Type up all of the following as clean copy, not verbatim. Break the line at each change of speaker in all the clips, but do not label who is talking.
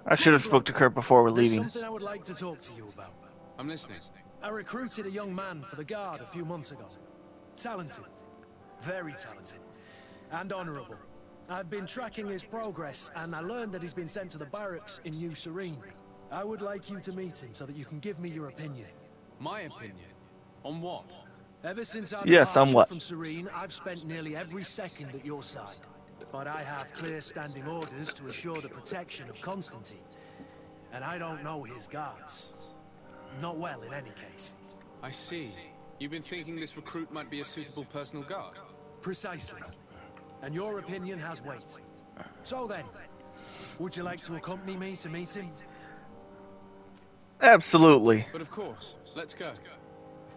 I should have spoke to Kurt before we're
There's
leaving.
something I would like to talk to you about.
I'm listening.
I recruited a young man for the guard a few months ago. Talented. Very talented. And honorable. I've been tracking his progress, and I learned that he's been sent to the barracks in New Serene. I would like you to meet him so that you can give me your opinion.
My opinion? On what?
Ever since our
Yes, on
departure
what?
from Serene, I've spent nearly every second at your side. But I have clear standing orders to assure the protection of Constantine. And I don't know his guards. Not well, in any case.
I see. You've been thinking this recruit might be a suitable personal guard?
Precisely. And your opinion has weight. So then, would you like to accompany me to meet him?
Absolutely.
But of course. Let's go.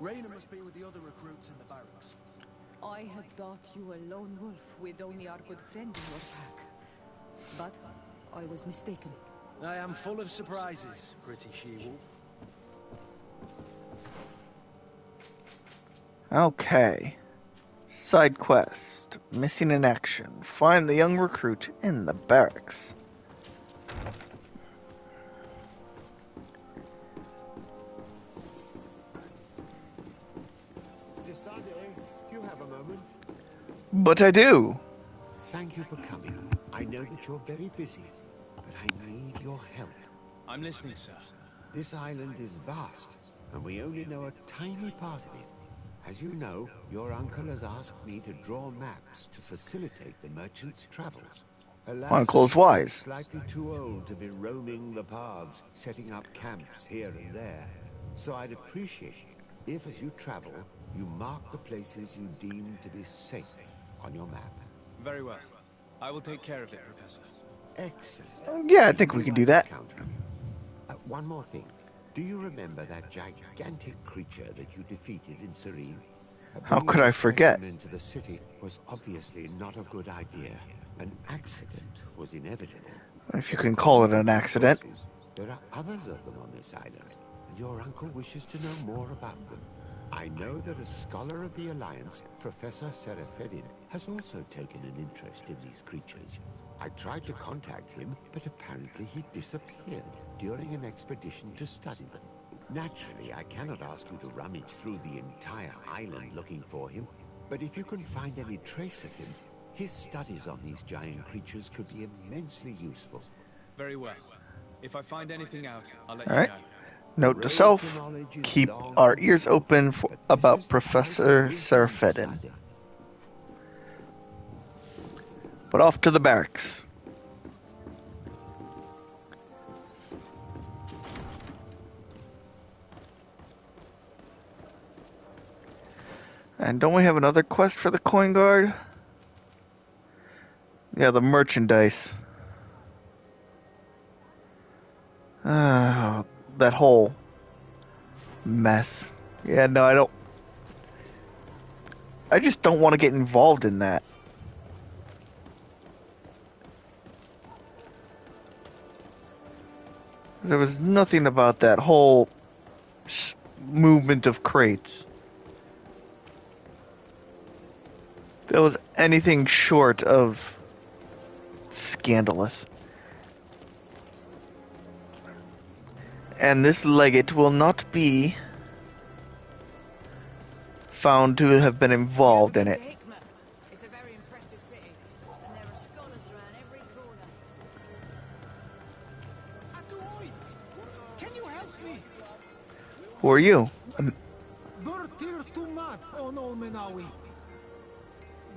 Raina must be with the other recruits in the barracks.
I had thought you were a lone wolf with only our good friend in your pack. But I was mistaken.
I am full of surprises, pretty she-wolf.
Okay. Side quest. Missing in action. Find the young recruit in the barracks.
Decided, you have a moment?
But I do.
Thank you for coming. I know that you're very busy, but I need your help.
I'm listening, sir.
This island is vast, and we only know a tiny part of it. As you know, your uncle has asked me to draw maps to facilitate the merchant's travels. Alas,
Uncle's wise.
Slightly too old to be roaming the paths, setting up camps here and there. So I'd appreciate it if, as you travel, you mark the places you deem to be safe on your map.
Very well. I will take care of it, Professor.
Excellent.
Yeah, I think we can do that.
Count on you. One more thing. Do you remember that gigantic creature that you defeated in Serene?
How could I forget?
Bringing the specimen to the city was obviously not a good idea. An accident was inevitable.
If you can call it an accident.
There are others of them on this island, and your uncle wishes to know more about them. I know that a scholar of the Alliance, Professor Teer Fradie, has also taken an interest in these creatures. I tried to contact him, but apparently he disappeared during an expedition to study them. Naturally, I cannot ask you to rummage through the entire island looking for him, but if you can find any trace of him, his studies on these giant creatures could be immensely useful.
Very well. If I find anything out, I'll let
All
you
right.
know.
Note to self, keep our ears open for, about Professor Teer Fradie. But off to the barracks. And don't we have another quest for the coin guard? Yeah, the merchandise. That whole mess. Yeah, no, I don't. I just don't want to get involved in that. There was nothing about that whole movement of crates that was anything short of scandalous. And this legate will not be found to have been involved in it.
It's a very impressive city, and there are scholars around every corner.
Can you help me?
Who are you?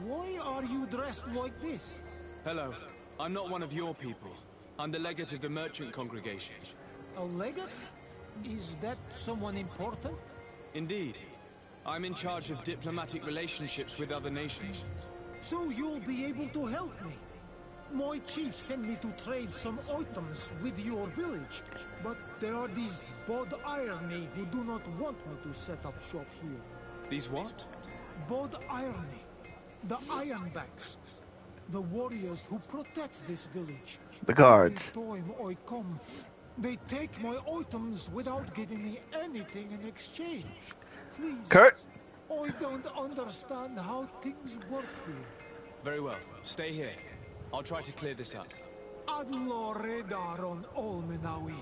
Why are you dressed like this?
Hello. I'm not one of your people. I'm the legate of the merchant congregation.
A legate? Is that someone important?
Indeed. I'm in charge of diplomatic relationships with other nations.
So you'll be able to help me. My chief sent me to trade some items with your village, but there are these Bod Irony who do not want me to set up shop here.
These what?
Bod Irony. The Ironbacks. The warriors who protect this village.
The guards.
Every time I come, they take my items without giving me anything in exchange. Please.
Kurt?
I don't understand how things work here.
Very well. Stay here. I'll try to clear this up.
Adlore daron olmenawi.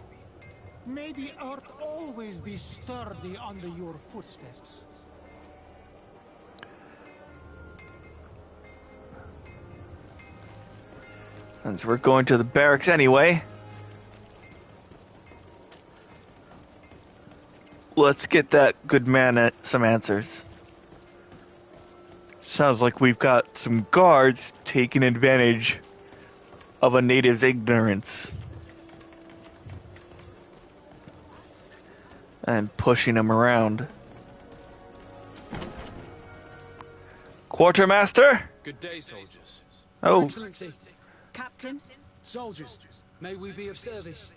May the earth always be sturdy under your footsteps.
Since we're going to the barracks anyway, let's get that good man some answers. Sounds like we've got some guards taking advantage of a native's ignorance and pushing him around. Quartermaster?
Good day, soldiers.
Oh,
Excellency. Captain.
Soldiers,
May we be of service?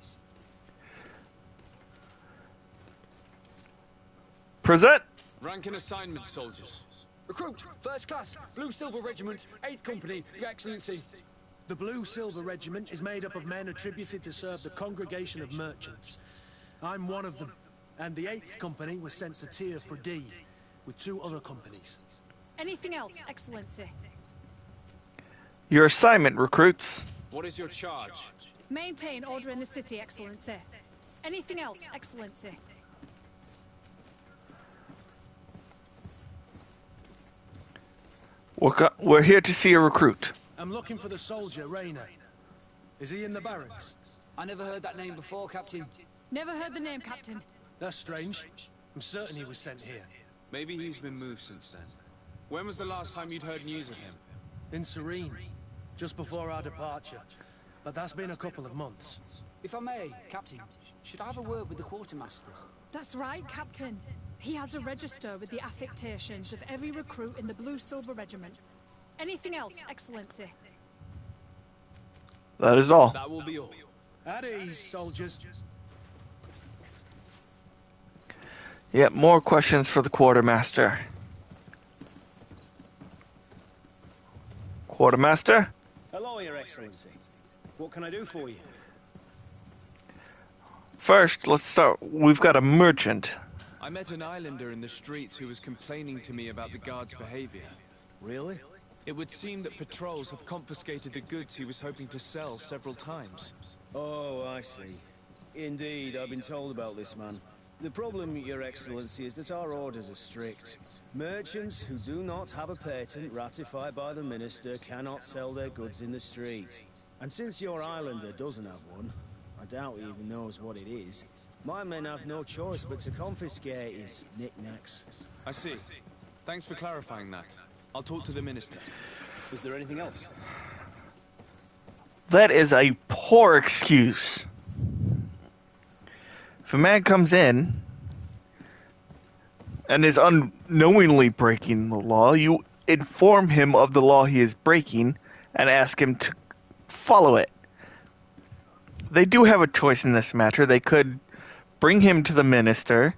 present.
Rank and assignment, soldiers.
Recruit, first class, Blue Silver Regiment, 8th Company, Your Excellency.
the Blue Silver Regiment is made up of men attributed to serve the Congregation of Merchants. I'm one of them, and the 8th Company was sent to Teer Fradie with 2 other companies.
Anything else, Excellency?
Your assignment, recruits.
What is your charge?
Maintain order in the city, Excellency. Anything else, Excellency?
We're here to see a recruit.
I'm looking for the soldier, Rayner. Is he in the barracks?
I never heard that name before, Captain.
Never heard the name, Captain.
That's strange. I'm certain he was sent here.
Maybe he's been moved since then. When was the last time you'd heard news of him?
In Serene, just before our departure. But that's been a couple of months.
If I may, Captain, should I have a word with the quartermaster?
That's right, Captain. He has a register with the affectations of every recruit in the Blue Silver Regiment. Anything else, Excellency?
That is all.
That will be all.
At ease, soldiers.
Yep, more questions for the quartermaster. Quartermaster?
Hello, Your Excellency. What can I do for you?
First, let's start. We've got a merchant.
I met an islander in the streets who was complaining to me about the guard's behavior.
Really?
It would seem that patrols have confiscated the goods he was hoping to sell several times.
Oh, I see. Indeed, I've been told about this man. The problem, Your Excellency, is that our orders are strict. Merchants who do not have a patent ratified by the minister cannot sell their goods in the street. And since your islander doesn't have one, I doubt he even knows what it is, my men have no choice but to confiscate his knickknacks.
I see. Thanks for clarifying that. I'll talk to the minister.
Is there anything else?
That is a poor excuse. If a man comes in and is unknowingly breaking the law, you inform him of the law he is breaking and ask him to follow it. They do have a choice in this matter. They could bring him to the minister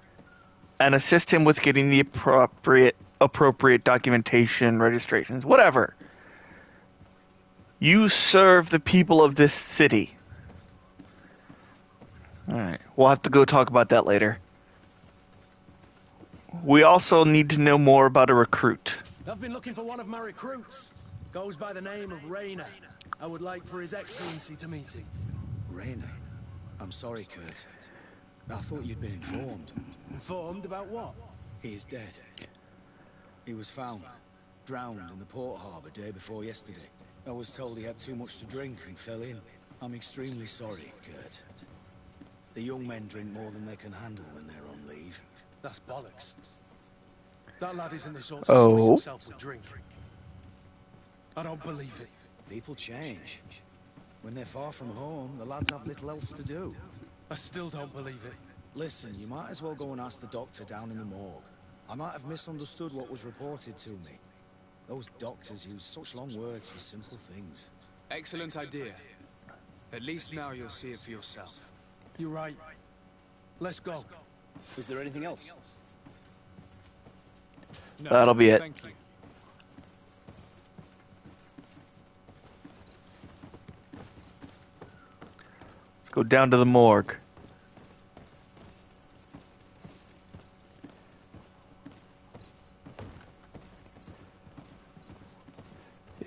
and assist him with getting the appropriate documentation, registrations, whatever. You serve the people of this city. Alright, we'll have to go talk about that later. We also need to know more about a recruit.
I've been looking for one of my recruits. Goes by the name of Rayner. I would like for His Excellency to meet him.
Rayner? I'm sorry, Kurt. I thought you'd been informed.
Informed about what?
He is dead. He was found, drowned in the port harbour day before yesterday. I was told he had too much to drink and fell in. I'm extremely sorry, Kurt. The young men drink more than they can handle when they're on leave.
That's bollocks. That lad isn't the sort to sully himself with drink. I don't believe it.
People change. When they're far from home, the lads have little else to do.
I still don't believe it.
Listen, you might as well go and ask the doctor down in the morgue. I might have misunderstood what was reported to me. Those doctors use such long words for simple things.
Excellent idea. At least now you'll see it for yourself.
You're right. Let's go.
Is there anything else?
No,
That'll be it.
Thank you.
Let's go down to the morgue.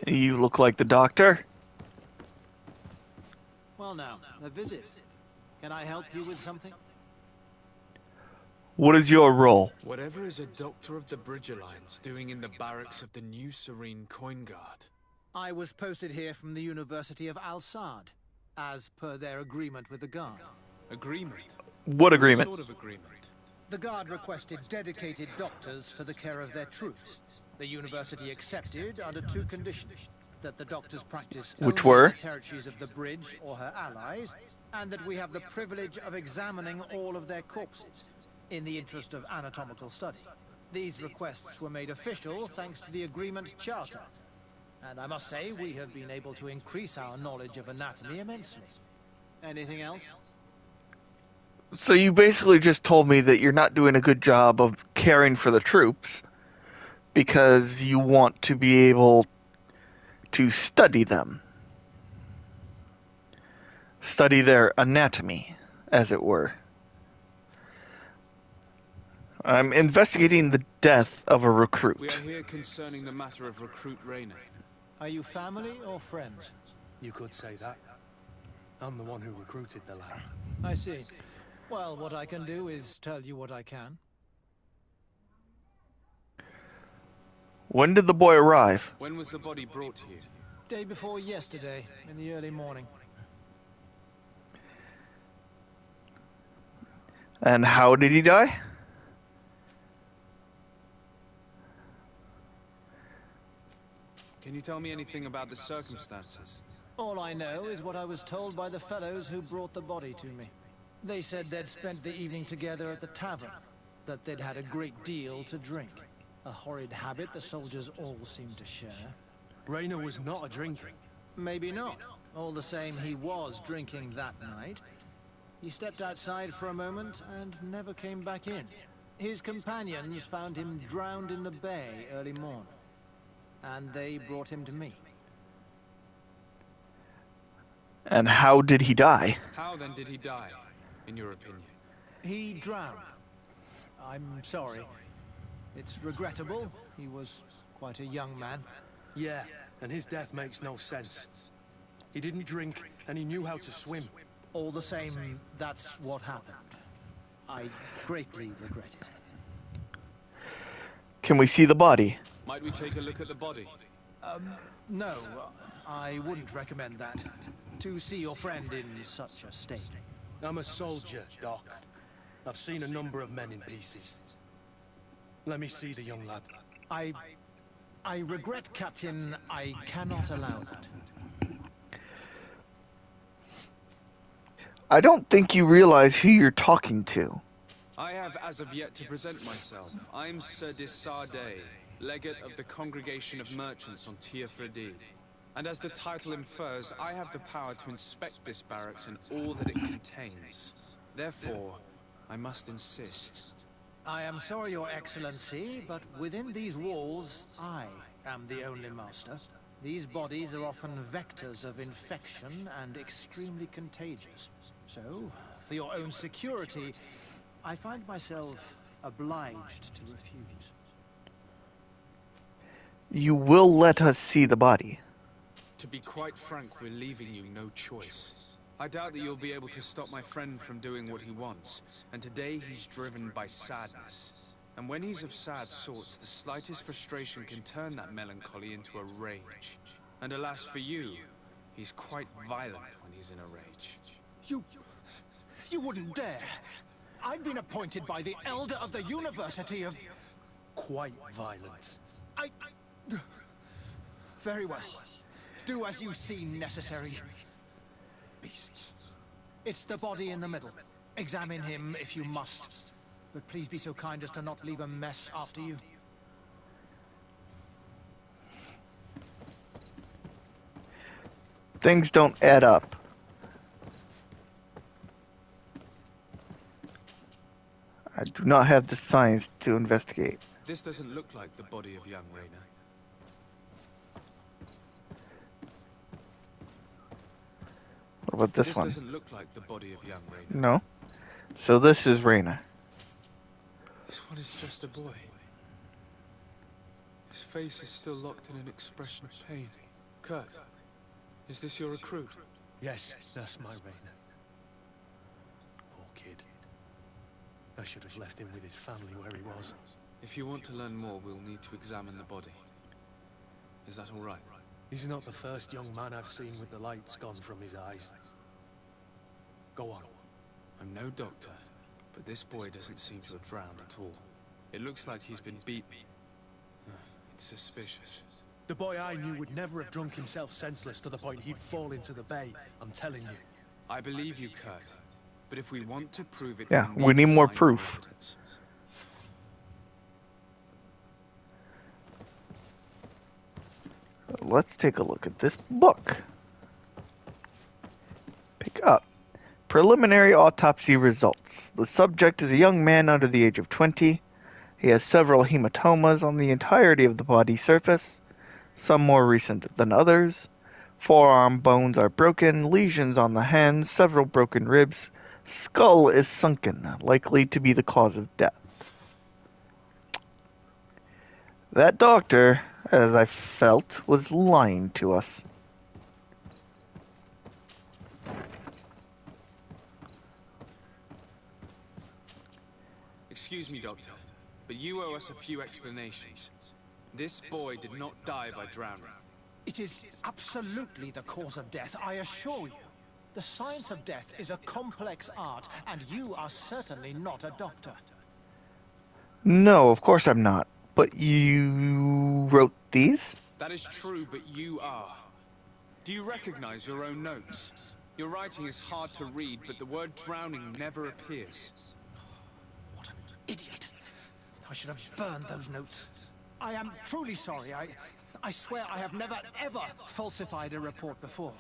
You look like the doctor.
now, a visit. Can I help you with something?
What is your role?
Whatever is a doctor of the Bridge Alliance doing in the barracks of the New Serene Coin Guard?
I was posted here from the University of Al-Sad, as per their agreement with the Guard.
Agreement?
What agreement?
What sort of agreement?
The Guard requested dedicated doctors for the care of their troops. The University accepted under two conditions. That the doctors practice
Which
only in
were?
the territories of the Bridge or her allies, and that we have the privilege of examining all of their corpses, in the interest of anatomical study. These requests were made official thanks to the Agreement Charter. And I must say, we have been able to increase our knowledge of anatomy immensely. Anything else?
So you basically just told me that you're not doing a good job of caring for the troops because you want to be able to study them. Study their anatomy, as it were. I'm investigating the death of a recruit.
We are here concerning the matter of recruit Reyna.
Are you family or friends?
You could say that. I'm the one who recruited the lad.
I see. Well, what I can do is tell you what I can.
When did the boy arrive?
When was the body brought here?
Day before yesterday, in the early morning.
And how did he die?
Can you tell me anything about the circumstances?
All I know is what I was told by the fellows who brought the body to me. They said they'd spent the evening together at the tavern, that they'd had a great deal to drink. A horrid habit the soldiers all seem to share.
Reyna was not a drinker.
Maybe not. All the same, he was drinking that night. He stepped outside for a moment and never came back in. His companions found him drowned in the bay early morn, and they brought him to me.
And how did he die?
How then did he die, in your opinion?
He drowned. I'm sorry. It's regrettable. He was quite a young man.
Yeah, and his death makes no sense. He didn't drink, and he knew how to swim.
All the same, that's what happened. I greatly regret it.
Can we see the body?
Might we take a look at the body?
No, I wouldn't recommend that. To see your friend in such a state.
I'm a soldier, Doc. I've seen a number of men in pieces. Let me see the young lad.
I regret, Captain, I cannot allow that.
I don't think you realize who you're talking to.
I have as of yet to present myself. I'm Sir Desardet, legate of the Congregation of Merchants on Teer Fradie. And as the title infers, I have the power to inspect this barracks and all that it contains. Therefore, I must insist.
I am sorry, Your Excellency, but within these walls, I am the only master. These bodies are often vectors of infection and extremely contagious. So, for your own security, I find myself obliged to refuse.
You will let us see the body.
To be quite frank, we're leaving you no choice. I doubt that you'll be able to stop my friend from doing what he wants, and today he's driven by sadness. And when he's of sad sorts, the slightest frustration can turn that melancholy into a rage. And alas for you, he's quite violent when he's in a rage.
You wouldn't dare! I've been appointed by the Elder of the University of...
Quite violent.
Very well. Do as you see necessary. Beasts. It's the body in the middle. Examine him if you must. But please be so kind as to not leave a mess after you.
Things don't add up. I do not have the science to investigate.
This doesn't look like the body of young Reyna.
What about this one?
This doesn't look like the body of young Reyna.
No. So this is Reyna.
This one is just a boy. His face is still locked in an expression of pain. Kurt, is this your recruit?
Yes, that's my Rainer. Poor kid. I should have left him with his family where he was.
If you want to learn more, we'll need to examine the body. Is that all right?
He's not the first young man I've seen with the lights gone from his eyes. Go on.
I'm no doctor, but this boy doesn't seem to have drowned at all. It looks like he's been beaten. It's suspicious.
The boy I knew would never have drunk himself senseless to the point he'd fall into the bay, I'm telling you.
I believe you, Kurt. But if we want to prove it,
Yeah, we need more proof.
Evidence.
Let's take a look at this book. Pick up. Preliminary autopsy results. The subject is a young man under the age of 20. He has several hematomas on the entirety of the body surface, some more recent than others. Forearm bones are broken, lesions on the hands, several broken ribs. Skull is sunken, likely to be the cause of death. That doctor, as I felt, was lying to us.
Excuse me, Doctor, but you owe us a few explanations. This boy did not die by drowning.
It is absolutely the cause of death, I assure you. The science of death is a complex art, and you are certainly not a doctor.
No, of course I'm not. But you wrote these?
That is true, but you are. Do you recognize your own notes? Your writing is hard to read, but the word drowning never appears.
What an idiot. I should have burned those notes. I am truly sorry. I swear I have never, ever falsified a report before.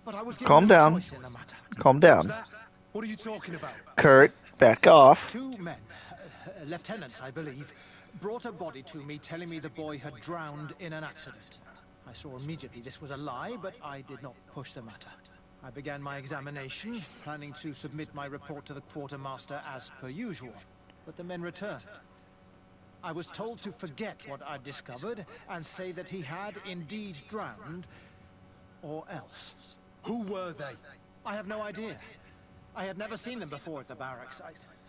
But I was given
Calm
no
down.
choice in the matter.
Calm down.
What are you talking about?
Kurt, back off.
2 men, lieutenants, I believe, brought a body to me telling me the boy had drowned in an accident. I saw immediately this was a lie, but I did not push the matter. I began my examination, planning to submit my report to the quartermaster as per usual, but the men returned. I was told to forget what I'd discovered and say that he had indeed drowned, or else.
Who were they?
I have no idea. I had never seen them before at the barracks.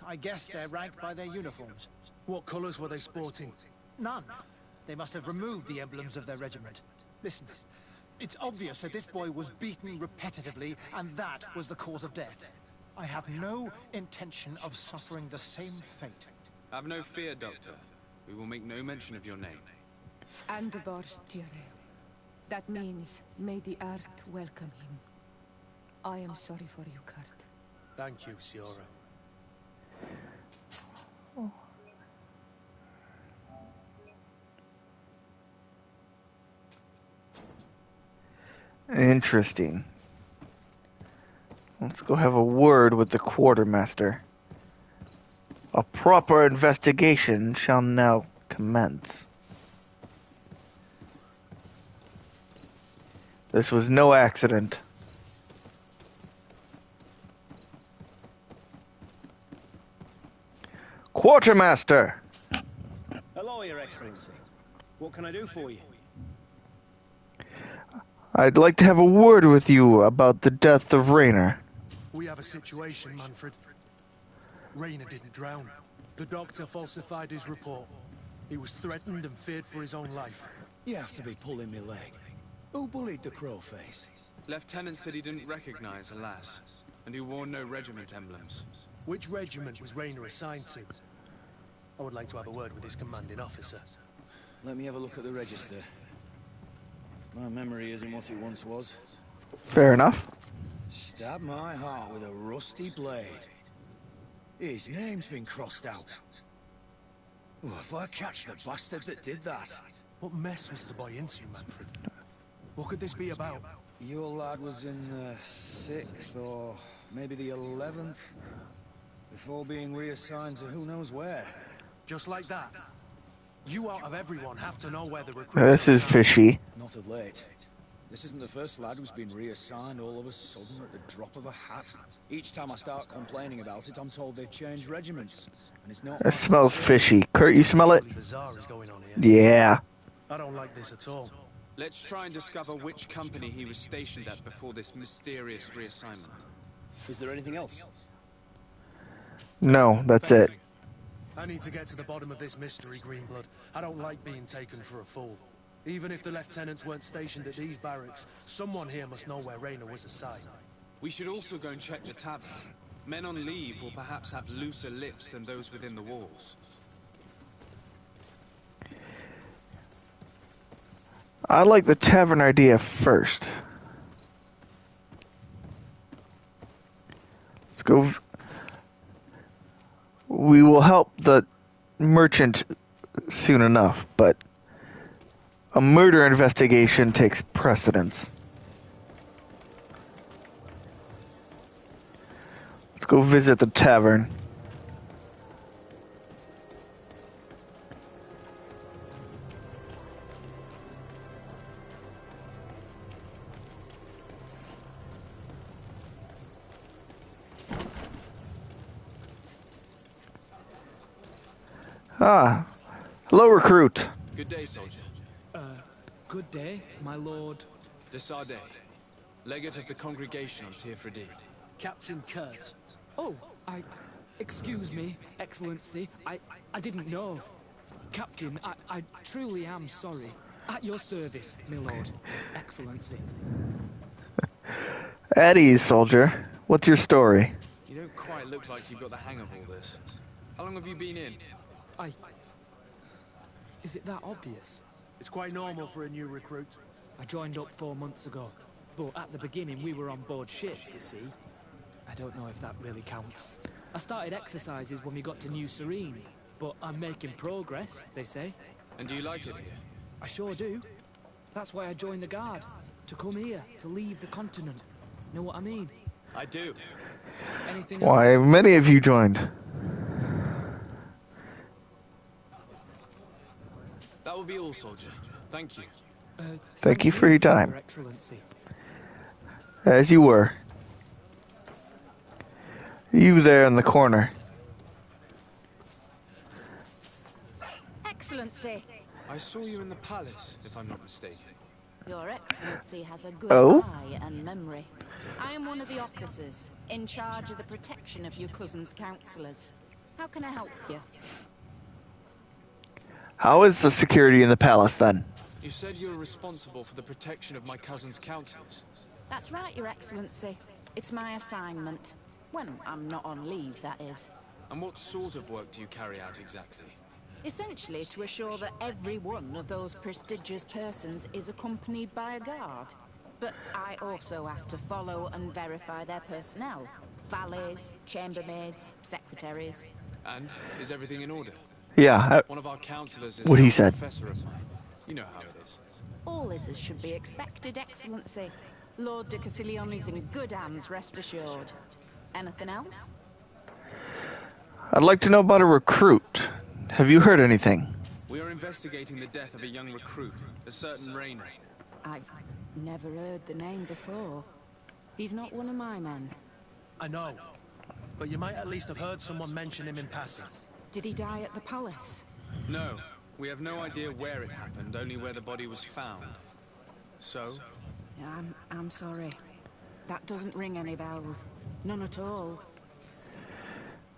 I guess they're ranked by their uniforms.
What colors were they sporting?
None. They must have removed the emblems of their regiment. Listen, it's obvious that this boy was beaten repetitively, and that was the cause of death. I have no intention of suffering the same fate.
Have no fear, Doctor. We will make no mention of your name.
And the Vars Teer. That means, may the earth welcome him. I am sorry for you, Kurt.
Thank you, Siora.
Interesting. Let's go have a word with the quartermaster. A proper investigation shall now commence. This was no accident. Quartermaster!
Hello, Your Excellency. What can I do for you?
I'd like to have a word with you about the death of Rainer.
We have a situation, Manfred. Rainer didn't drown. The doctor falsified his report. He was threatened and feared for his own life.
You have to be pulling me leg. Who bullied the crow face?
Lieutenants that he didn't recognize, alas, and who wore no regiment emblems.
Which regiment was Rainer assigned to? I would like to have a word with his commanding officer.
Let me have a look at the register. My memory isn't what it once was.
Fair enough.
Stab my heart with a rusty blade. His name's been crossed out. Oh, if I catch the bastard that did that.
What mess was the boy into, Manfred? What could this be about?
Your lad was in the 6th or maybe the 11th, before being reassigned to who knows where.
Just like that? You out of everyone have to know where the recruits
This is fishy.
Not of late. This isn't the first lad who's been reassigned all of a sudden at the drop of a hat. Each time I start complaining about it, I'm told they've changed regiments. And it's not.
It smells fishy. Kurt, you smell it?
Bizarre is going on here.
Yeah.
I don't like this at all.
Let's try and discover which company he was stationed at before this mysterious reassignment.
Is there anything else?
No, that's it.
I need to get to the bottom of this mystery, Greenblood. I don't like being taken for a fool. Even if the lieutenants weren't stationed at these barracks, someone here must know where Raynor was assigned.
We should also go and check the tavern. Men on leave will perhaps have looser lips than those within the walls.
I like the tavern idea first. Let's go. We will help the merchant soon enough, but a murder investigation takes precedence. Let's go visit the tavern. Ah, hello, recruit.
Good day, soldier.
Good day, my lord.
De Sardet, legate of the congregation on Teer Fradie.
Captain Kurt.
Oh, excuse me, Excellency. I didn't know. Captain, I truly am sorry. At your service, my lord. Excellency.
At ease, soldier. What's your story?
You don't quite look like you've got the hang of all this. How long have you been in?
Is it that obvious?
It's quite normal for a new recruit.
I joined up 4 months ago, but at the beginning we were on board ship, you see. I don't know if that really counts. I started exercises when we got to New Serene, but I'm making progress, they say.
And do you like it here?
I sure do. That's why I joined the Guard. To come here, to leave the continent. Know what I mean?
I do.
Anything
Why,
else?
many of you joined.
That will be all, soldier. Thank you.
Thank you for your time.
Your Excellency.
As you were. You there in the corner.
Excellency.
I saw you in the palace, if I'm not mistaken.
Your Excellency has a good
Oh?
eye and memory. I am one of the officers in charge of the protection of your cousin's councillors. How can I help you?
How is the security in the palace, then?
You said you were responsible for the protection of my cousin's councillors.
That's right, Your Excellency. It's my assignment. When I'm not on leave, that is.
And what sort of work do you carry out exactly?
Essentially to assure that every one of those prestigious persons is accompanied by a guard. But I also have to follow and verify their personnel. Valets, chambermaids, secretaries.
And is everything in order?
Yeah,
One of our councillors is
what he
a
said.
professor of mine. You know how it is.
All is as should be expected, Excellency. Lord de Cassilion is in good hands, rest assured. Anything else?
I'd like to know about a recruit. Have you heard anything?
We are investigating the death of a young recruit, a certain Raynor.
I've never heard the name before. He's not one of my men.
I know. But you might at least have heard someone mention him in passing.
Did he die at the palace?
No, we have no idea where it happened, only where the body was found. So?
I'm sorry. That doesn't ring any bells. None at all.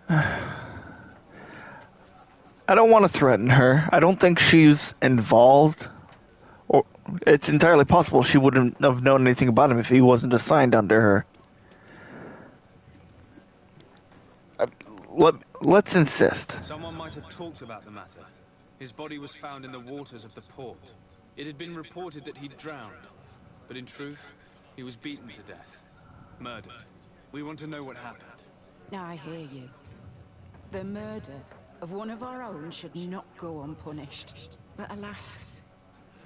I don't want to threaten her. I don't think she's involved. Or it's entirely possible she wouldn't have known anything about him if he wasn't assigned under her. Let's insist.
Someone might have talked about the matter. His body was found in the waters of the port. It had been reported that he'd drowned. But in truth, he was beaten to death. Murdered. We want to know what happened.
I hear you. The murder of one of our own should not go unpunished. But alas,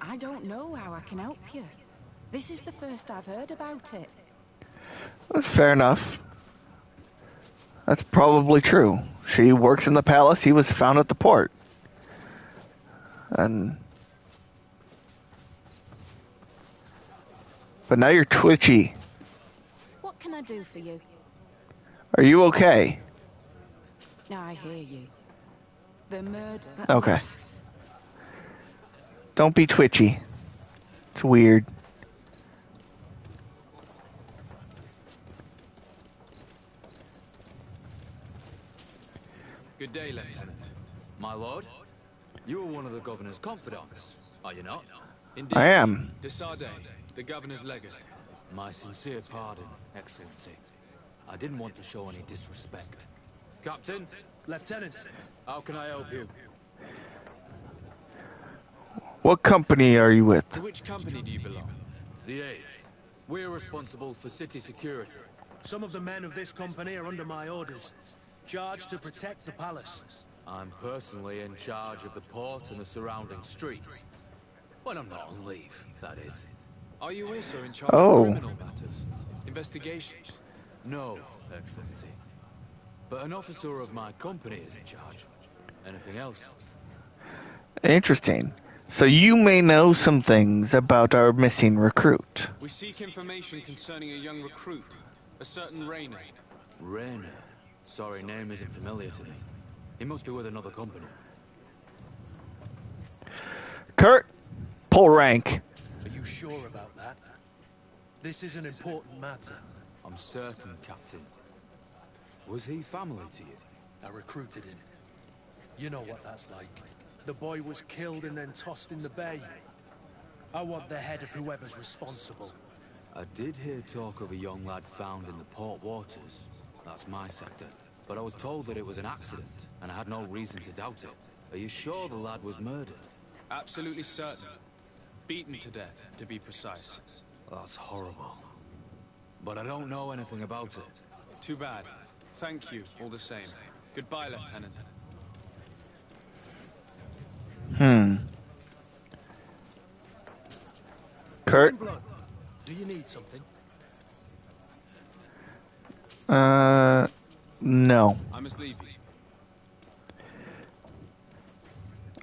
I don't know how I can help you. This is the first I've heard about it.
That's fair enough. That's probably true. She works in the palace. He was found at the port. But now you're twitchy.
What can I do for you?
Are you okay?
I hear you. The murder...
Okay. Don't be twitchy. It's weird.
Good day, Lieutenant. My lord? You are one of the governor's confidants, are you not?
Indeed.
I am.
Desade, the governor's legate.
My sincere pardon, Excellency. I didn't want to show any disrespect. Captain?
Lieutenant.
How can I help you?
What company are you with?
To which company do you belong?
The 8th. We're responsible for city security.
Some of the men of this company are under my orders, charged to protect the palace.
I'm personally in charge of the port and the surrounding streets. When I'm not on leave, that is.
Are you also in charge
Oh.
of criminal matters? Investigations?
No, Excellency. But an officer of my company is in charge. Anything else?
Interesting. So you may know some things about our missing recruit.
We seek information concerning a young recruit, a certain Rainer.
Rainer? Sorry, name isn't familiar to me. He must be with another company.
Kurt, pull rank.
Are you sure about that? This is an important matter.
I'm certain, Captain. Was he family to you?
I recruited him. You know what that's like. The boy was killed and then tossed in the bay. I want the head of whoever's responsible.
I did hear talk of a young lad found in the port waters. That's my sector. But I was told that it was an accident, and I had no reason to doubt it. Are you sure the lad was murdered?
Absolutely certain. Beaten to death, to be precise.
That's horrible. But I don't know anything about it.
Too bad. Thank you, all the same. Goodbye, Lieutenant.
Kurt?
Blood, do you need something?
No.
I must leave you.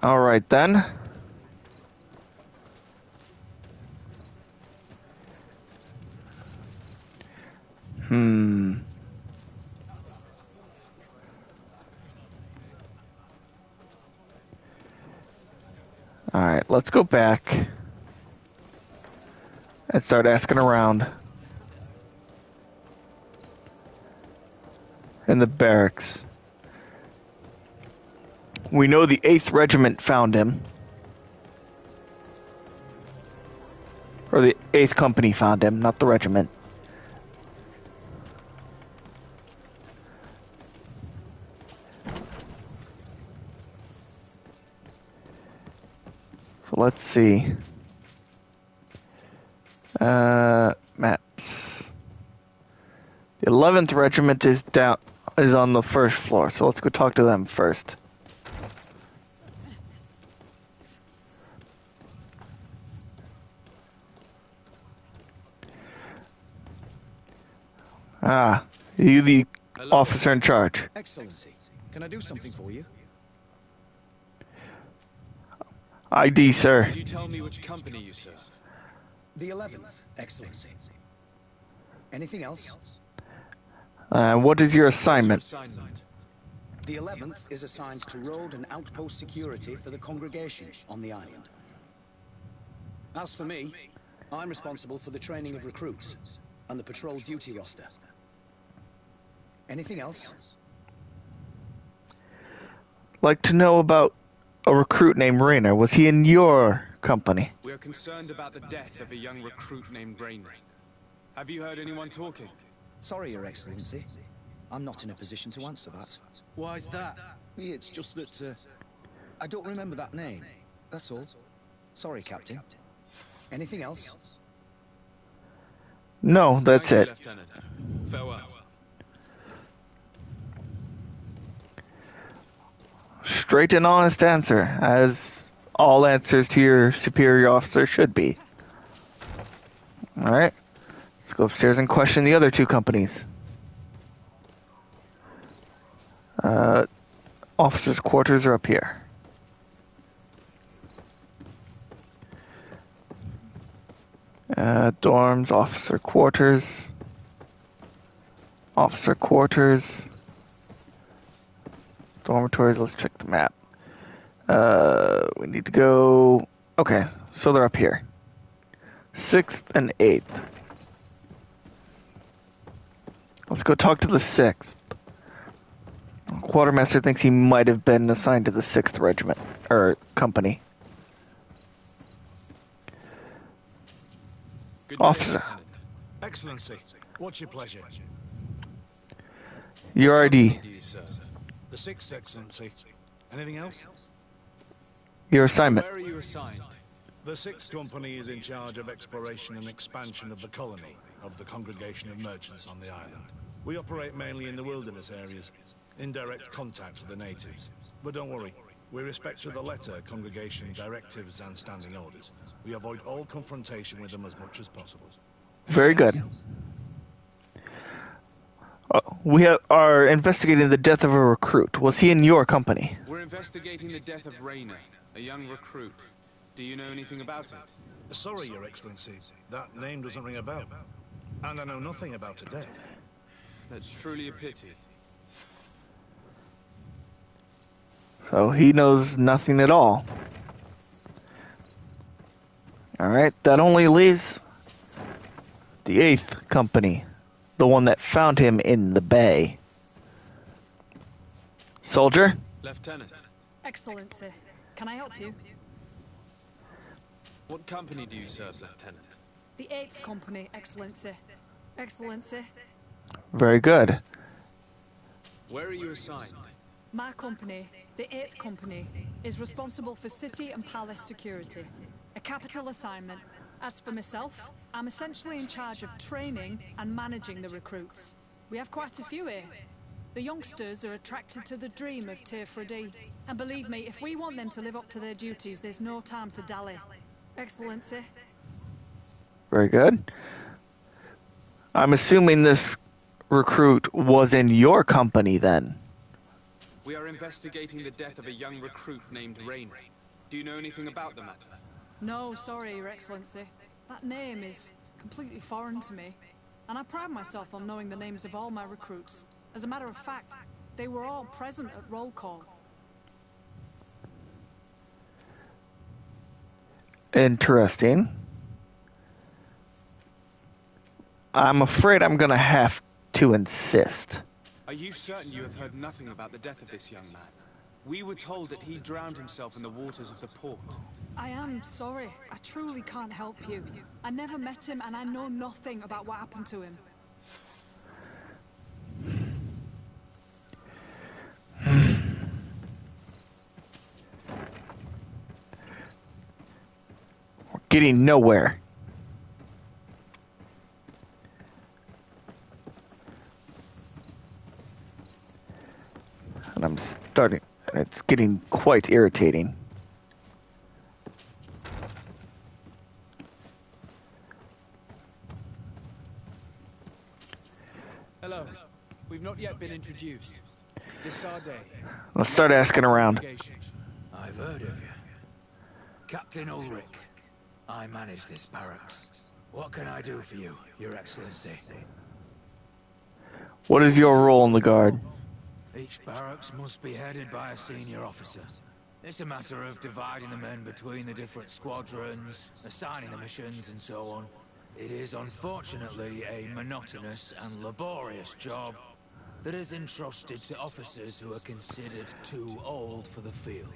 Alright then. Alright, let's go back and start asking around in the barracks. We know the 8th Regiment found him. Or the 8th Company found him, not the regiment. So let's see. Maps. The 11th Regiment is on the first floor, so let's go talk to them first. Ah, you the officer in charge.
Excellency, can I do something for you?
ID, sir.
Could you tell me which company you serve?
The 11th, Excellency. Anything else?
What is your
What's your
assignment?
assignment?
The 11th is assigned to road and outpost security for the congregation on the island. As for me, I'm responsible for the training of recruits and the patrol duty roster. Anything else?
Like to know about a recruit named Rainer. Was he in your company?
We are concerned about the death of a young recruit named Rainer. Have you heard anyone talking?
Sorry, Your Excellency. I'm not in a position to answer that.
Why's that?
It's just that, I don't remember that name. That's all. Sorry, Captain. Anything else?
No, that's
Thank
it.
you, Lieutenant. Farewell.
Straight and honest answer, as all answers to your superior officer should be. Alright, let's go upstairs and question the other two companies. Officers' quarters are up here. Dorms, officer quarters. Officer quarters. Dormitories, let's check the map. We need to go... Okay, so they're up here. 6th and 8th. Let's go talk to the 6th. Quartermaster thinks he might have been assigned to the 6th Regiment, or company.
Good
Officer.
day, Lieutenant.
Excellency, what's your pleasure?
Your
What
ID.
company do you serve?
The 6th, Excellency. Anything else?
Your
So
assignment.
where are you assigned?
The 6th Company is in charge of exploration and expansion of the colony of the Congregation of Merchants on the island. We operate mainly in the wilderness areas, in direct contact with the natives. But don't worry, we respect to the letter Congregation directives and standing orders. We avoid all confrontation with them as much as possible.
Very good. We are investigating the death of a recruit. Was he in your company?
We're investigating the death of Rayner, a young recruit. Do you know anything about it?
Sorry, Your Excellency. That name doesn't ring a bell. And I know nothing about her death.
That's truly a pity.
So he knows nothing at all. Alright, that only leaves the 8th Company. The one that found him in the bay. Soldier?
Lieutenant,
Excellency, can I help you?
what company do you serve, Lieutenant?
The 8th Company, Excellency. Excellency,
Very good.
Where are you assigned?
my company, the 8th Company, is responsible for city and palace security. A capital assignment. As for myself, I'm essentially in charge of training and managing the recruits. We have quite a few here. The youngsters are attracted to the dream of Teer Fradie. And believe me, if we want them to live up to their duties, there's no time to dally. Excellency.
Very good. I'm assuming this recruit was in your company then.
We are investigating the death of a young recruit named Rayner. Do you know anything about the matter?
No, sorry, Your Excellency. That name is completely foreign to me. And I pride myself on knowing the names of all my recruits. As a matter of fact, they were all present at roll call.
Interesting. I'm afraid I'm gonna have to insist.
Are you certain you have heard nothing about the death of this young man? We were told that he drowned himself in the waters of the port.
I am sorry. I truly can't help you. I never met him and I know nothing about what happened to him.
We're getting nowhere. And I'm starting... It's getting quite irritating.
Hello. We've not yet been introduced. Desade.
Let's start asking around.
I've heard of you. Captain Ulrich. I manage this barracks. What can I do for you, Your Excellency?
What is your role in the Guard?
Each barracks must be headed by a senior officer. It's a matter of dividing the men between the different squadrons, assigning the missions, and so on. It is unfortunately a monotonous and laborious job that is entrusted to officers who are considered too old for the field.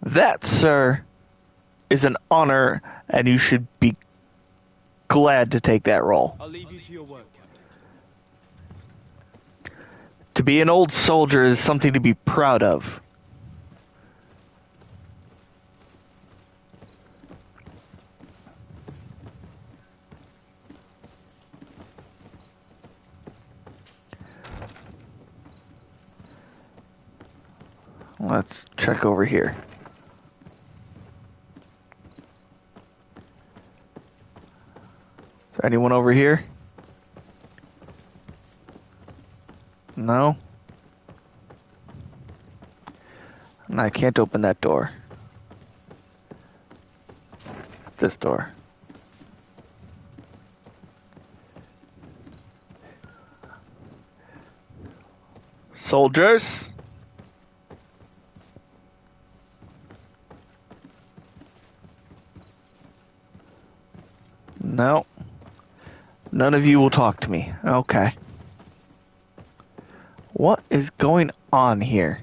That, sir, is an honor, and you should be glad to take that role.
I'll leave you to your work, Captain.
To be an old soldier is something to be proud of. Let's check over here. Is there anyone over here? No? And I can't open that door. This door. Soldiers? No. None of you will talk to me. Okay. What is going on here?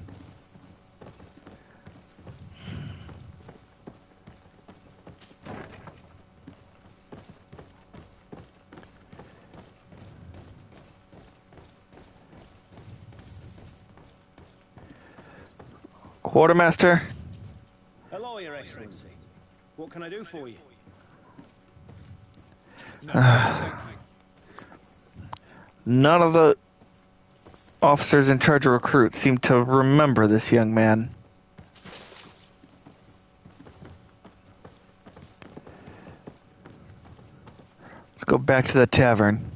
Quartermaster?
Hello, Your Excellency. What can I do for you?
None of the officers in charge of recruits seem to remember this young man. Let's go back to the tavern.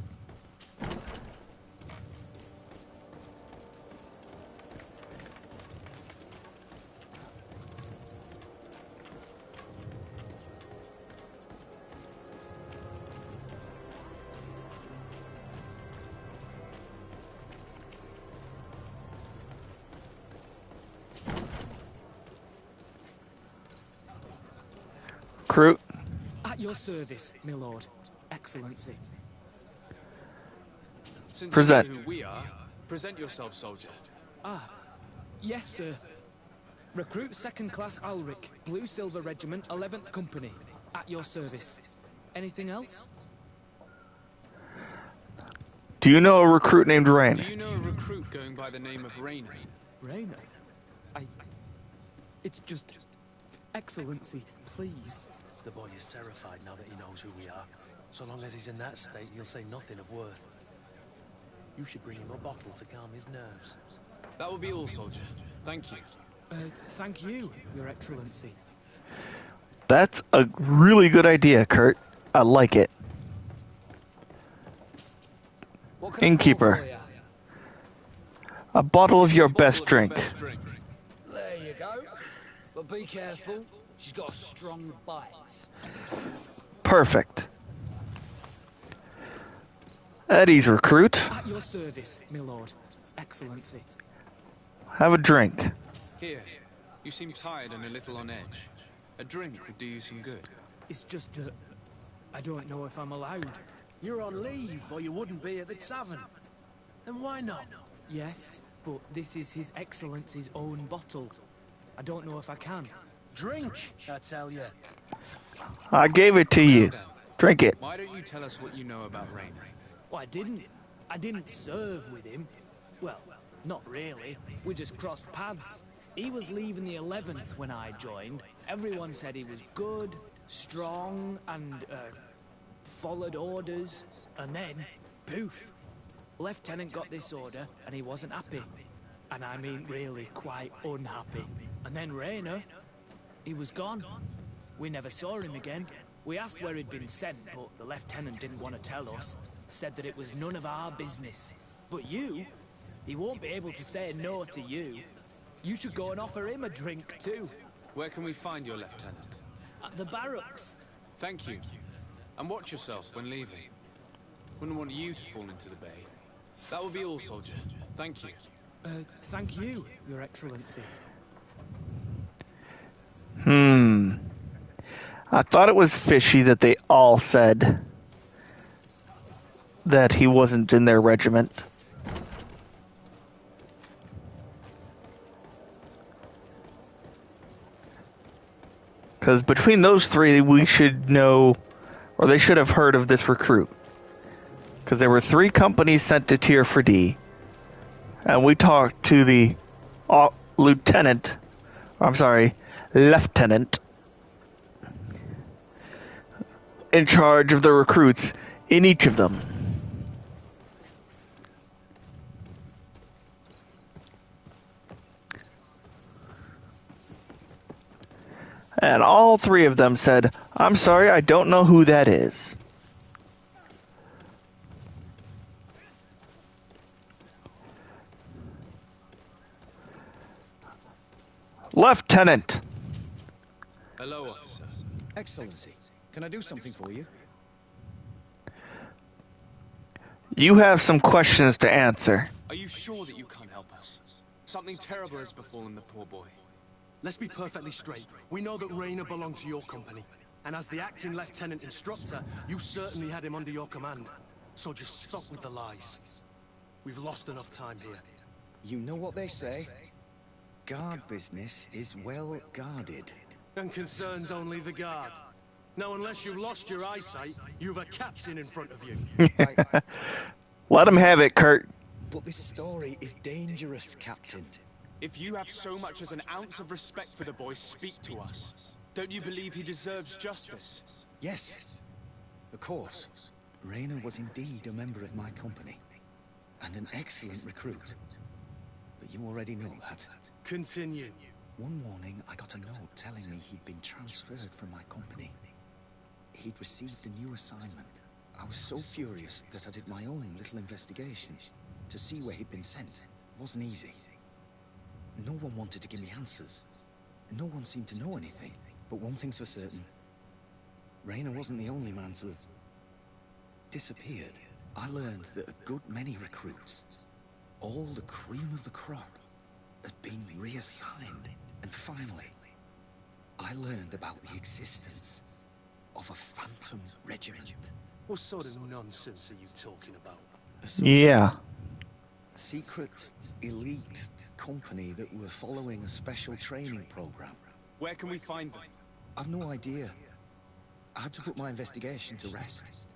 Recruit.
At your service, my lord. Excellency.
Since
Present.
you know who we are, present yourself, soldier.
Ah, yes, sir. Recruit 2nd Class Ulrich, Blue Silver Regiment, 11th Company. At your service. Anything else?
Do you know a recruit named Rain?
Do you know a recruit going by the name of Rainer?
Rainer? It's just... Excellency, please.
The boy is terrified now that he knows who we are. So long as he's in that state, he'll say nothing of worth. You should bring him a bottle to calm his nerves.
That will be all, soldier. Thank you.
Thank you, Your Excellency.
That's a really good idea, Kurt. I like it.
What can
Innkeeper.
I pour for you?
A bottle of your best drink.
There you go. But be careful. She's got a strong bite.
Perfect. Eddie's recruit.
At your service, my lord. Excellency.
Have a drink.
Here. You seem tired and a little on edge. A drink would do you some good.
It's just that I don't know if I'm allowed.
You're on leave, or you wouldn't be at the tavern. And why not?
Yes, but this is His Excellency's own bottle. I don't know if I can.
Drink, I tell you.
I gave it to you. Drink it.
Why don't you tell us what you know about Rainer?
Well, I didn't serve with him. Well, not really. We just crossed paths. He was leaving the 11th when I joined. Everyone said he was good, strong, and, followed orders. And then, poof. Lieutenant got this order, and he wasn't happy. And I mean really quite unhappy. And then Rainer, he was gone. We never saw him again. We asked where he'd been sent, but the lieutenant didn't want to tell us. Said that it was none of our business. But you, he won't be able to say no to you. You should go and offer him a drink too.
Where can we find your lieutenant?
At the barracks.
Thank you. And watch yourself when leaving. Wouldn't want you to fall into the bay. That will be all, soldier. Thank you.
Thank you, Your Excellency.
I thought it was fishy that they all said that he wasn't in their regiment. Because between those three, we should know, or they should have heard of this recruit. Because there were 3 companies sent to Teer Fradie, and we talked to the lieutenant in charge of the recruits in each of them. And all 3 of them said, "I'm sorry, I don't know who that is." Lieutenant!
Hello, officer.
Excellency, can I do something for you?
You have some questions to answer.
Are you sure that you can't help us? Something terrible has befallen the poor boy.
Let's be perfectly straight. We know that Rainer belonged to your company. And as the acting lieutenant instructor, you certainly had him under your command. So just stop with the lies. We've lost enough time here.
You know what they say? Guard business is well guarded.
And concerns only the guard. Now, unless you've lost your eyesight, you've a captain in front of you.
Let him have it, Kurt.
But this story is dangerous, Captain.
If you have so much as an ounce of respect for the boy, speak to us. Don't you believe he deserves justice?
Yes, of course. Rayner was indeed a member of my company. And an excellent recruit. But you already know that.
Continue.
One morning, I got a note telling me he'd been transferred from my company. He'd received a new assignment. I was so furious that I did my own little investigation to see where he'd been sent. It wasn't easy. No one wanted to give me answers. No one seemed to know anything. But one thing's for certain. Rayner wasn't the only man to have disappeared. I learned that a good many recruits, all the cream of the crop, had been reassigned. And finally, I learned about the existence of a phantom regiment.
What sort of nonsense are you talking about?
Yeah.
Secret, elite company that were following a special training program.
Where can we find them?
I've no idea. I had to put my investigation to rest.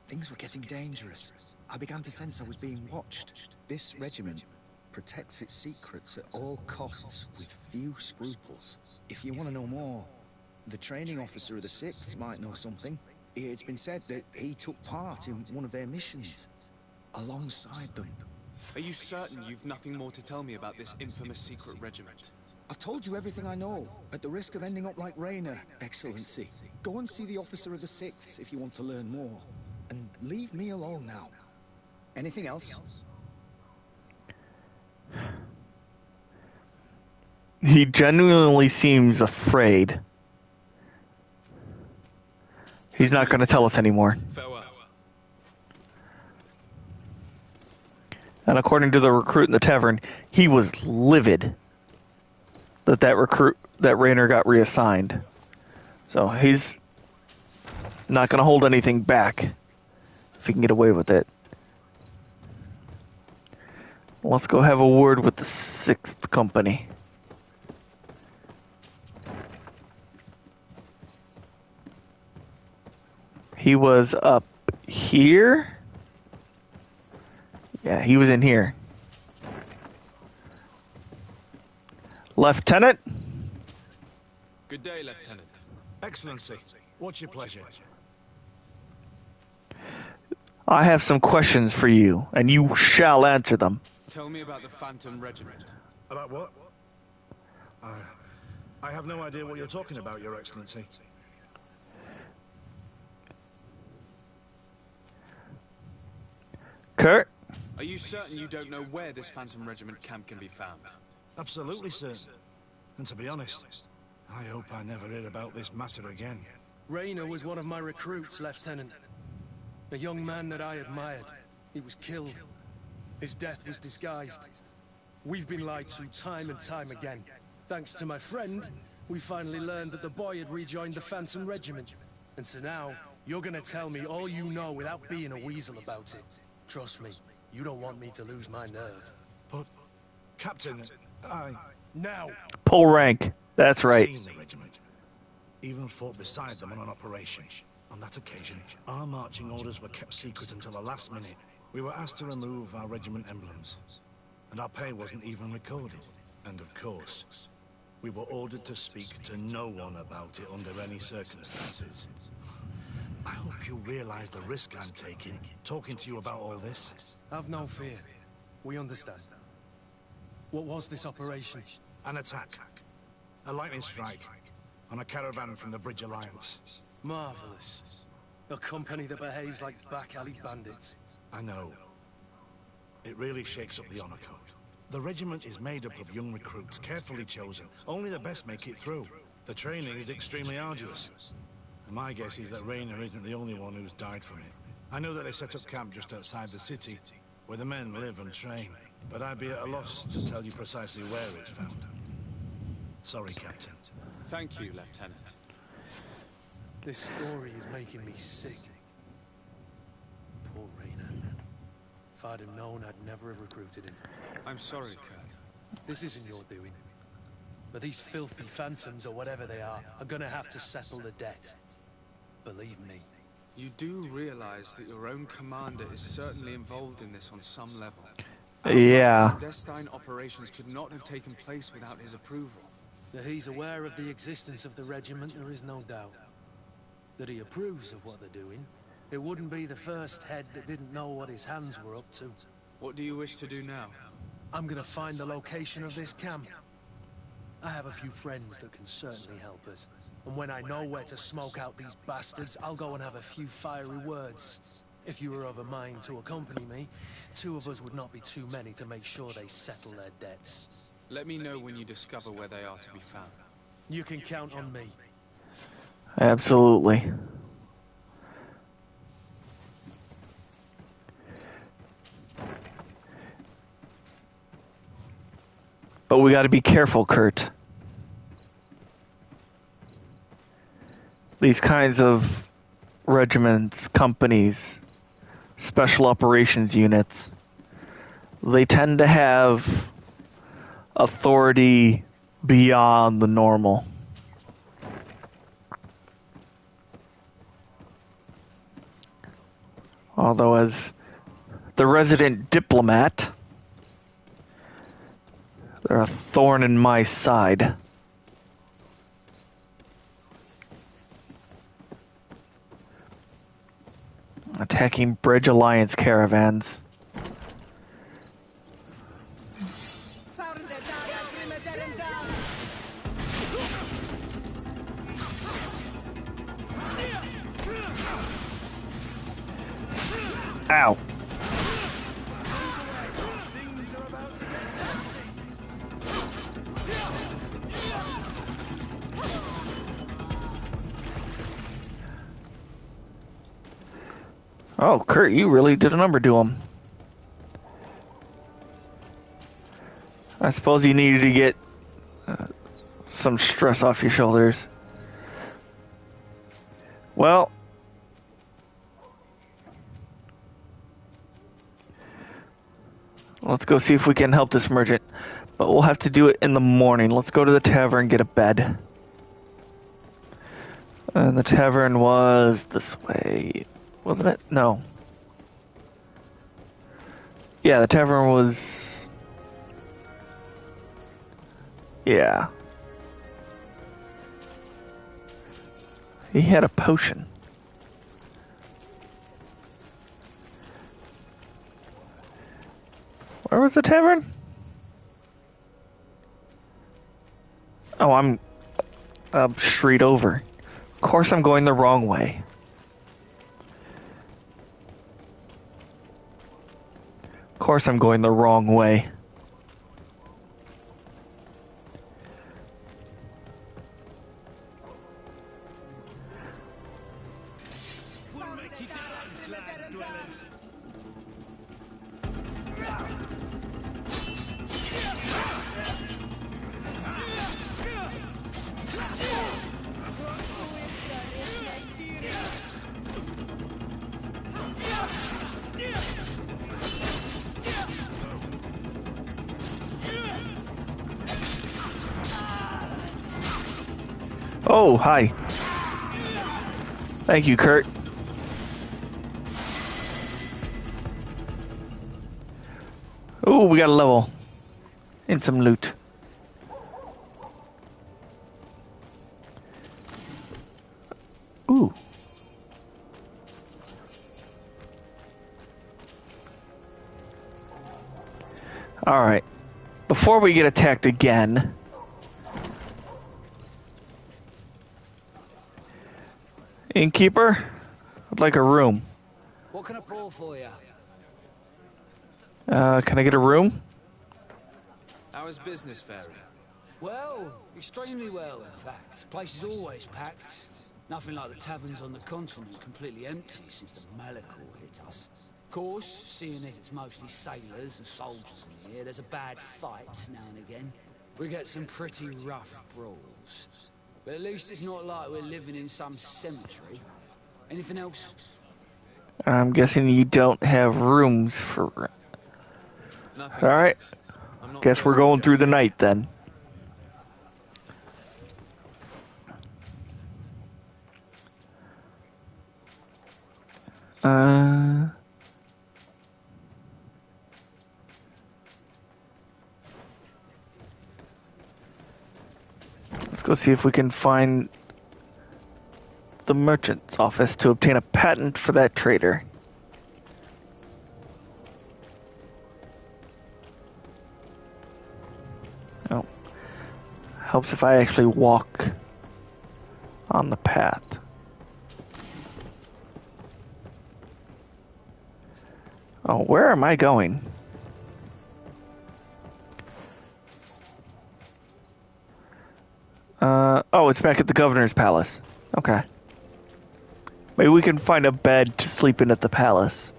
Things were getting dangerous. I began to sense I was being watched. This regiment protects its secrets at all costs with few scruples. If you want to know more, the training officer of the 6th might know something. It's been said that he took part in one of their missions, alongside them.
Are you certain you've nothing more to tell me about this infamous secret regiment?
I've told you everything I know, at the risk of ending up like Rayner, Excellency. Go and see the officer of the 6th if you want to learn more. And leave me alone now. Anything else?
He genuinely seems afraid. He's not going to tell us anymore.
Farewell.
And according to the recruit in the tavern, he was livid that Rayner got reassigned. So he's not going to hold anything back if he can get away with it. Let's go have a word with the 6th company. He was up here? Yeah, he was in here. Lieutenant?
Good day, Lieutenant.
Excellency, what's your pleasure?
I have some questions for you, and you shall answer them.
Tell me about the Phantom Regiment.
About what? I have no idea what you're talking about, Your Excellency.
Kurt?
Are you certain you don't know where this Phantom Regiment camp can be found?
Absolutely certain. And to be honest, I hope I never hear about this matter again.
Rayner was one of my recruits, Lieutenant. A young man that I admired. He was killed. His death was disguised. We've been lied to time and time again. Thanks to my friend, we finally learned that the boy had rejoined the Phantom Regiment. And so now, you're gonna tell me all you know without being a weasel about it. Trust me, you don't want me to lose my nerve.
But, Captain,
Now!
Pull rank. That's right.
Seen the regiment. Even fought beside them on an operation. On that occasion, our marching orders were kept secret until the last minute. We were asked to remove our regiment emblems. And our pay wasn't even recorded. And of course, we were ordered to speak to no one about it under any circumstances. I hope you realize the risk I'm taking, talking to you about all this.
Have no fear. We understand. What was this operation?
An attack. A lightning strike. On a caravan from the Bridge Alliance.
Marvelous. A company that behaves like back-alley bandits.
I know. It really shakes up the honor code. The regiment is made up of young recruits, carefully chosen. Only the best make it through. The training is extremely arduous. And my guess is that Rayner isn't the only one who's died from it. I know that they set up camp just outside the city, where the men live and train. But I'd be at a loss to tell you precisely where it's found. Sorry, Captain.
Thank you, Lieutenant.
This story is making me sick. Poor Rainer. If I'd have known, I'd never have recruited him.
I'm sorry, Kurt.
This isn't your doing. But these filthy phantoms, or whatever they are gonna have to settle the debt. Believe me.
You do realize that your own commander is certainly involved in this on some level.
Yeah.
Clandestine operations could not have taken place without his approval.
That he's aware of the existence of the regiment, there is no doubt. That he approves of what they're doing. It wouldn't be the first head that didn't know what his hands were up to.
What do you wish to do now?
I'm gonna find the location of this camp. I have a few friends that can certainly help us. And when I know where to smoke out these bastards, I'll go and have a few fiery words. If you were of a mind to accompany me, 2 of us would not be too many to make sure they settle their debts.
Let me know when you discover where they are to be found.
You can count on me.
Absolutely. But we got to be careful, Kurt. These kinds of regiments, companies, special operations units, they tend to have authority beyond the normal. Although as the resident diplomat, they're a thorn in my side. Attacking Bridge Alliance caravans. Ow. Oh, Kurt, you really did a number to him. I suppose you needed to get some stress off your shoulders. Well, let's go see if we can help this merchant. But we'll have to do it in the morning. Let's go to the tavern and get a bed. And the tavern was this way, wasn't it? No. Yeah, the tavern was... Yeah. He had a potion. Where was the tavern? Oh, I'm straight over. Of course I'm going the wrong way. Of course I'm going the wrong way. Oh, hi. Thank you, Kurt. Oh, we got a level. And some loot. Ooh. Alright. Before we get attacked again... Innkeeper, I'd like a room.
What can I pull for you?
Can I get a room?
How is business faring?
Well, extremely well, in fact. The place is always packed. Nothing like the taverns on the continent, completely empty since the Malachor hit us. Of course, seeing as it's mostly sailors and soldiers in here, there's a bad fight now and again. We get some pretty rough brawls. But at least it's not like we're living in some cemetery. Anything else?
I'm guessing you don't have rooms for...
Nothing,
Alright.
thanks. I'm not
Guess we're
thirsty
going through
just
the
yet.
night then. Let's go see if we can find the merchant's office to obtain a patent for that trader. Oh. Helps if I actually walk on the path. Oh, where am I going? Oh, it's back at the governor's palace. Okay. Maybe we can find a bed to sleep in at the palace.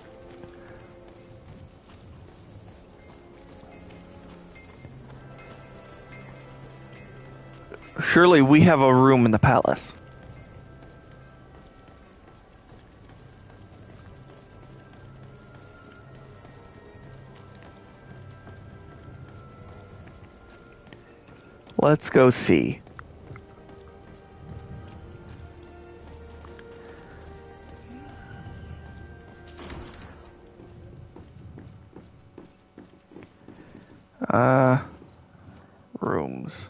Surely we have a room in the palace. Let's go see. Rooms.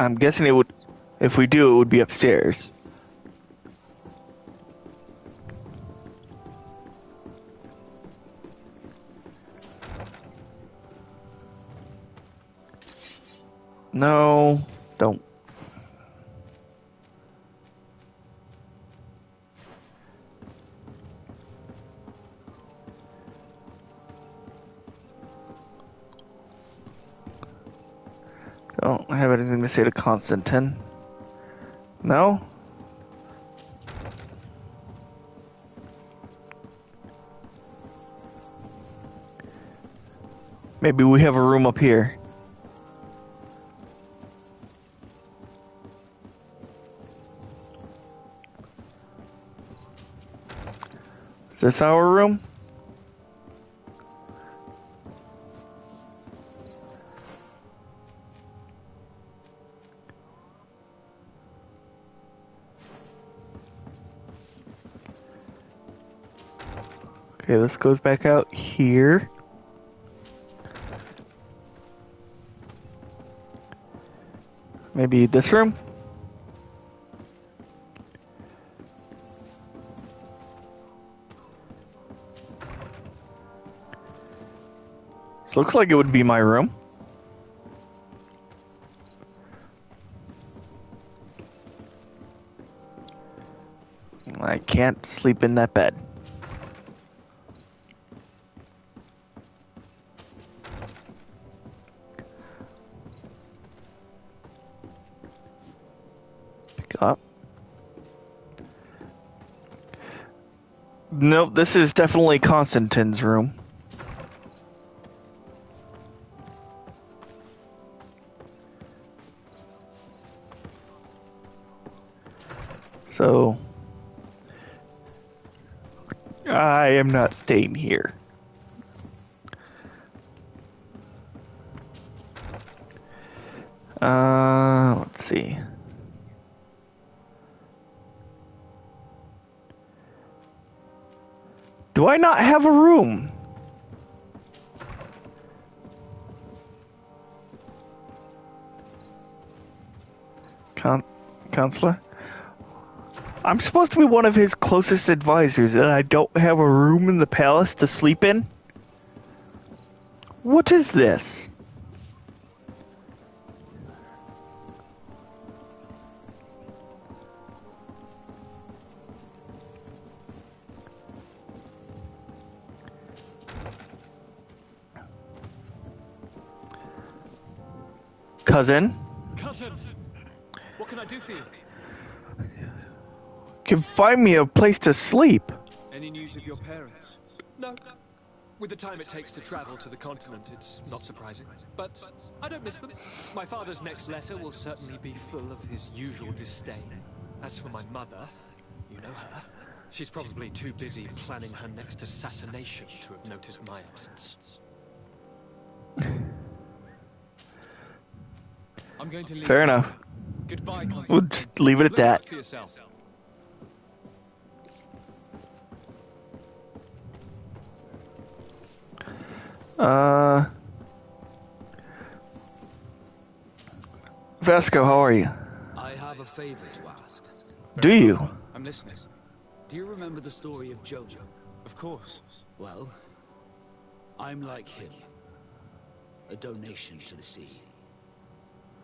I'm guessing it would, if we do, it would be upstairs. No, don't. Don't have anything to say to Constantine. No? Maybe we have a room up here. Is this our room? Okay, this goes back out here. Maybe this room? This looks like it would be my room. I can't sleep in that bed. Up. Nope, this is definitely Constantine's room. So, I am not staying here. Let's see. Do I not have a room? Counselor? I'm supposed to be one of his closest advisors, and I don't have a room in the palace to sleep in? What is this? Cousin?
Cousin! What can I do for you?
Can find me a place to sleep.
Any news of your parents?
No.
With the time it takes to travel to the continent, it's not surprising. But I don't miss them. My father's next letter will certainly be full of his usual disdain. As for my mother, you know her. She's probably too busy planning her next assassination to have noticed my absence.
I'm going to leave.
Fair enough.
Goodbye,
We'll
Constantine.
just leave it at
Look
that.
out for yourself.
Vasco, how are you?
I have a favor to ask.
Do you?
I'm listening.
Do you remember the story of Jonah?
Of course.
Well, I'm like him. A donation to the sea.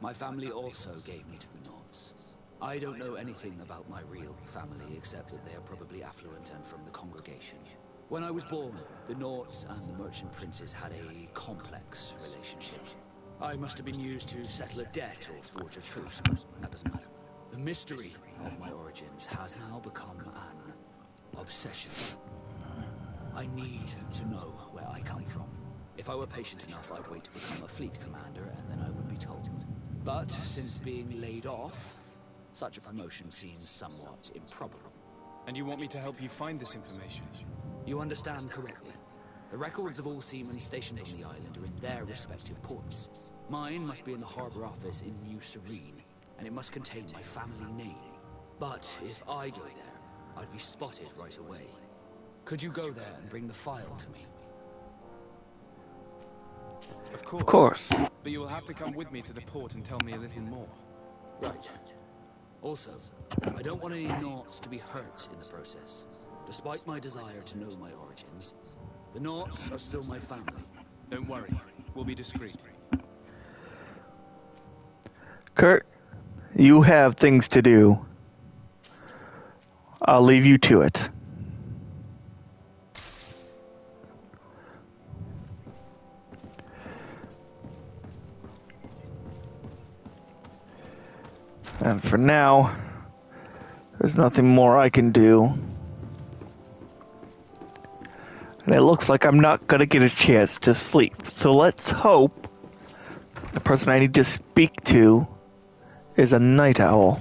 My family also gave me to the Nords. I don't know anything about my real family, except that they are probably affluent and from the congregation. When I was born, the Nords and the Merchant Princes had a complex relationship. I must have been used to settle a debt or forge a truce, but that doesn't matter. The mystery of my origins has now become an obsession. I need to know where I come from. If I were patient enough, I'd wait to become a fleet commander, and then I would be told. But since being laid off, such a promotion seems somewhat improbable.
And you want me to help you find this information?
You understand correctly. The records of all seamen stationed on the island are in their respective ports. Mine must be in the harbor office in New Serene, and it must contain my family name. But if I go there, I'd be spotted right away. Could you go there and bring the file to me?
Of course.
Of course.
But you will have to come with me to the port and tell me a little more.
Right. Also, I don't want any Nords to be hurt in the process. Despite my desire to know my origins, the Nords are still my family.
Don't worry. We'll be discreet.
Kurt, you have things to do. I'll leave you to it. And for now, there's nothing more I can do. And it looks like I'm not gonna get a chance to sleep. So let's hope the person I need to speak to is a night owl.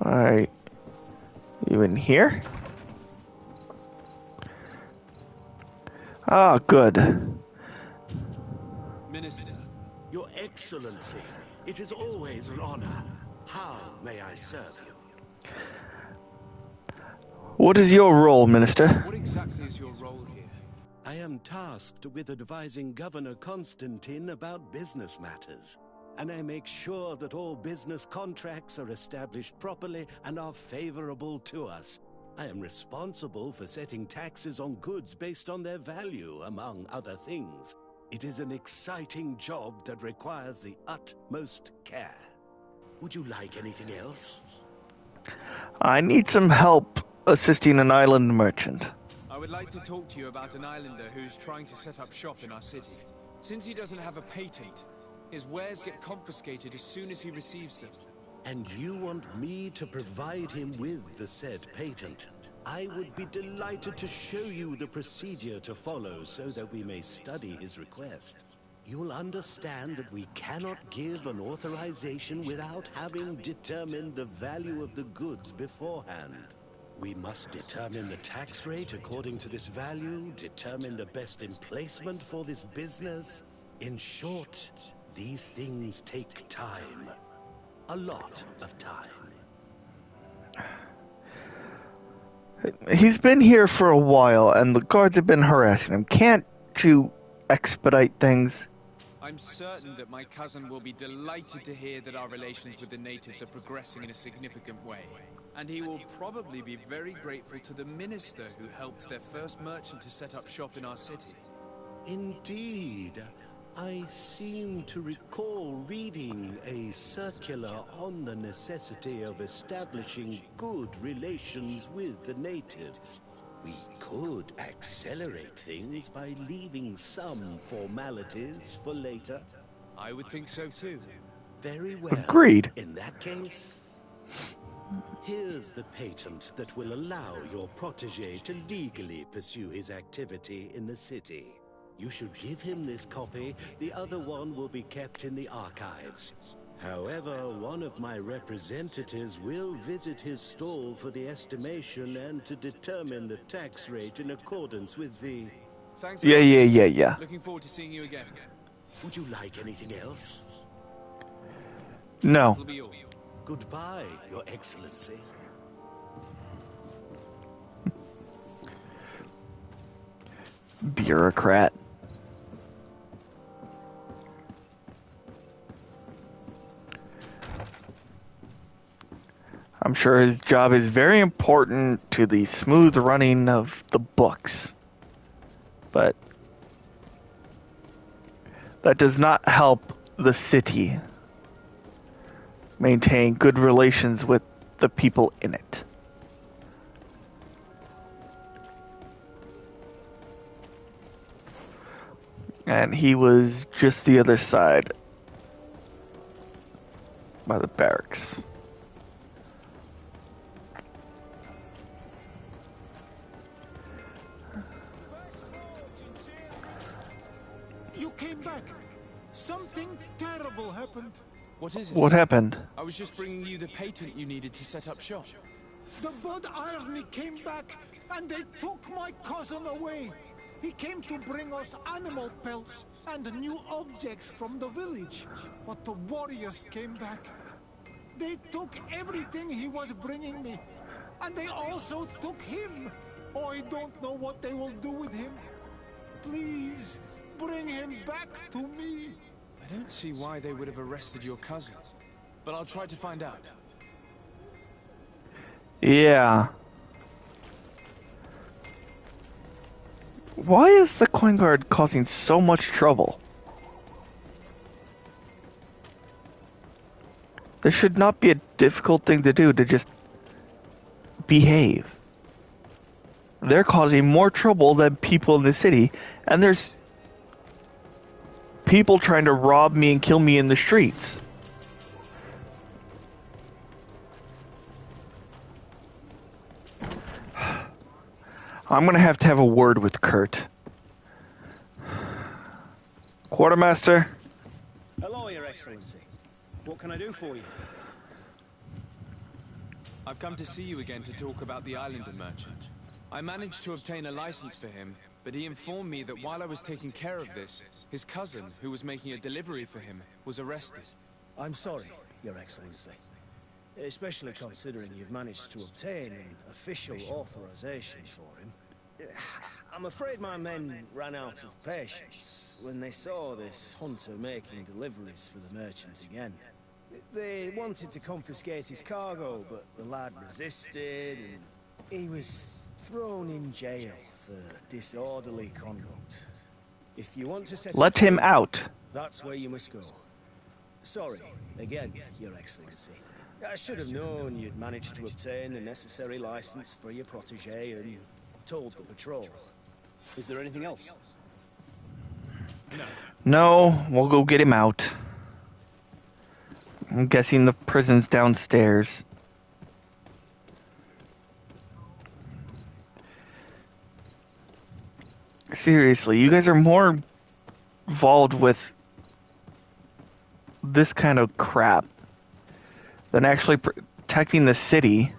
Alright. You in here? Ah, good.
Minister.
Your Excellency, it is always an honor. How may I serve you?
What is your role, Minister?
What exactly is your role here?
I am tasked with advising Governor Constantine about business matters, and I make sure that all business contracts are established properly and are favorable to us. I am responsible for setting taxes on goods based on their value, among other things. It is an exciting job that requires the utmost care. Would you like anything else?
I need some help assisting an island merchant.
I would like to talk to you about an islander who's trying to set up shop in our city. Since he doesn't have a patent, his wares get confiscated as soon as he receives them.
And you want me to provide him with the said patent? I would be delighted to show you the procedure to follow so that we may study his request. You'll understand that we cannot give an authorization without having determined the value of the goods beforehand. We must determine the tax rate according to this value, determine the best emplacement for this business. In short, these things take time. A lot of time.
He's been here for a while, and the guards have been harassing him. Can't you expedite things?
I'm certain that my cousin will be delighted to hear that our relations with the natives are progressing in a significant way. And he will probably be very grateful to the minister who helped their first merchant to set up shop in our city.
Indeed. I seem to recall reading a circular on the necessity of establishing good relations with the natives. We could accelerate things by leaving some formalities for later.
I would think so too.
Very well.
Agreed.
In that case, here's the patent that will allow your protege to legally pursue his activity in the city. You should give him this copy. The other one will be kept in the archives. However, one of my representatives will visit his stall for the estimation and to determine the tax rate in accordance with the...
Thanks.
Yeah.
Looking forward to seeing you again.
Would you like anything else?
No.
That'll be all.
Goodbye, Your Excellency.
Bureaucrat. I'm sure his job is very important to the smooth running of the books. But that does not help the city maintain good relations with the people in it. And he was just the other side by the barracks.
You came back. Something terrible happened.
What is it?
What happened?
I was just bringing you the patent you needed to set up shop.
The Bud Irony came back, and they took my cousin away. He came to bring us animal pelts and new objects from the village. But the warriors came back. They took everything he was bringing me. And they also took him. Oh, I don't know what they will do with him. Please, bring him back to me.
I don't see why they would have arrested your cousin, but I'll try to find out.
Yeah. Why is the coin guard causing so much trouble? This should not be a difficult thing to do, to just behave. They're causing more trouble than people in the city, and there's people trying to rob me and kill me in the streets. I'm gonna have to have a word with Kurt. Quartermaster?
Hello, Your Excellency. What can I do for you?
I've come to see you again to talk about the Islander merchant. I managed to obtain a license for him, but he informed me that while I was taking care of this, his cousin, who was making a delivery for him, was arrested.
I'm sorry, Your Excellency. Especially considering you've managed to obtain an official authorization for him. I'm afraid my men ran out of patience when they saw this hunter making deliveries for the merchant again. They wanted to confiscate his cargo, but the lad resisted, and he was thrown in jail for disorderly conduct. If you want to set
Let him out.
That's where you must go. Sorry, again, Your Excellency. I should have known you'd managed to obtain the necessary license for your protege and told the patrol. Is there anything else?
No, we'll go get him out. I'm guessing the prison's downstairs. Seriously, you guys are more involved with this kind of crap than actually protecting the city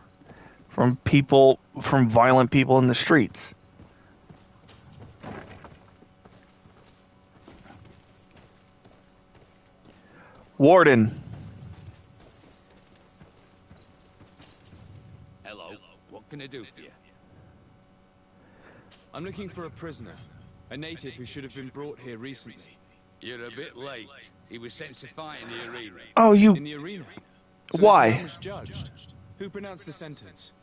from people, from violent people in the streets. Warden.
Hello, what can I do for you?
I'm looking for a prisoner, a native who should have been brought here recently.
You're a bit late. He was sent to fight in the arena.
Oh, you...
In the arena? So
Why?
This man was judged. Who pronounced the sentence?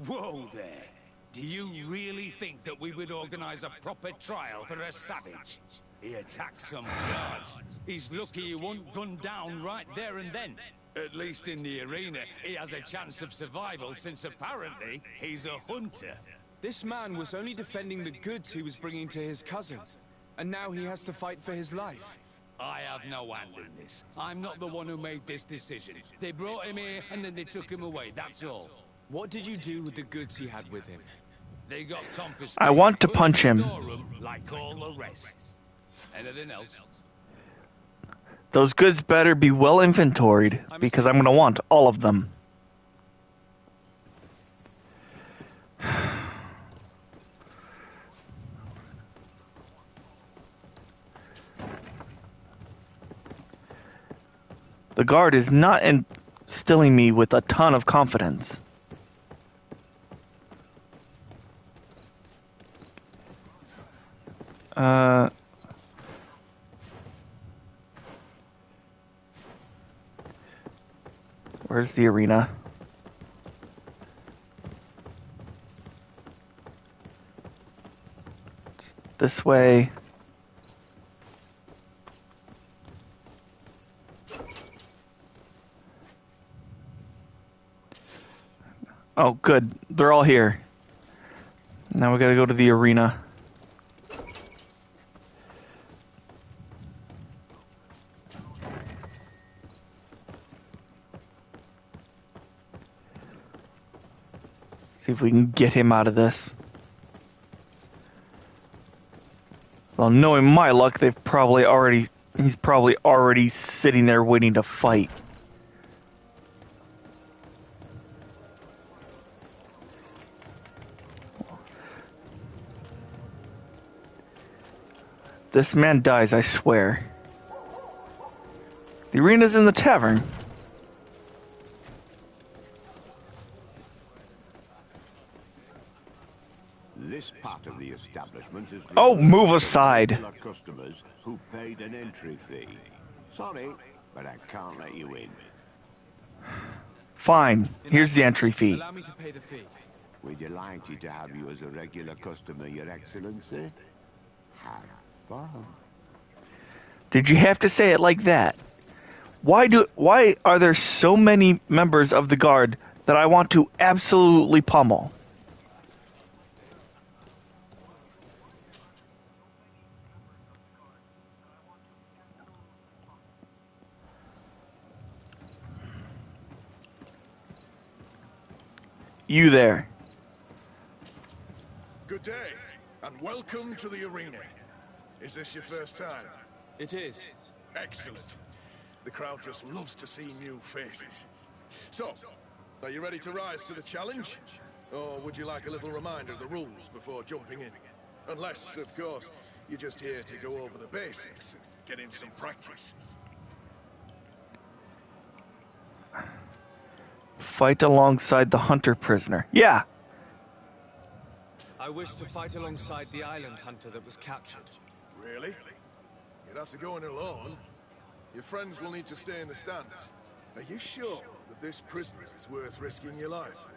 Whoa there. Do you really think that we would organize a proper trial for a savage? He attacked some guards. He's lucky he wasn't gunned down right there and then. At least in the arena, he has a chance of survival since apparently he's a hunter.
This man was only defending the goods he was bringing to his cousin. And now he has to fight for his life.
I have no hand in this. I'm not the one who made this decision. They brought him here, and then they took him away, that's all.
What did you do with the goods he had with him?
They got confiscated.
I want to
put in
punch
the
him.
storeroom like all the rest. Anything else?
Those goods better be well inventoried, because I'm going to want all of them. The guard is not instilling me with a ton of confidence. Where's the arena? It's this way. Oh, good. They're all here. Now we gotta go to the arena. See if we can get him out of this. Well, knowing my luck, he's probably already sitting there waiting to fight. This man dies, I swear. The arena's in the tavern.
This part of the establishment is
move aside.
regular customers who paid an entry fee. Sorry, but I can't let you in.
Fine. Here's the entry fee.
Allow me to pay the fee.
We're delighted to have you as a regular customer, Your Excellency. Have fun.
Did you have to say it like that? Why are there so many members of the guard that I want to absolutely pummel? You there.
Good day, and welcome to the arena. Is this your first time?
It is.
Excellent. The crowd just loves to see new faces. So, are you ready to rise to the challenge? Or would you like a little reminder of the rules before jumping in? Unless, of course, you're just here to go over the basics and get in some practice.
Fight alongside the hunter prisoner. Yeah.
I wish to fight alongside the island hunter that was captured.
Really? You'd have to go in alone. Your friends will need to stay in the stands. Are you sure that this prisoner is worth risking your life?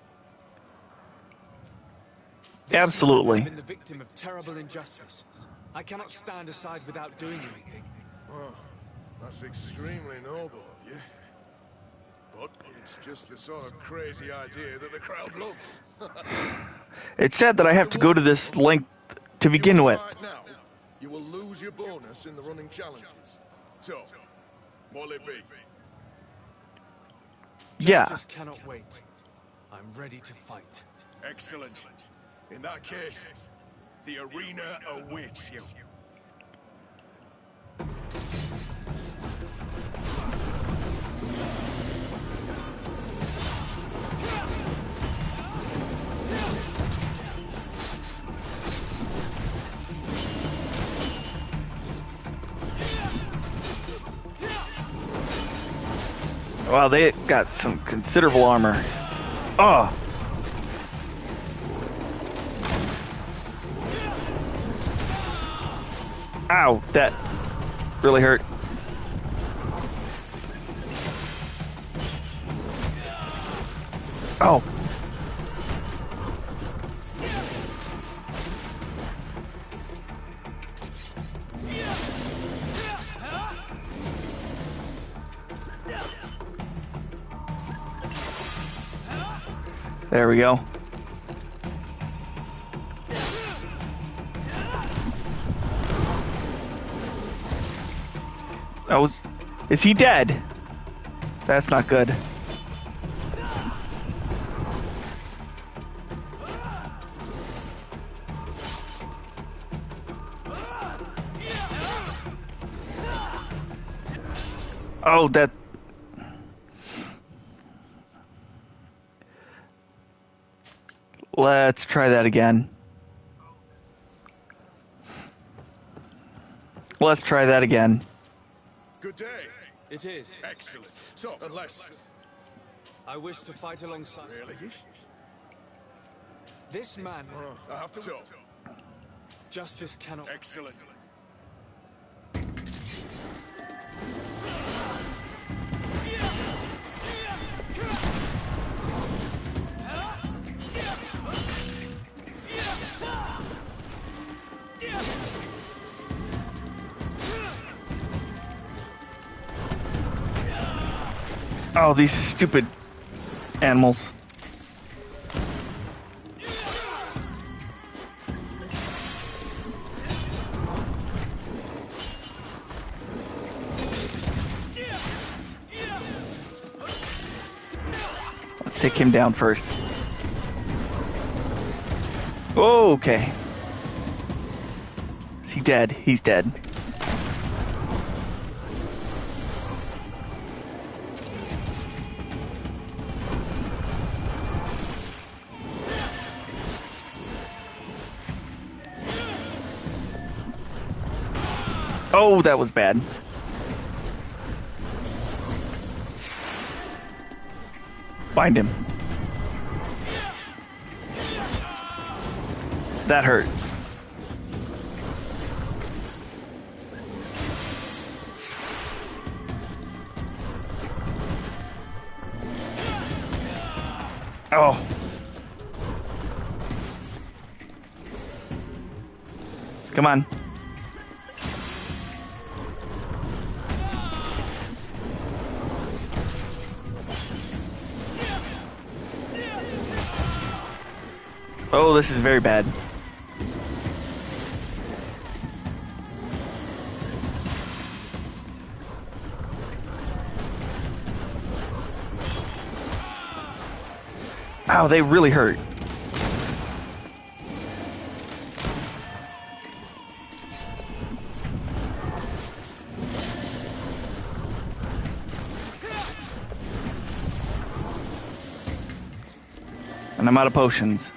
Absolutely.
This man has been the victim of terrible injustice. I cannot stand aside without doing anything.
Oh, that's extremely noble of you. But it's just the sort of crazy idea that the crowd loves.
It's sad that I have to go to this length to begin with.
Right now, you will lose your bonus in the running challenges. So, what'll it be?
Yeah.
Justice cannot wait. I'm ready to fight.
Excellent. In that case, the arena awaits you.
Wow, they got some considerable armor. Oh. Ow, that really hurt. Oh. There we go. Is he dead? That's not good. Oh, that... Let's try that again. Let's try that again.
Good day.
It is.
Excellent. So, unless...
I wish to fight alongside...
Really?
This man...
I have to... So.
Justice cannot...
Excellent.
Oh, these stupid animals. Let's take him down first. Oh, okay. Is he dead? He's dead. Oh, that was bad. Find him. That hurt. Oh. Come on. Oh, this is very bad. Ow, they really hurt. And I'm out of potions.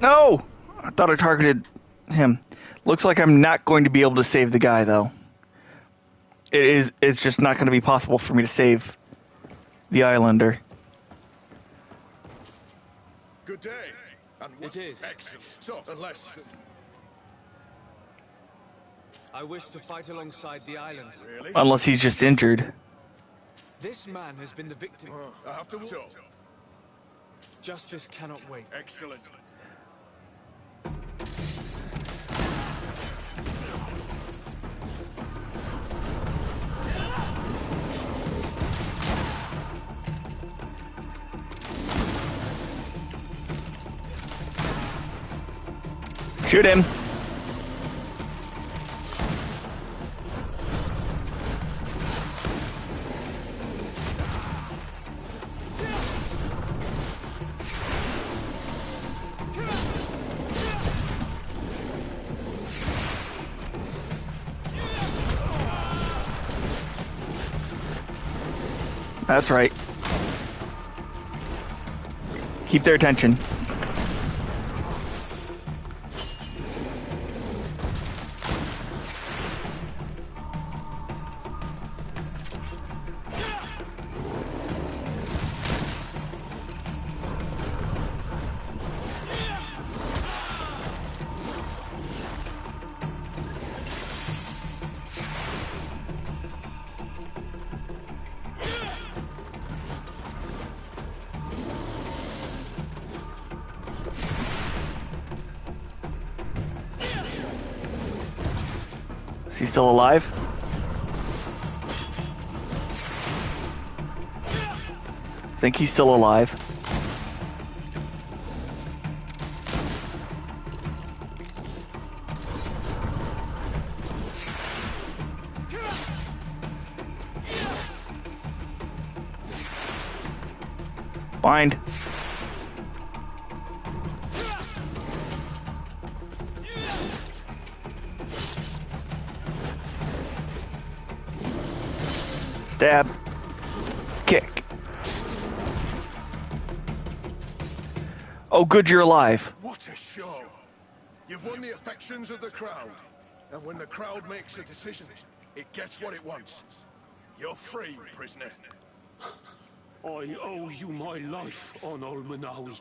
No! I thought I targeted him. Looks like I'm not going to be able to save the guy, though. It's just not going to be possible for me to save the islander.
Good day. And
it is.
Excellent. So, unless...
I wish to fight alongside the island.
Really?
Unless he's just injured.
This man has been the victim.
I have to... So.
Justice cannot wait.
Excellent.
Shoot him. That's right. Keep their attention. Is he still alive? I think he's still alive. Bind. Stab. Kick. Oh, good, you're alive.
What a show! You've won the affections of the crowd. And when the crowd makes a decision, it gets what it wants. You're free, prisoner.
I owe you my life, Onol Manawi.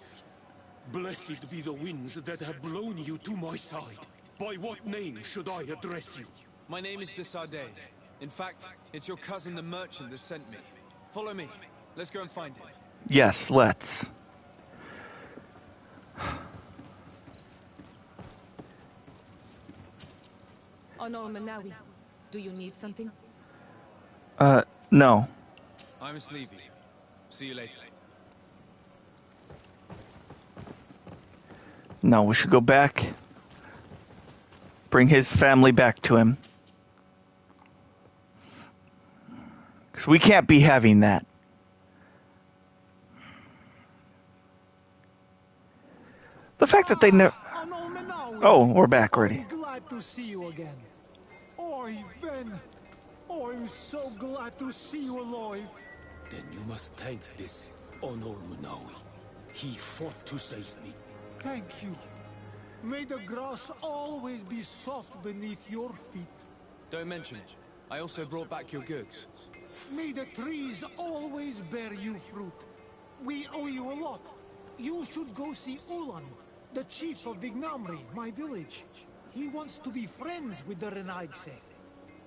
Blessed be the winds that have blown you to my side. By what name should I address you?
My name is Desardet. In fact, it's your cousin the merchant that sent me. Follow me. Let's go and find him.
Yes, let's.
Onol Manawi, do you need something?
No.
I must leave you. See you later.
No, we should go back. Bring his family back to him. Because we can't be having that. The fact that they never... Oh, we're back already.
Glad to see you again. Oi, Ven. I'm so glad to see you alive.
Then you must thank this Onol Manawi. He fought to save me.
Thank you. May the grass always be soft beneath your feet.
Don't mention it. I also brought back your goods.
May the trees always bear you fruit. We owe you a lot. You should go see Ulan, the chief of Vignamri, my village. He wants to be friends with the Renaigse.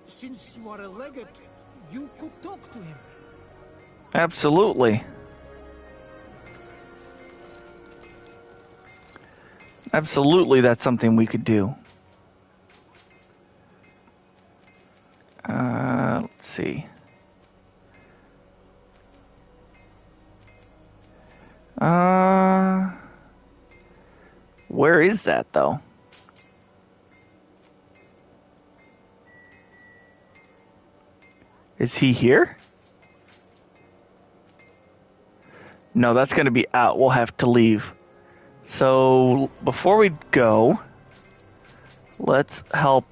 Since you are a legate, you could talk to him.
Absolutely. Absolutely, that's something we could do. Let's see. Where is that, though? Is he here? No, that's going to be out. We'll have to leave. So, before we go, let's help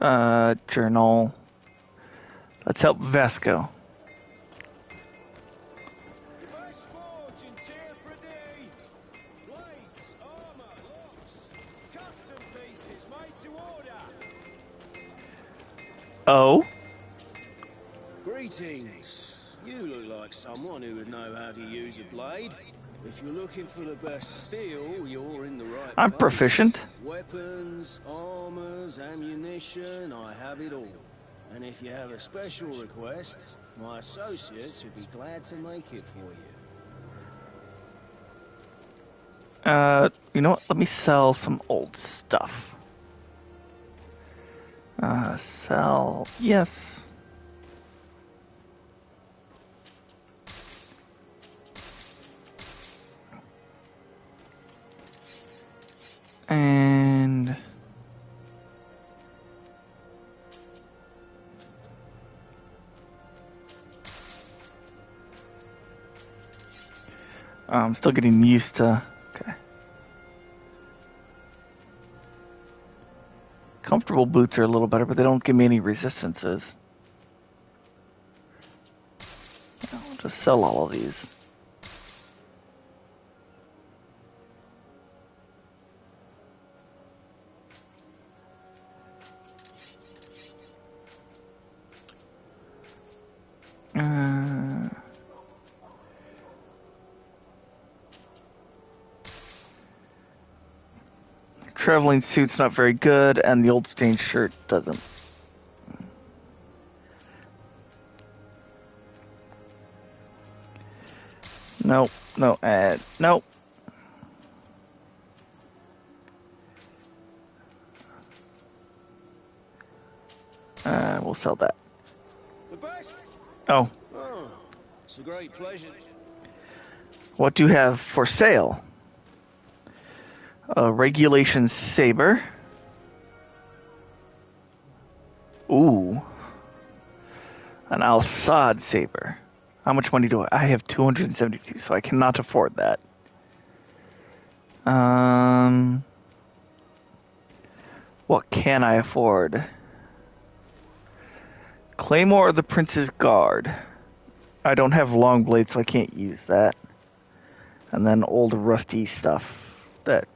journal. Let's help Vesco.
Teer Fradie. Blades, armor, locks, custom pieces made to order.
Oh?
Greetings. You look like someone who would know how to use a blade. If you're looking for the best steel, you're in the right
I'm
place.
proficient.
Weapons, armors, ammunition, I have it all. And if you have a special request, my associates would be glad to make it for you.
You know what? Let me sell some old stuff. Sell. Yes. And I'm still getting used to. Okay. Comfortable boots are a little better, but they don't give me any resistances. I'll just sell all of these. Traveling suit's not very good, and the old stained shirt doesn't. Nope, no ad, nope. We'll sell that.
The best?
Oh.
Oh, it's a great pleasure.
What do you have for sale? A regulation saber. Ooh. An Al-Sad saber. How much money do I have? 272, so I cannot afford that. What can I afford? Claymore of the Prince's Guard. I don't have long blade, so I can't use that. And then old rusty stuff. That.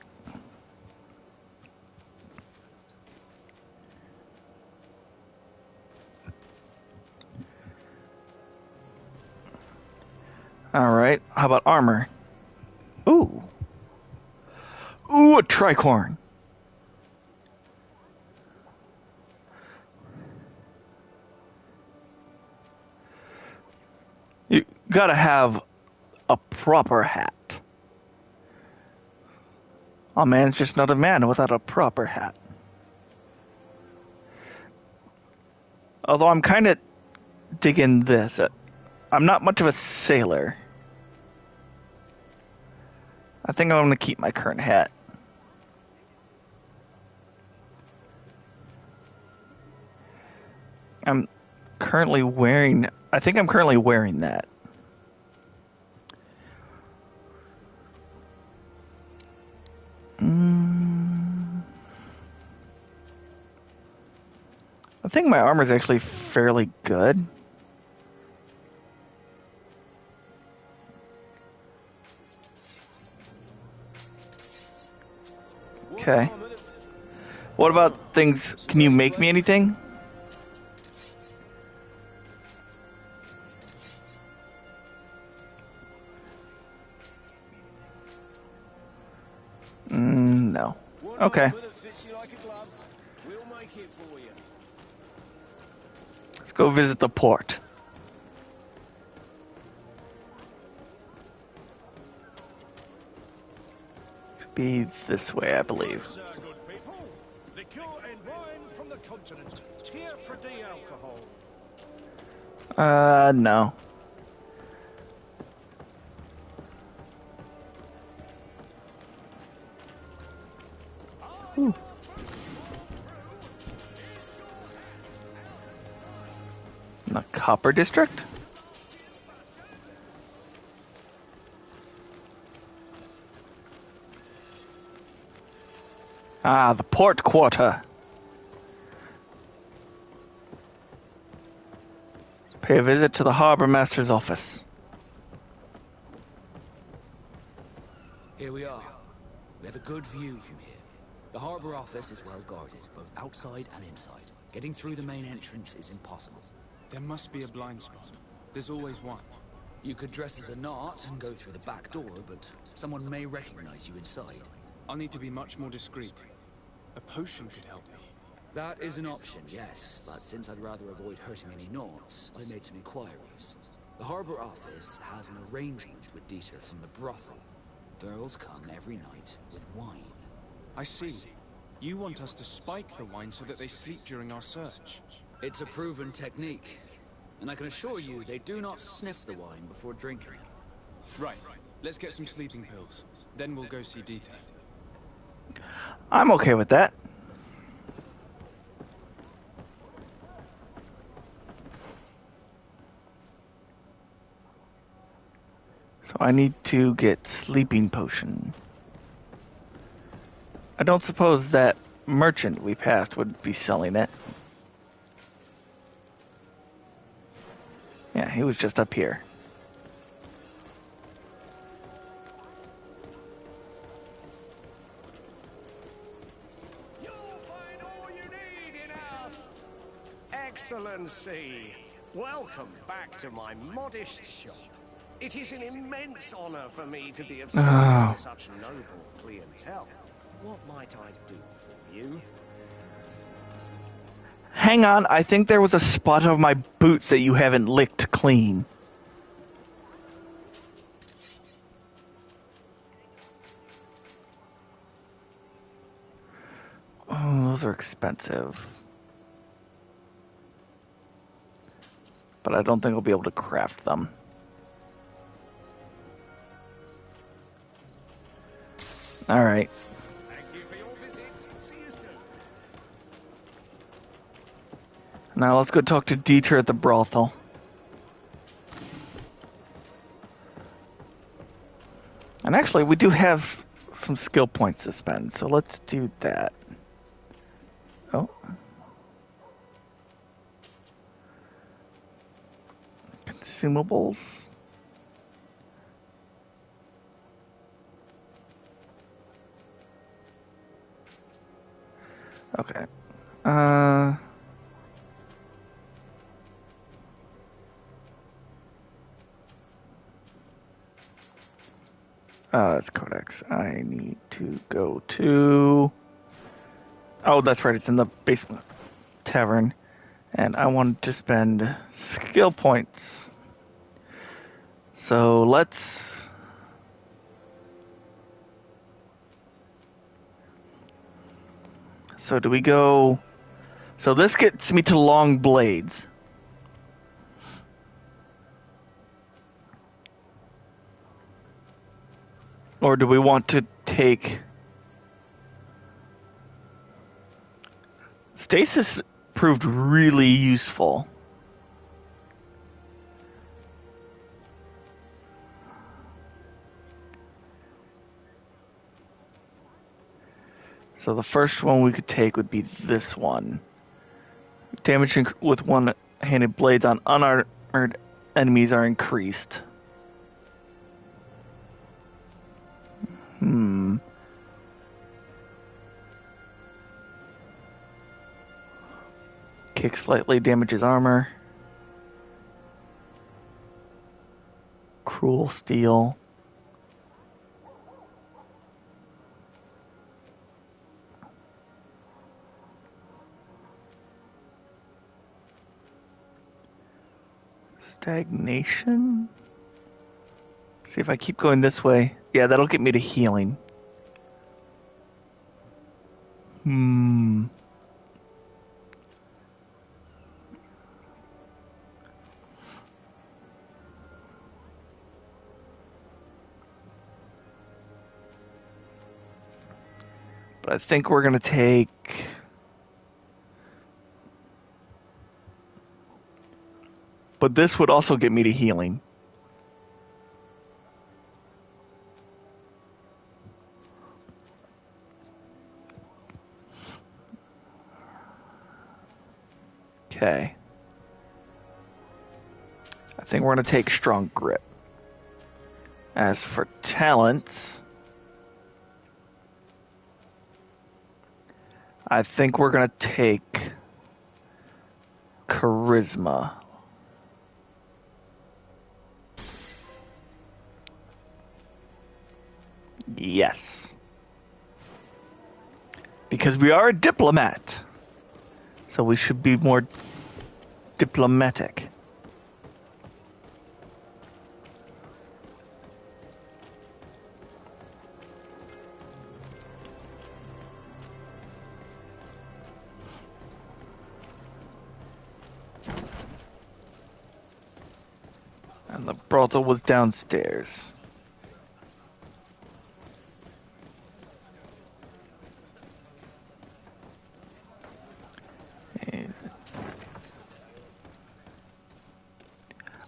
Alright, how about armor? Ooh. Ooh, a tricorn. You gotta have a proper hat. A man's just not a man without a proper hat. Although I'm kind of digging this. I'm not much of a sailor. I think I'm going to keep my current hat. I'm currently wearing... I think I'm currently wearing that. I think my armor is actually fairly good. Okay. What about things? Can you make me anything? No. Okay. Let's go visit the port. Should be this way, I believe.
Good people. Liqueur and wine from the continent. Teer Fradie alcohol.
No. Ooh. The Copper District? Ah, the port quarter. Let's pay a visit to the harbor master's office.
Here we are. We have a good view from here. The harbor office is well guarded, both outside and inside. Getting through the main entrance is impossible.
There must be a blind spot. There's always one.
You could dress as a knot and go through the back door, but someone may recognize you inside.
I'll need to be much more discreet. A potion could help me.
That is an option, yes, but since I'd rather avoid hurting any knots, I made some inquiries. The harbor office has an arrangement with Dieter from the brothel. Girls come every night with wine.
I see. You want us to spike the wine so that they sleep during our search.
It's a proven technique, and I can assure you they do not sniff the wine before drinking it.
Right. Let's get some sleeping pills. Then we'll go see Dieter.
I'm okay with that. So I need to get sleeping potion. I don't suppose that merchant we passed would be selling it. Yeah, he was just up here.
Excellency, welcome back to my modest shop. It is an immense honor for me to be of service to such noble clientele. What might I do for you?
Hang on, I think there was a spot of my boots that you haven't licked clean. Oh, those are expensive. But I don't think I'll be able to craft them. Alright.
Thank you for your visit. See you soon.
Now let's go talk to Dieter at the brothel. And actually, we do have some skill points to spend, so let's do that. Oh. Consumables. Okay. That's Codex. I need to go to... Oh, that's right. It's in the basement tavern. And I want to spend skill points. So let's... So do we go... So this gets me to long blades. Or do we want to take... Stasis proved really useful. So the first one we could take would be this one. Damage with one-handed blades on unarmored enemies are increased. Kick slightly damages armor. Cruel steel. Stagnation? See if I keep going this way. Yeah, that'll get me to healing. But I think we're going to take... But this would also get me to healing. Okay. I think we're going to take Strong Grip. As for talents... I think we're going to take Charisma. Yes. Because we are a diplomat. So we should be more diplomatic. And the brothel was downstairs.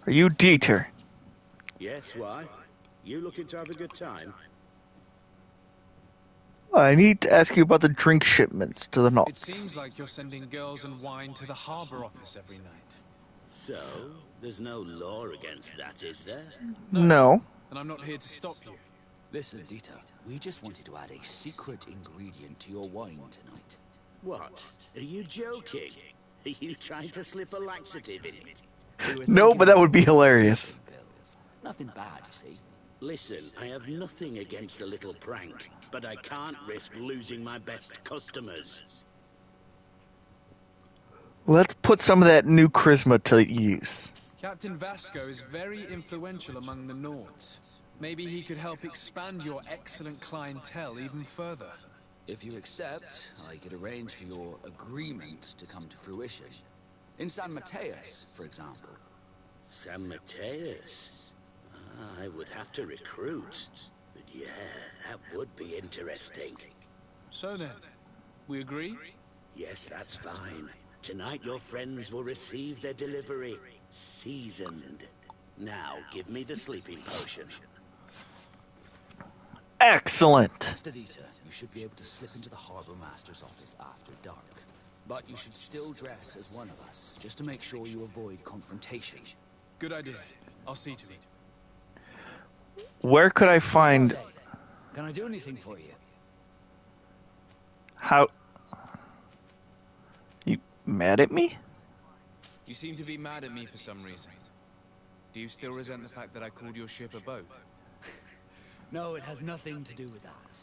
Are you Dieter?
Yes, why? You looking to have a good time?
I need to ask you about the drink shipments to the north.
It seems like you're sending girls and wine to the harbor office every night.
So, there's no law against that, is there?
No.
And I'm not here to stop you.
Listen, Dieter, we just wanted to add a secret ingredient to your wine tonight.
What? Are you joking? Are you trying to slip a laxative in it?
No, but that would be hilarious.
Nothing bad, you see.
Listen, I have nothing against a little prank, but I can't risk losing my best customers.
Let's put some of that new charisma to use.
Captain Vasco is very influential among the Nords. Maybe he could help expand your excellent clientele even further.
If you accept, I could arrange for your agreement to come to fruition. In San Mateus, for example.
San Mateus? I would have to recruit. But yeah, that would be interesting.
So then, we agree?
Yes, that's fine. Tonight your friends will receive their delivery. Seasoned. Now, give me the sleeping potion.
Excellent.
Stadita, you should be able to slip into the Harbor Master's office after dark. But you should still dress as one of us, just to make sure you avoid confrontation.
Good idea. I'll see to it.
Where could I find...
Can I do anything for you?
How... You mad at me?
You seem to be mad at me for some reason. Do you still resent the fact that I called your ship a boat?
No, it has nothing to do with that.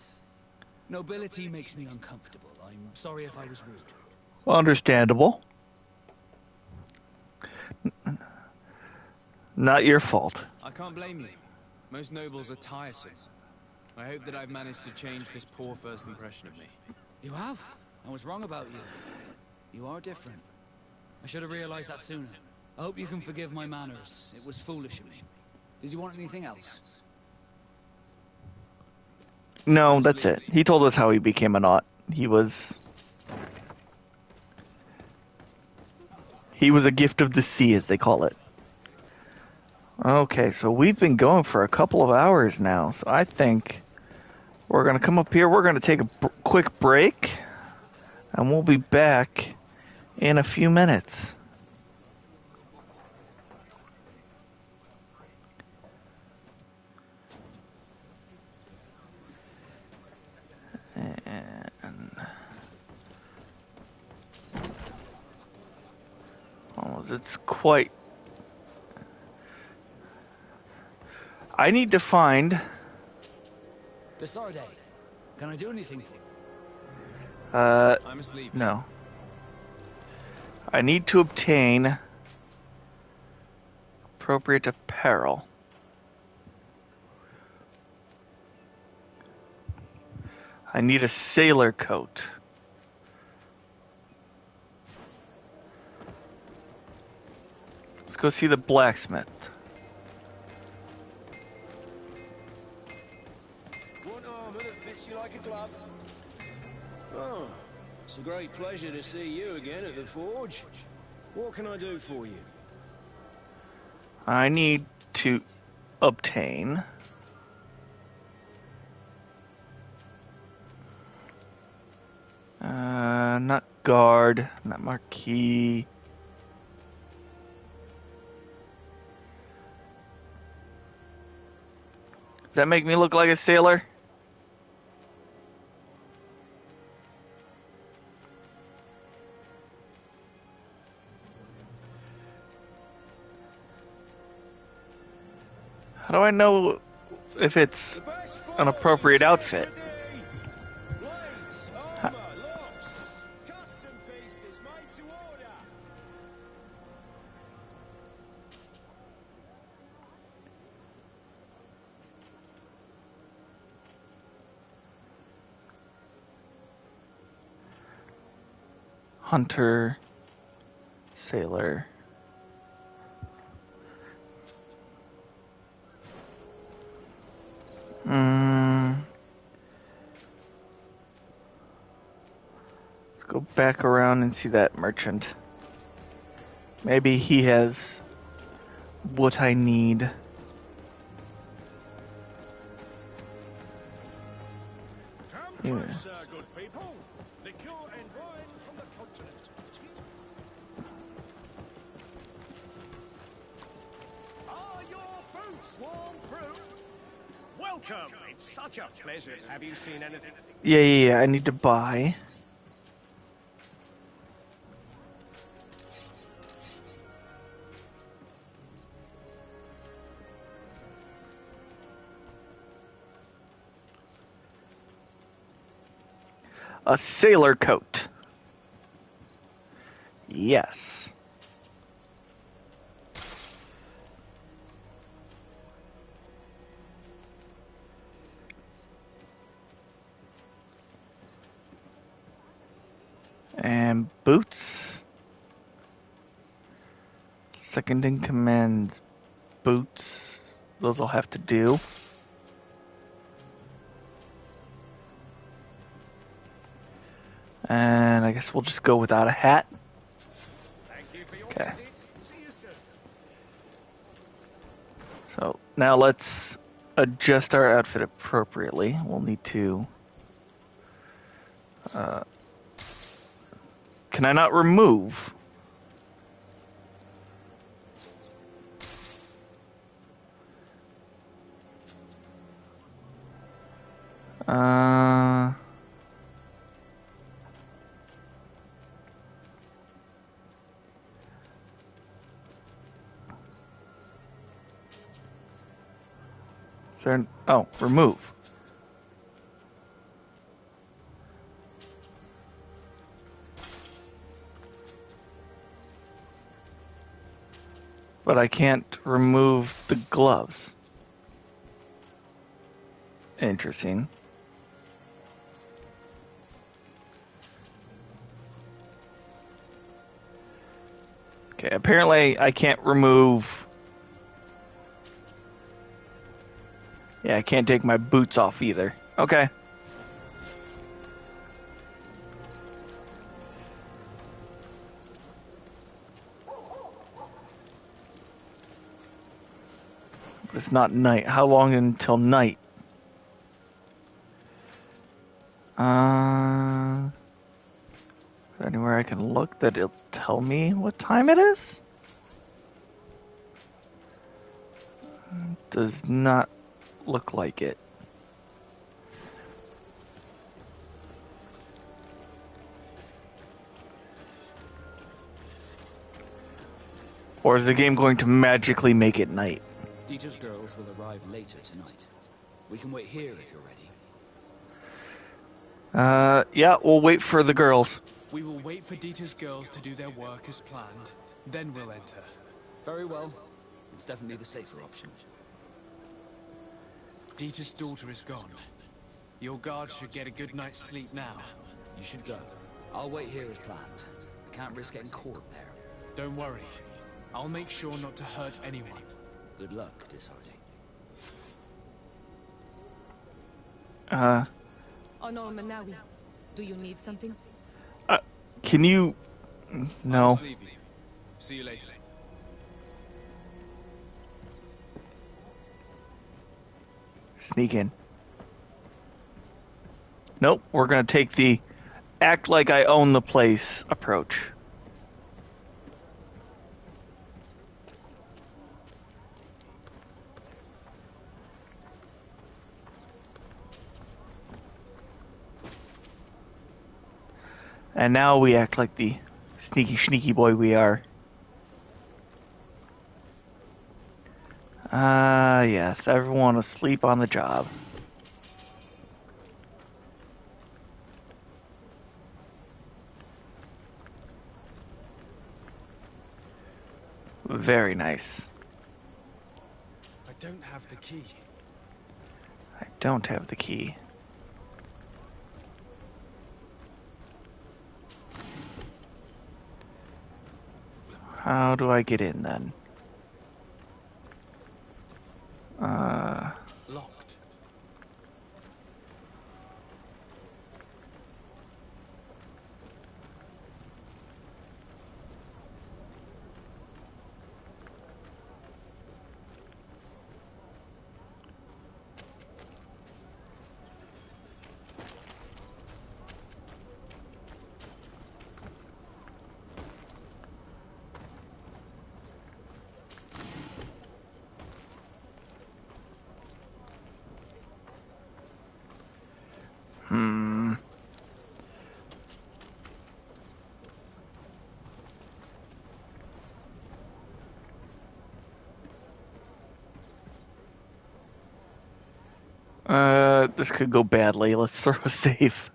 Nobility makes me uncomfortable. I'm sorry if I was rude.
Understandable. Not your fault.
I can't blame you. Most nobles are tiresome. I hope that I've managed to change this poor first impression of me.
You have? I was wrong about you. You are different. I should have realized that sooner. I hope you can forgive my manners. It was foolish of me. Did you want anything else?
No, that's it. He told us how he became a Naut. He was a gift of the sea, as they call it. Okay, so we've been going for a couple of hours now, so I think we're going to come up here. We're going to take a quick break, and we'll be back in a few minutes. It's quite... I need to find...
Desarde, can I do anything for you?
I'm asleep.
No. I need to obtain appropriate apparel. I need a sailor coat. Let's go see the blacksmith.
One armor that fits you like a glove. Oh, it's a great pleasure to see you again at the forge. What can I do for you?
I need to obtain not guard, not marquee. Does that make me look like a sailor? How do I know if it's an appropriate outfit? Hunter, sailor. Let's go back around and see that merchant. Maybe he has what I need. Yeah.
Welcome. It's such a pleasure. Have you seen anything?
Yeah. I need to buy. A sailor coat. Yes. And boots. Second in command boots. Those will have to do. And I guess we'll just go without a hat.
Thank you for your
Okay.
visit. See you soon.
So now let's adjust our outfit appropriately, we'll need to... can I not remove? Is there oh, remove. But I can't remove the gloves. Interesting. Okay, apparently I can't remove... Yeah, I can't take my boots off either. Okay. It's not night. How long until night? Is there anywhere I can look that it'll tell me what time it is? Does not look like it. Or is the game going to magically make it night?
Dieter's girls will arrive later tonight. We can wait here if you're ready.
Yeah, we'll wait for the girls.
We will wait for Dieter's girls to do their work as planned. Then we'll enter.
Very well. It's definitely the safer option.
Dieter's daughter is gone. Your guard should get a good night's sleep now.
You should go. I'll wait here as planned. I can't risk getting caught there.
Don't worry. I'll make sure not to hurt anyone.
Good luck, Disardi.
Honor Manawi, do you need something?
Can you... No.
I must leave you. See you later.
Sneak in. Nope, we're gonna take the act like I own the place approach. And now we act like the sneaky boy we are. Yes, everyone asleep on the job. Very nice.
I don't have the key.
I don't have the key. How do I get in then?
Locked.
This could go badly. Let's throw a save.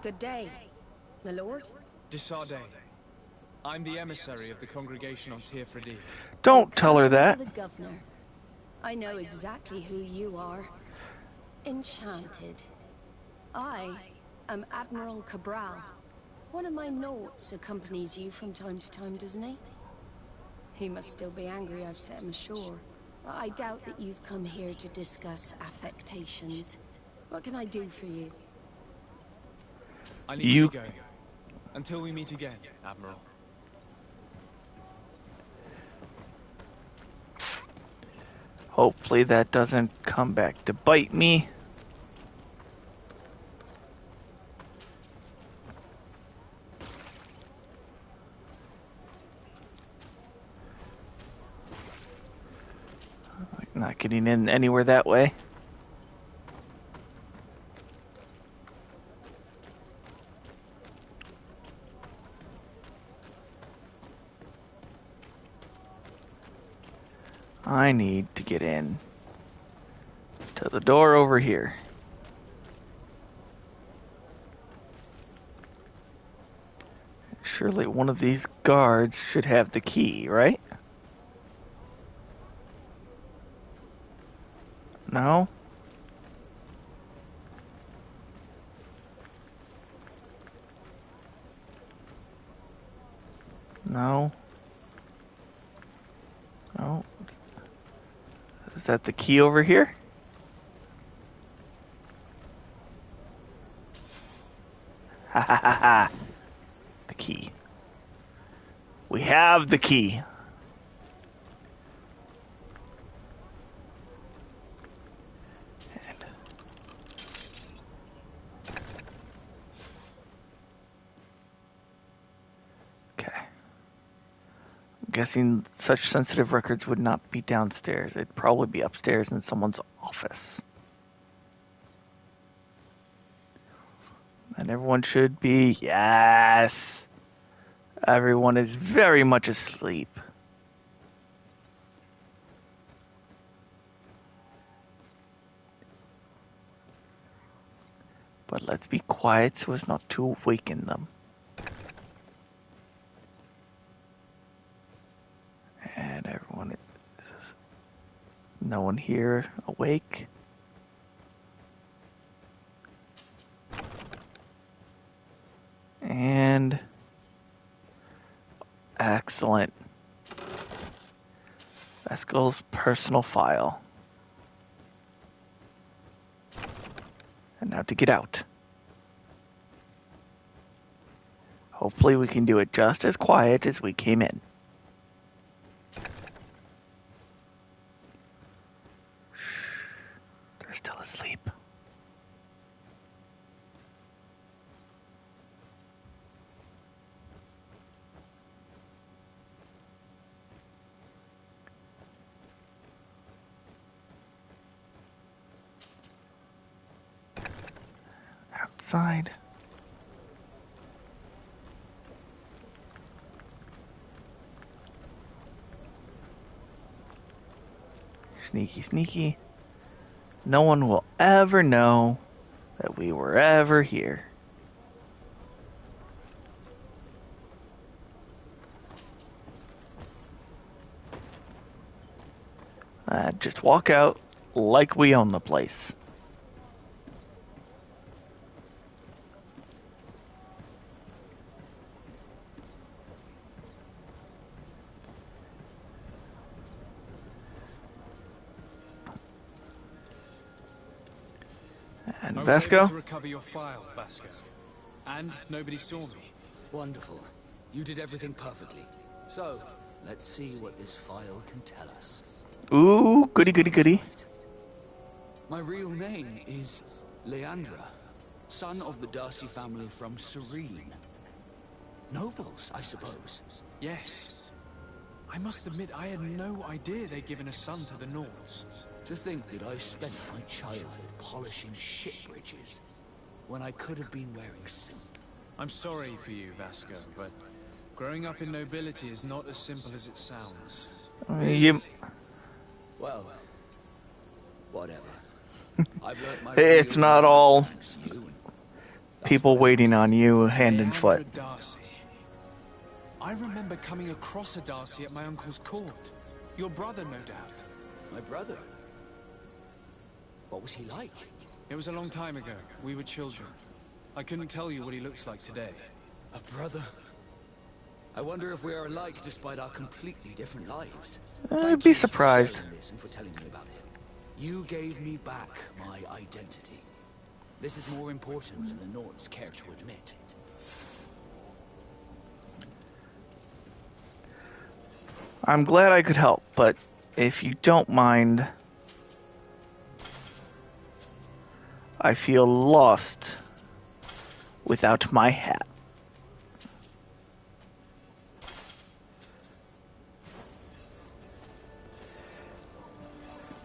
Good day, my lord.
Disardi. I'm the emissary of the congregation on Teer Fradie.
Don't tell her that.
To the governor. I know exactly who you are. Enchanted. I am Admiral Cabral. One of my Nauts accompanies you from time to time, doesn't he? He must still be angry I've set him ashore. But I doubt that you've come here to discuss affectations. What can I do for you?
I need to be going. Until we meet again, Admiral.
Hopefully that doesn't come back to bite me. Not getting in anywhere that way. I need to get in to the door over here. Surely one of these guards should have the key, right? No? No? No? Is that the key over here? Ha ha ha ha. The key. We have the key. Guessing such sensitive records would not be downstairs. It'd probably be upstairs in someone's office. And everyone should be... Yes! Everyone is very much asleep. But let's be quiet so as not to awaken them. And everyone, no one here awake. And excellent. Vesco's personal file. And now to get out. Hopefully we can do it just as quiet as we came in. They're still asleep. Outside. Sneaky, sneaky. No one will ever know that we were ever here. Just walk out like we own the place. And
I was able
Vasco?
to recover your file, Vasco. And nobody saw me.
Wonderful. You did everything perfectly. So, let's see what this file can tell us.
Ooh, goody, goody, goody.
My real name is Leandra, son of the Darcy family from Serene. Nobles, I suppose.
Yes. I must admit, I had no idea they'd given a son to the Nords.
To think that I spent my childhood polishing ship bridges when I could have been wearing silk.
I'm sorry for you, Vasco, but growing up in nobility is not as simple as it sounds.
Well, whatever. I've learned my
It's not all people waiting on you hand and foot.
Darcy. I remember coming across a Darcy at my uncle's court. Your brother, no doubt.
My brother? What was he like?
It was a long time ago. We were children. I couldn't tell you what he looks like today.
A brother? I wonder if we are alike despite our completely different lives.
I'd be surprised.
For sharing this and for telling me about him. You gave me back my identity. This is more important than the Nords care to admit.
I'm glad I could help, but if you don't mind, I feel lost without my hat.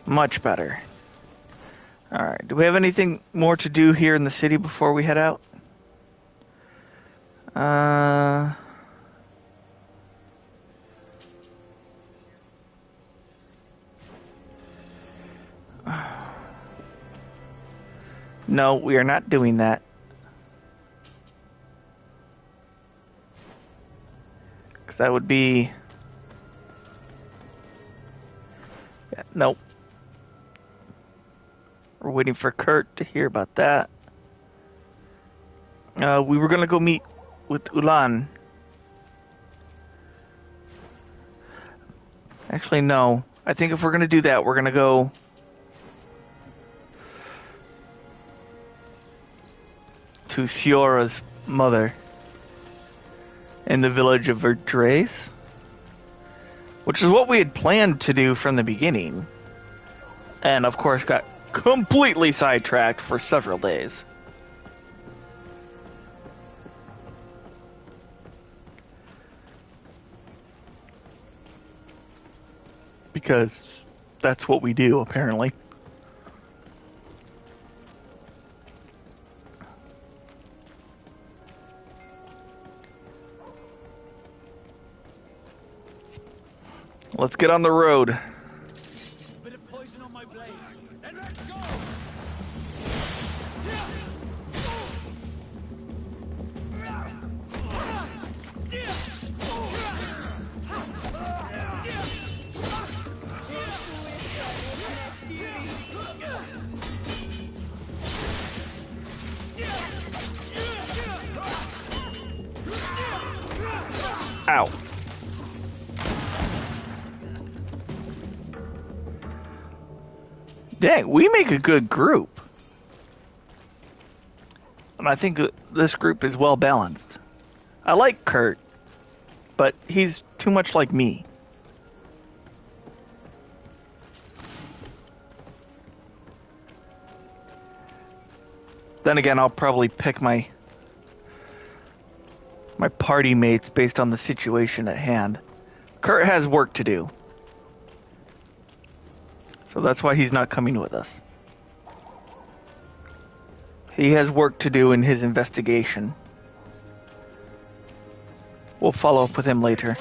Much better. Alright, do we have anything more to do here in the city before we head out? No, we are not doing that. Because that would be... Yeah, nope. We're waiting for Kurt to hear about that. We were going to go meet with Ulan. Actually, no. I think if we're going to do that, we're going to go... to Siora's mother in the village of Verdrace, which is what we had planned to do from the beginning, and of course got completely sidetracked for several days. Because that's what we do, apparently. Let's get on the road.
Bit of poison on my blade. And let's go!
Ow. Dang, we make a good group. And I think this group is well balanced. I like Kurt, but he's too much like me. Then again, I'll probably pick my party mates based on the situation at hand. Kurt has work to do. So that's why he's not coming with us. He has work to do in his investigation. We'll follow up with him later.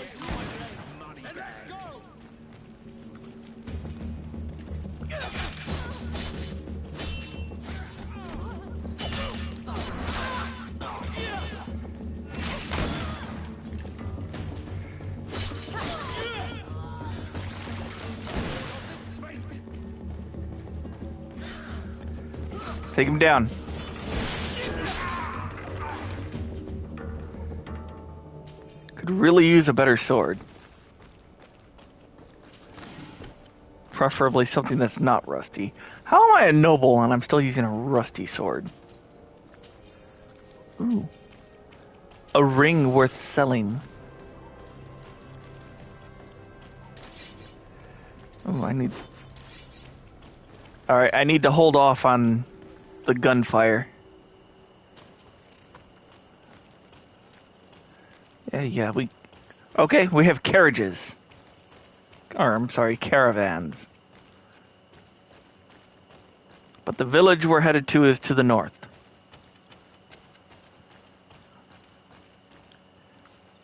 Take him down. Could really use a better sword. Preferably something that's not rusty. How am I a noble and I'm still using a rusty sword? Ooh. A ring worth selling. Oh, I need... Alright, I need to hold off on the gunfire. Yeah, okay, we have carriages. Or, I'm sorry, caravans. But the village we're headed to is to the north.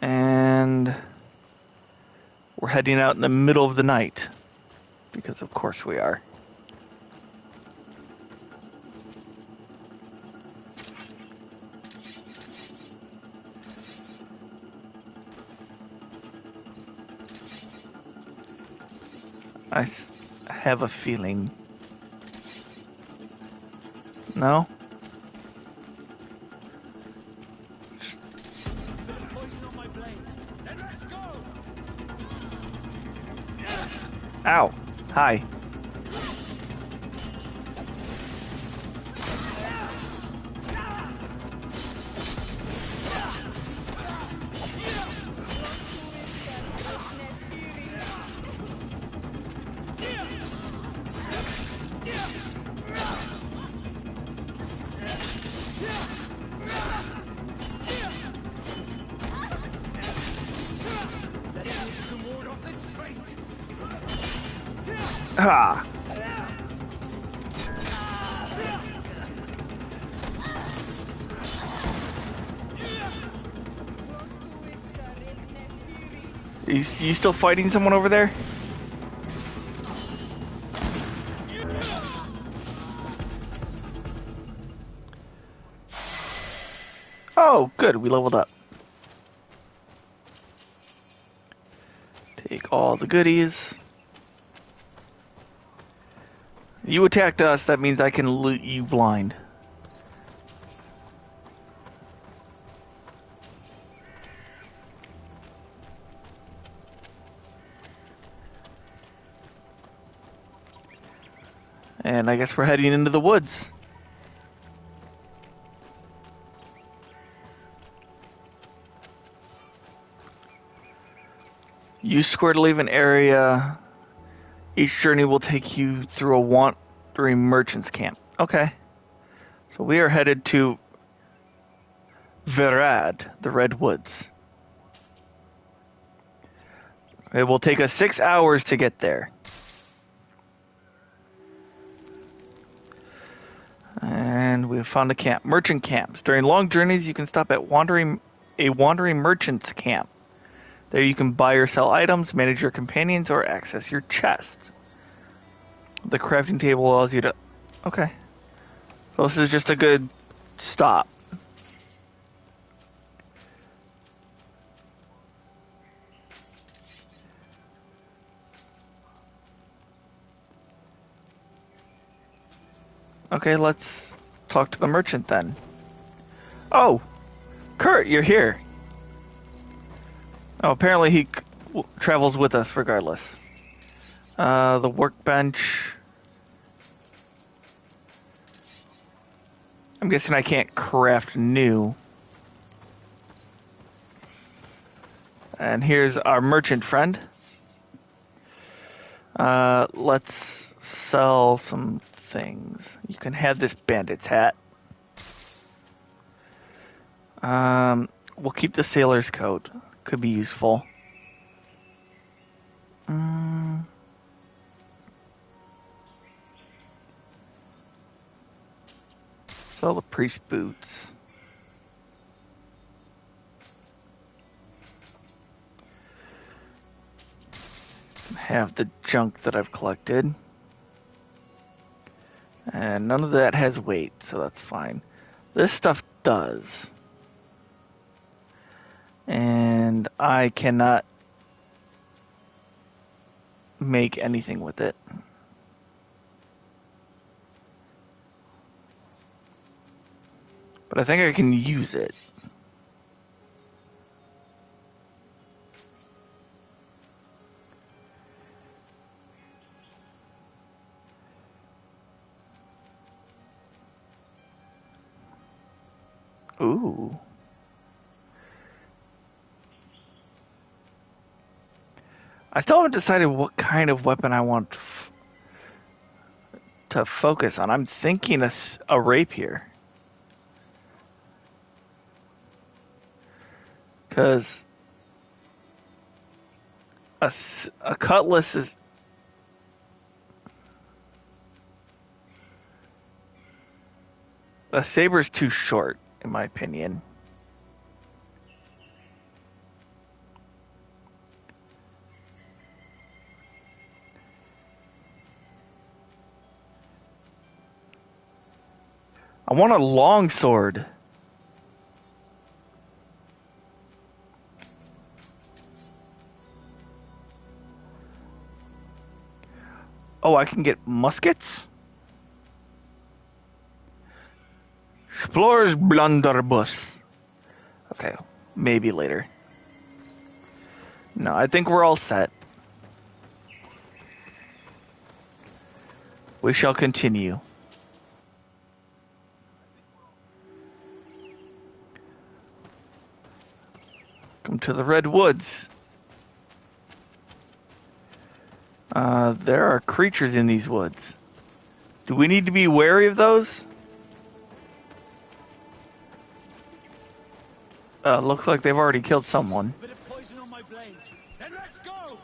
And we're heading out in the middle of the night. Because of course we are. I have a feeling. No? Ow. Hi. Ha! You still fighting someone over there? Oh, good. We leveled up. Take all the goodies. You attacked us, that means I can loot you blind. And I guess we're heading into the woods. Use square to leave an area. Each journey will take you through a wandering merchant's camp. Okay. So we are headed to Verad, the Red Woods. It will take us 6 hours to get there. And we have found a camp. Merchant camps. During long journeys, you can stop at a wandering merchant's camp. There you can buy or sell items, manage your companions, or access your chest. The crafting table allows you to... Okay. So this is just a good stop. Okay, let's talk to the merchant then. Oh! Kurt, you're here! Oh, apparently he travels with us regardless. The workbench. I'm guessing I can't craft new. And here's our merchant friend. Let's sell some things. You can have this bandit's hat. We'll keep the sailor's coat. Could be useful. Sell the priest boots. Have the junk that I've collected. And none of that has weight, so that's fine. This stuff does. And I cannot make anything with it. But I think I can use it. Ooh. I still haven't decided what kind of weapon I want to focus on. I'm thinking a rapier. Because a cutlass is... A saber's too short, in my opinion. I want a long sword. Oh, I can get muskets? Explorer's blunderbuss. Okay, maybe later. No, I think we're all set. We shall continue. Come to the Red Woods. There are creatures in these woods. Do we need to be wary of those? Looks like they've already killed someone.
Bit of poison on my blade. Then let's go!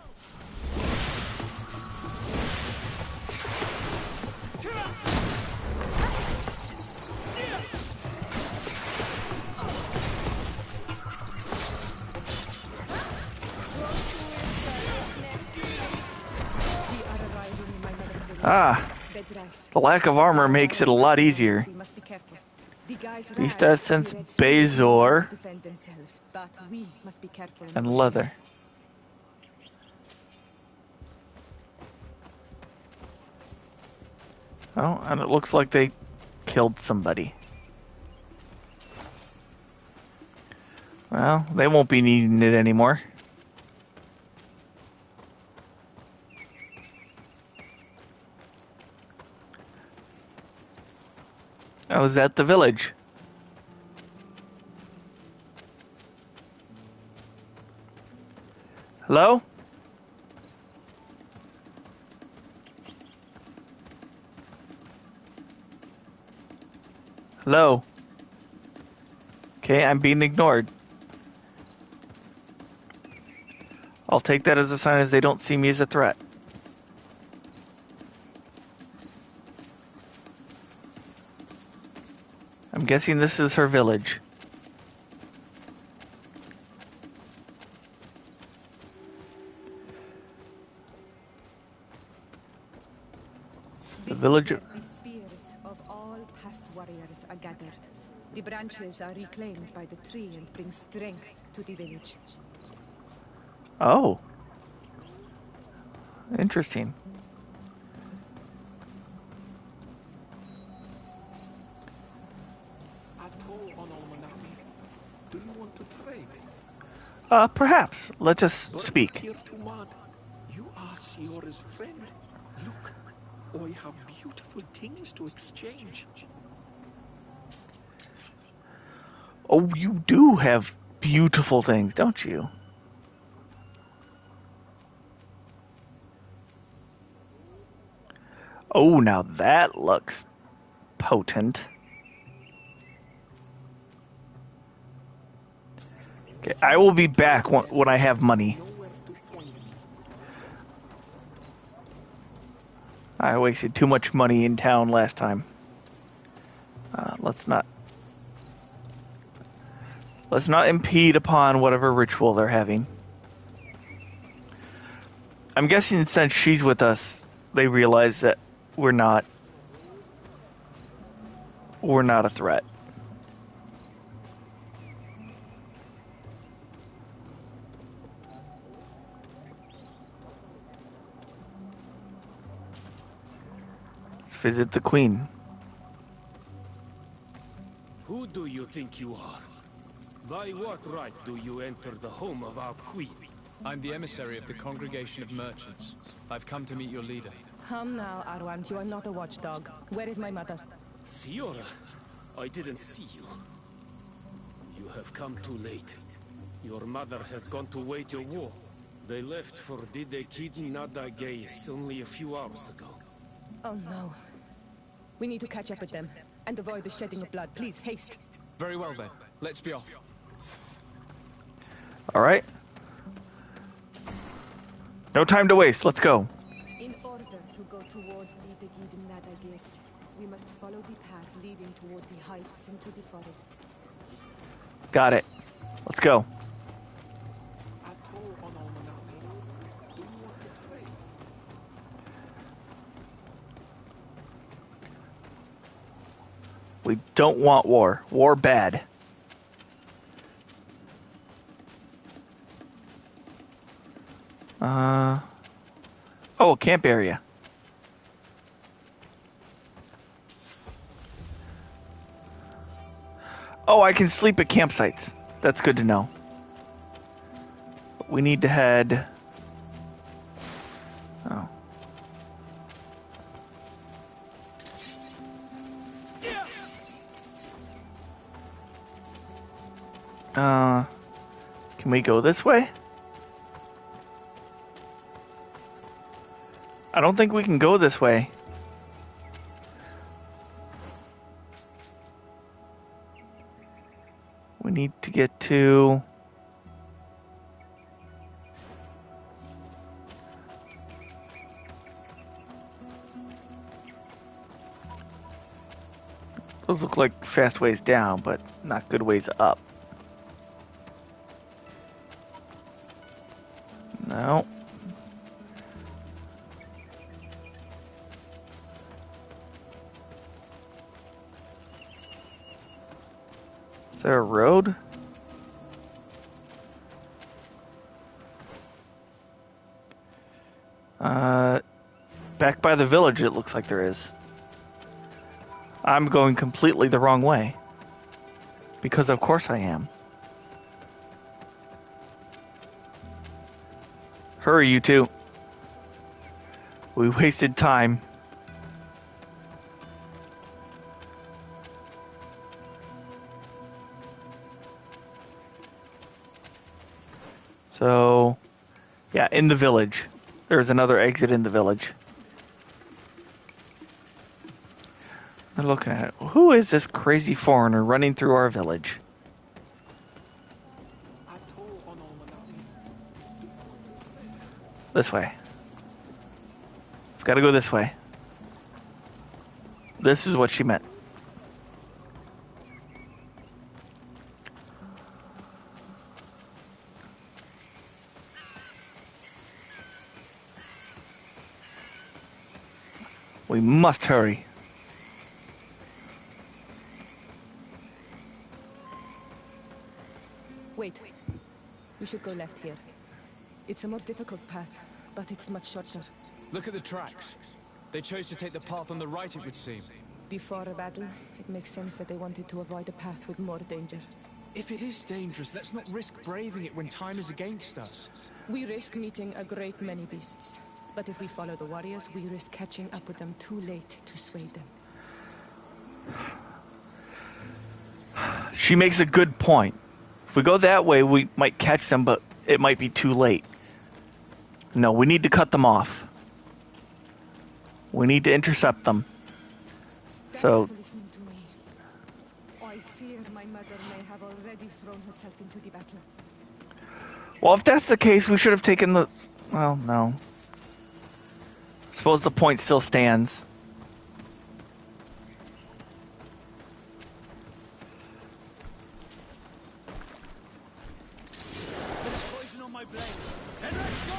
Ah, the lack of armor makes it a lot easier. Beast essence, Bazor, and leather. Oh, and it looks like they killed somebody. Well, they won't be needing it anymore. I was at the village. Hello? Hello? Okay, I'm being ignored. I'll take that as a sign as they don't see me as a threat. I'm guessing this is her village. The village.
The spears of all past warriors are gathered. The branches are reclaimed by the tree and bring strength to the village.
Oh. Interesting.
Do you want to trade?
Perhaps. Let us speak.
You are Siora's friend. Look, I have beautiful things to exchange.
Oh, you do have beautiful things, don't you? Oh, now that looks potent. Okay, I will be back when I have money. I wasted too much money in town last time. Let's not impede upon whatever ritual they're having. I'm guessing since she's with us, they realize that we're not a threat. Let's visit the Queen.
Who do you think you are? By what right do you enter the home of our queen?
I'm the emissary of the Congregation of Merchants. I've come to meet your leader.
Come now, Arwant, you are not a watchdog. Where is my mother?
Siora, I didn't see you. You have come too late. Your mother has gone to wage a war. They left for Didekid Nadagais only a few hours ago.
Oh no. We need to catch up with them and avoid the shedding of blood. Please, haste.
Very well then. Let's be off.
All right. No time to waste. Let's go.
In order to go towards Didekid Nadagais, we must follow the path leading toward the heights into the forest.
Got it. Let's go. We don't want war. War bad. Oh, a camp area. Oh, I can sleep at campsites. That's good to know. But we need to head... Oh. Can we go this way? I don't think we can go this way. We need to get to... Those look like fast ways down, but not good ways up. No. Is there a road? Back by the village it looks like there is. I'm going completely the wrong way. Because of course I am. Hurry, you two. We wasted time. So, yeah, in the village. There's another exit in the village. They're looking at it. Who is this crazy foreigner running through our village? This way. We've got to go this way. This is what she meant. We must hurry.
Wait. We should go left here. It's a more difficult path, but it's much shorter.
Look at the tracks. They chose to take the path on the right, it would seem.
Before a battle, it makes sense that they wanted to avoid a path with more danger.
If it is dangerous, let's not risk braving it when time is against us.
We risk meeting a great many beasts. But if we follow the warriors, we risk catching up with them too late to sway them.
She makes a good point. If we go that way, we might catch them, but it might be too late. No, we need to cut them off. We need to intercept them. So,
Thanks for listening to me. I fear my mother may have already thrown herself into the battle.
well, if that's the case, we should have taken the... Well, no. Suppose the point still stands.
Poison on my blade. And let's go!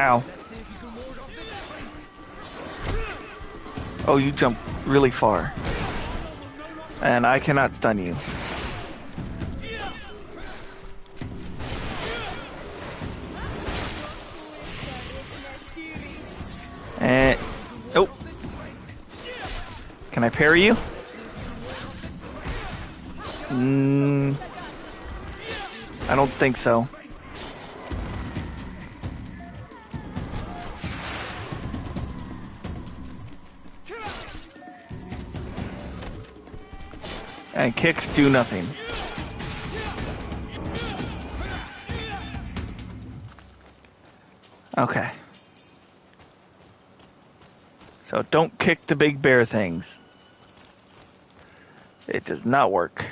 Ow. Oh, you jumped really far. And I cannot stun you. And... Oh. Can I parry you? I don't think so. And kicks do nothing. Okay. So don't kick the big bear things. It does not work.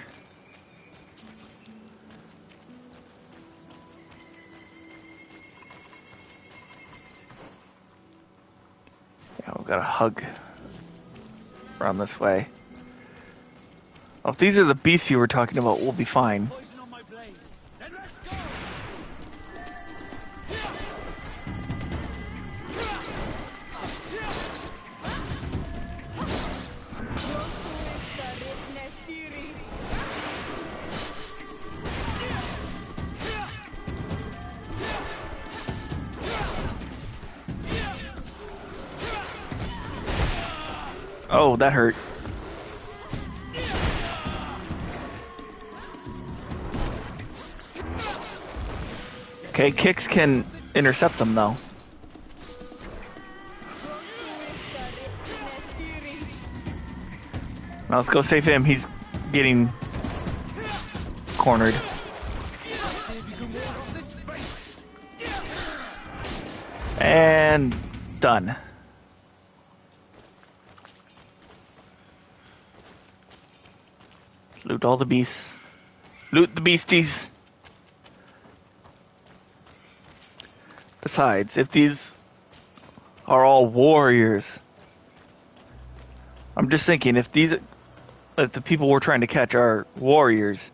Yeah, we've got to hug around this way. Well, if these are the beasts you were talking about, we'll be fine. Oh, that hurt. Okay, kicks can intercept them, though. Now let's go save him. He's getting cornered. And done. Loot all the beasts. Loot the beasties. Besides, if these are all warriors, I'm just thinking if the people we're trying to catch are warriors,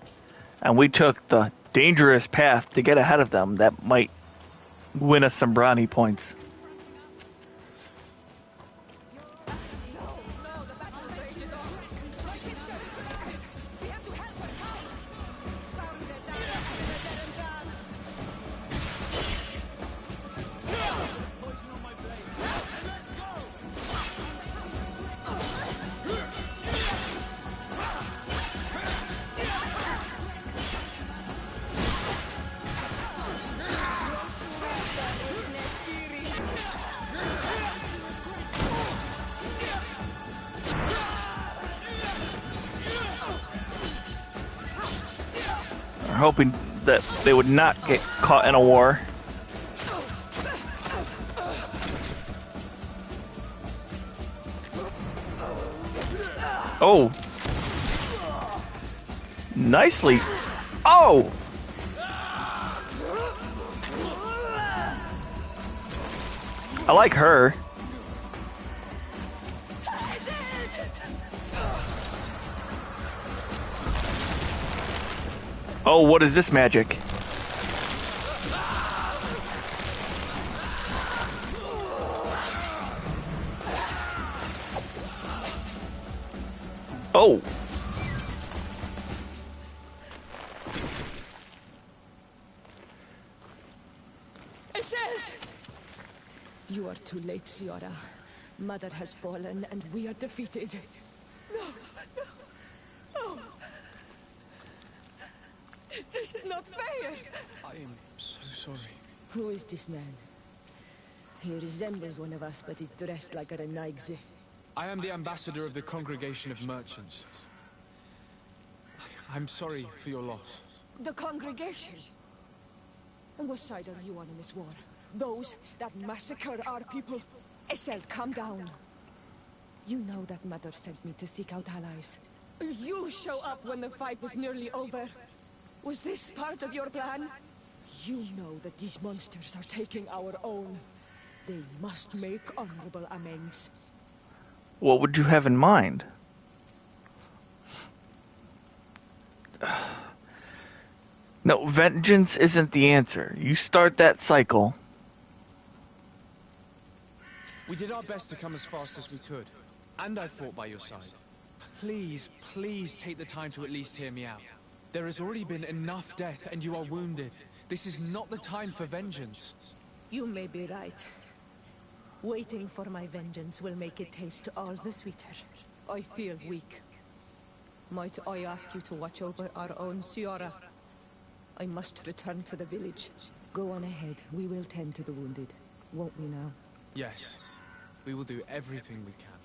and we took the dangerous path to get ahead of them, that might win us some brownie points. Hoping that they would not get caught in a war. Oh. Nicely. Oh! I like her. Oh, what is this magic? Oh.
You are too late, Ciara. Mother has fallen and we are defeated. No, no, no. This is not fair.
I am so sorry.
Who is this man? He resembles one of us, but is dressed like a Renaigze.
I am the ambassador of the Congregation of Merchants. I'm sorry for your loss.
The congregation? And what side are you on in this war? Those that massacre our people? Essel, calm down. You know that Mother sent me to seek out allies. You show up when the fight was nearly over. Was this part of your plan? You know that these monsters are taking our own. They must make honorable amends.
What would you have in mind? No, vengeance isn't the answer. You start that cycle.
We did our best to come as fast as we could, and I fought by your side. Please, please take the time to at least hear me out. There has already been enough death, and you are wounded. This is not the time for vengeance.
You may be right. Waiting for my vengeance will make it taste all the sweeter. I feel weak. Might I ask you to watch over our own Ciara? I must return to the village. Go on ahead. We will tend to the wounded. Won't we now?
Yes. We will do everything we can.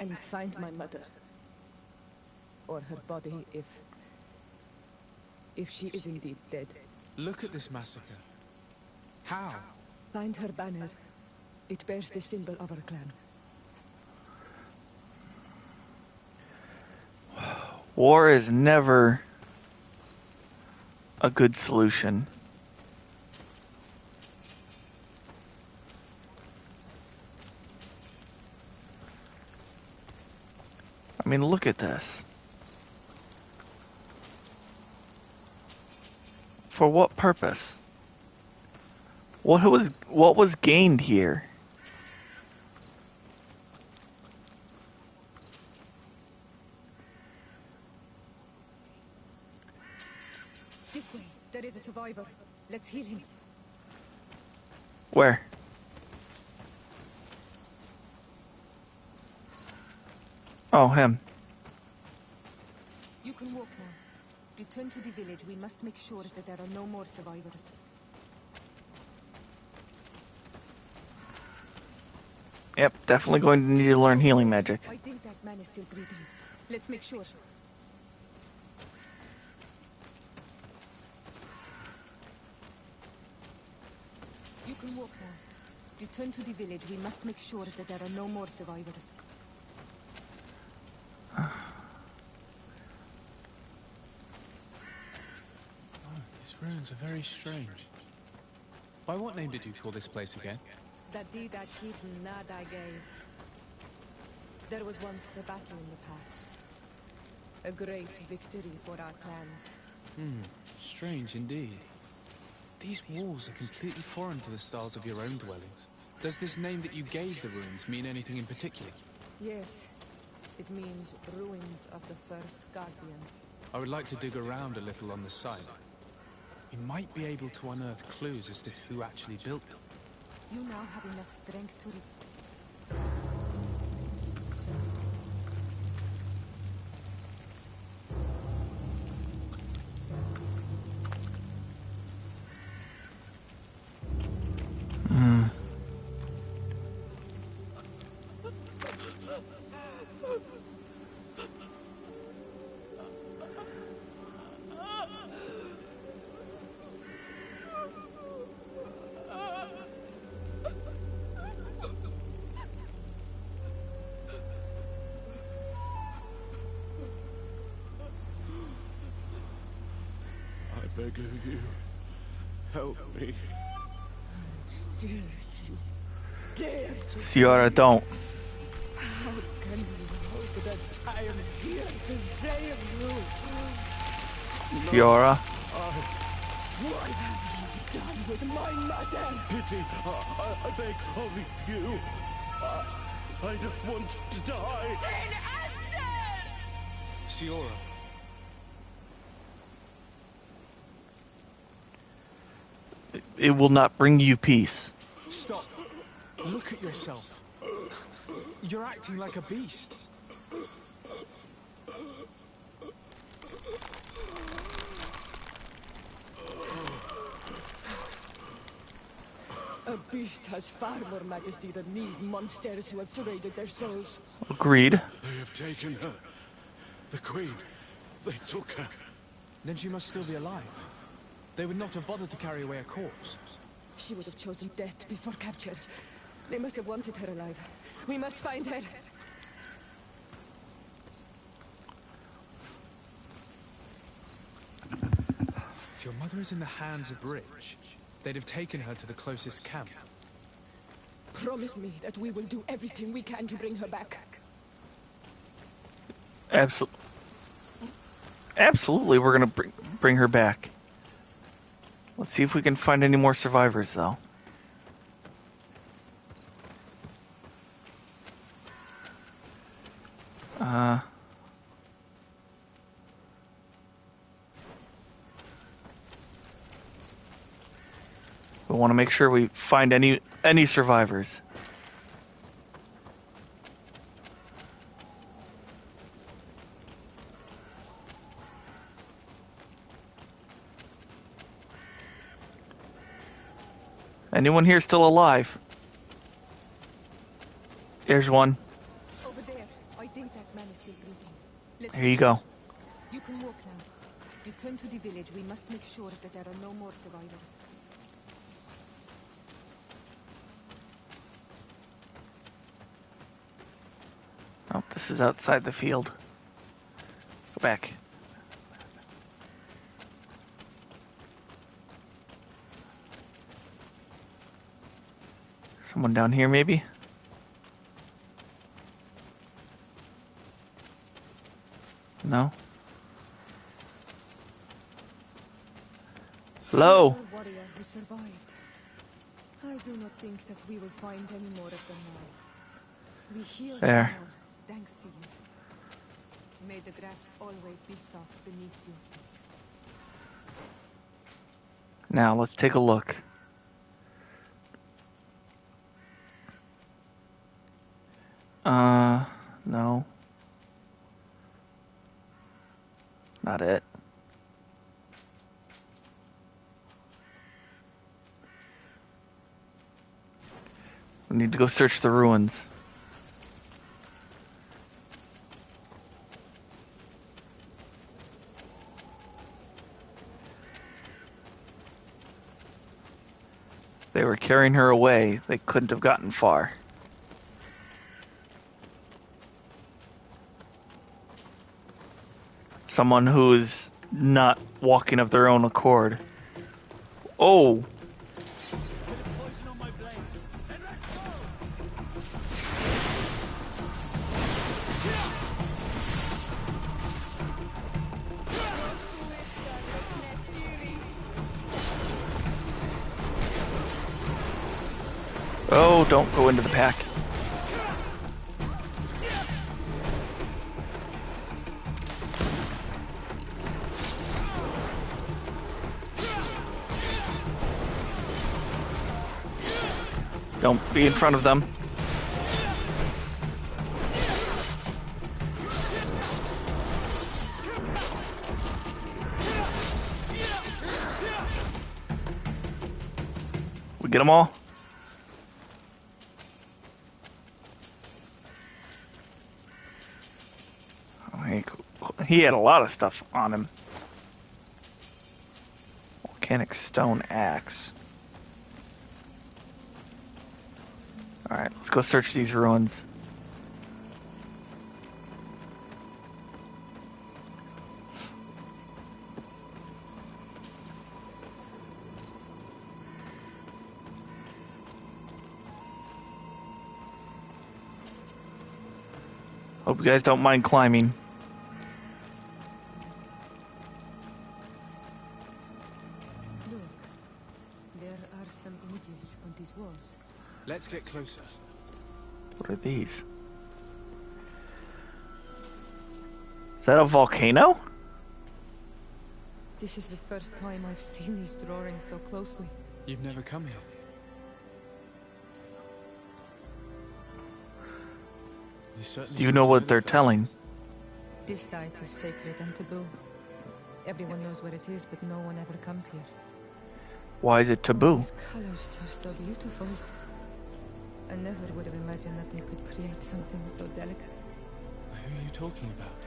And find my mother. Or her body, if she is indeed dead.
Look at this massacre. How?
Find her banner. It bears the symbol of our clan.
War is never a good solution. I mean, look at this. For what purpose? What was gained here?
This way. There is a survivor. Let's heal him.
Where? Oh, him.
You can walk now. Return to the village. We must make sure that there are no more survivors.
Yep, definitely going to need to learn healing magic.
I think that man is still breathing. Let's make sure. You can walk now. Return to the village. We must make sure that there are no more survivors.
These ruins are very strange. By what name did you call this place again?
There was once a battle in the past. A great victory for our clans.
Strange indeed. These walls are completely foreign to the styles of your own dwellings. Does this name that you gave the ruins mean anything in particular?
Yes. It means ruins of the first Guardian.
I would like to dig around a little on the site. We might be able to unearth clues as to who actually built them.
You now have enough strength to...
I beg of you, help me.
Dare you dare to...
Ciara, don't.
How can you hope that I am here to save you?
Ciara.
What have you done with my mother?
Pity, I beg of you. I don't want to die.
Then answer!
Ciara.
It will not bring you peace.
Stop. Look at yourself. You're acting like a beast.
A beast has far more majesty than these monsters who have traded their souls.
Agreed.
They have taken her. The Queen. They took her.
Then she must still be alive. They would not have bothered to carry away a corpse.
She would have chosen death before capture. They must have wanted her alive. We must find her.
If your mother is in the hands of Bridge, they'd have taken her to the closest camp.
Promise me that we will do everything we can to bring her back.
Absolutely, we're gonna bring her back. Let's see if we can find any more survivors, though. We want to make sure we find any survivors. Anyone here still alive? There's one.
Over there. I think that man is still breathing.
Here you go.
You can walk now. Return to the village. We must make sure that there are no more survivors.
Oh, this is outside the field. Go back. Someone down here, maybe? No? Hello?
Warrior who survived. I do not think that we will find any more of them now. We healed
There.
them all, thanks to you. May the grass always be soft beneath your feet.
Now, let's take a look. No. Not it. We need to go search the ruins. They were carrying her away. They couldn't have gotten far. Someone who is not walking of their own accord. Oh! Oh, don't go into the pack. Don't be in front of them. We get them all? He had a lot of stuff on him. Volcanic stone axe. Alright, let's go search these ruins. Hope you guys don't mind climbing.
Look, there are some images on these walls.
Let's get closer.
What are these? Is that a volcano?
This is the first time I've seen these drawings so closely.
You've never come here.
Do you know what they're telling?
This site is sacred and taboo. Everyone knows where it is, but no one ever comes here.
Why is it taboo?
These colors are so beautiful. I never would have imagined that they could create something so delicate.
Who are you talking about?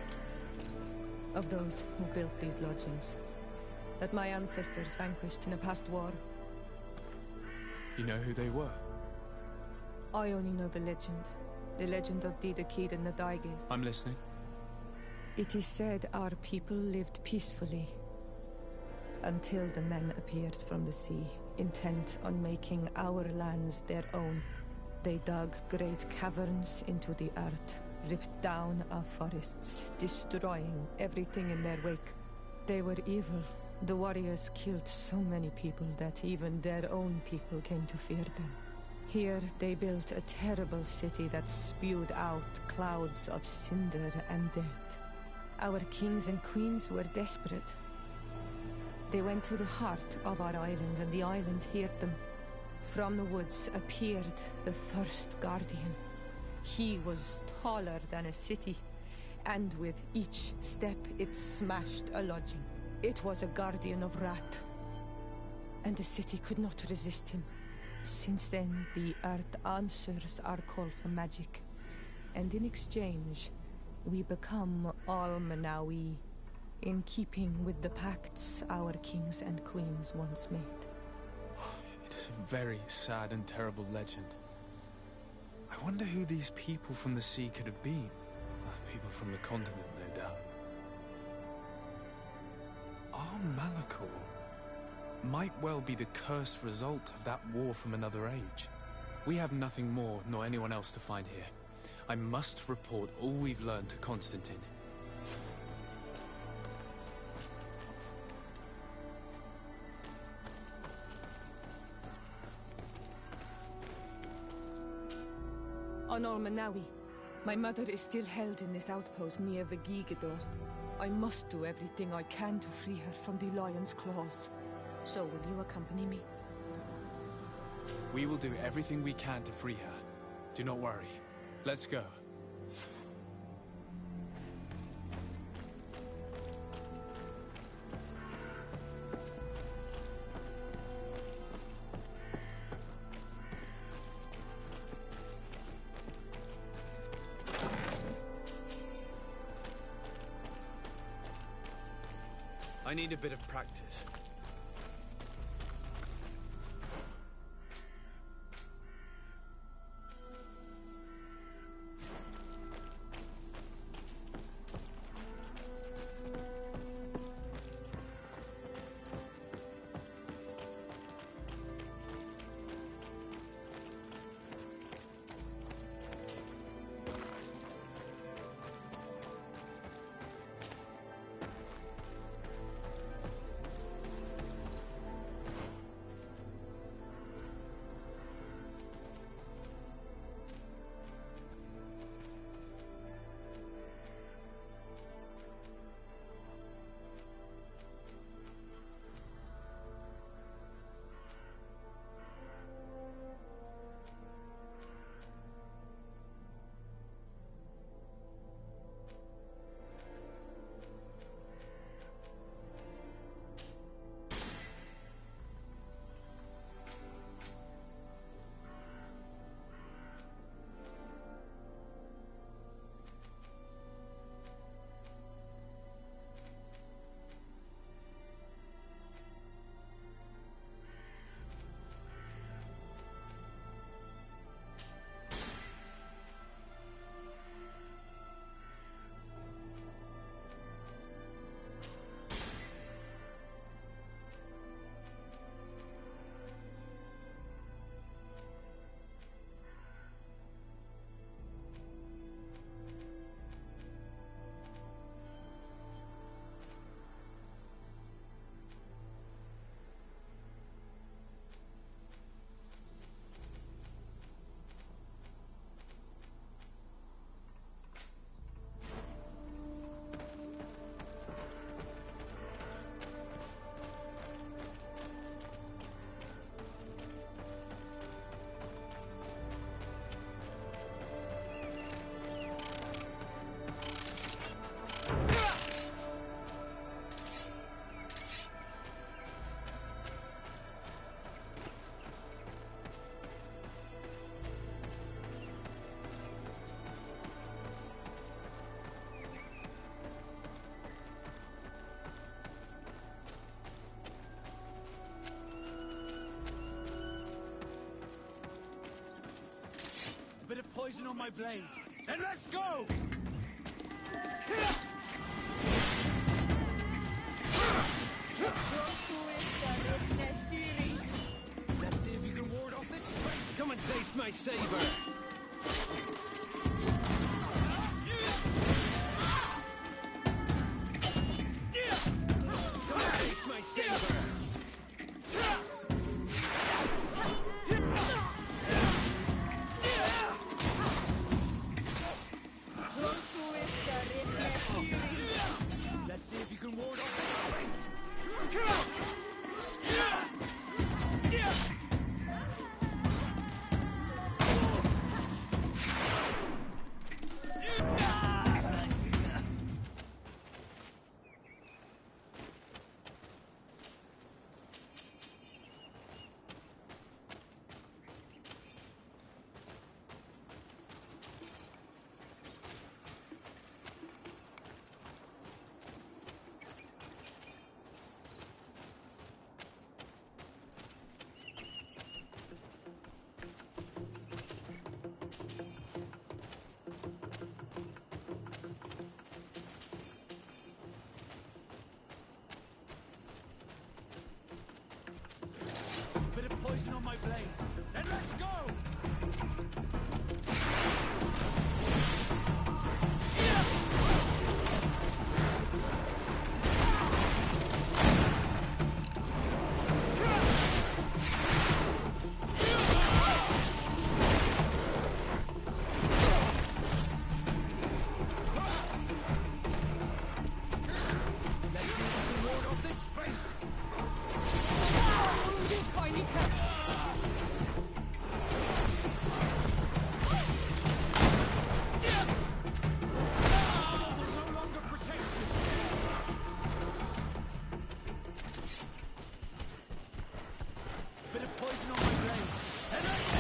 Of those who built these lodgings. That my ancestors vanquished in a past war.
You know who they were?
I only know the legend. The legend of the Kid and the Daiges.
I'm listening.
It is said our people lived peacefully. Until the men appeared from the sea, intent on making our lands their own. They dug great caverns into the earth, ripped down our forests, destroying everything in their wake. They were evil. The warriors killed so many people that even their own people came to fear them. Here they built a terrible city that spewed out clouds of cinder and death. Our kings and queens were desperate. They went to the heart of our island, and the island heard them. From the woods appeared the first guardian. He was taller than a city, and with each step it smashed a lodging. It was a guardian of Rat, and the city could not resist him. Since then, the earth answers our call for magic, and in exchange, we become Almanawi, in keeping with the pacts our kings and queens once made.
It is a very sad and terrible legend. I wonder who these people from the sea could have been. People from the continent, no doubt. Our Malachor might well be the cursed result of that war from another age. We have nothing more nor anyone else to find here. I must report all we've learned to Constantine.
On Almanawi, my mother is still held in this outpost near the Gigador. I must do everything I can to free her from the lion's claws. So will you accompany me?
We will do everything we can to free her. Do not worry. Let's go. I need a bit of practice.
bit of poison on my blade. Then let's go! Let's see if you can ward off this fight. Come and taste my saber. Come and taste my saber. Let's see if you can ward off this fight. Bit of poison on my blade. Then let's go! Let's see if we can ward off this fate. Bit of poison on my blade. And let's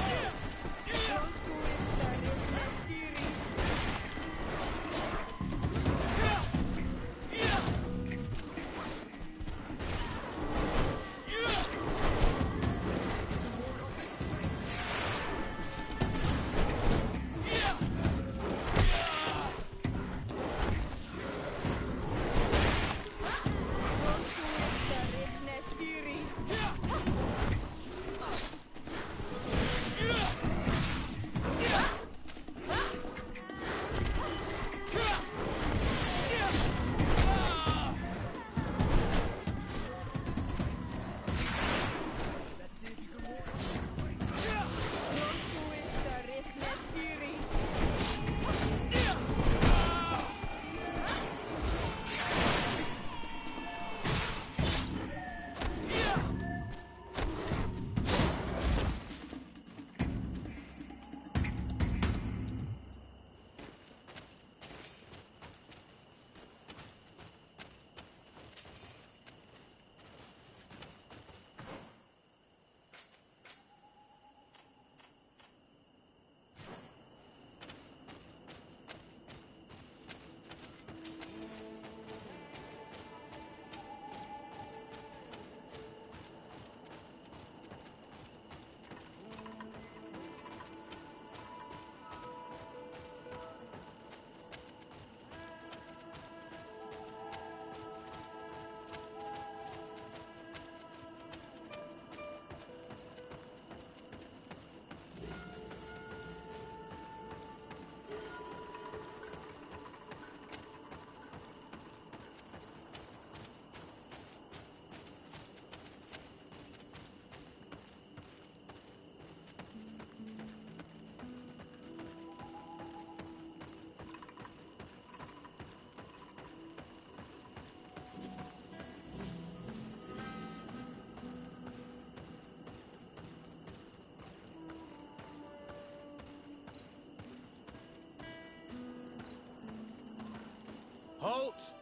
Halt!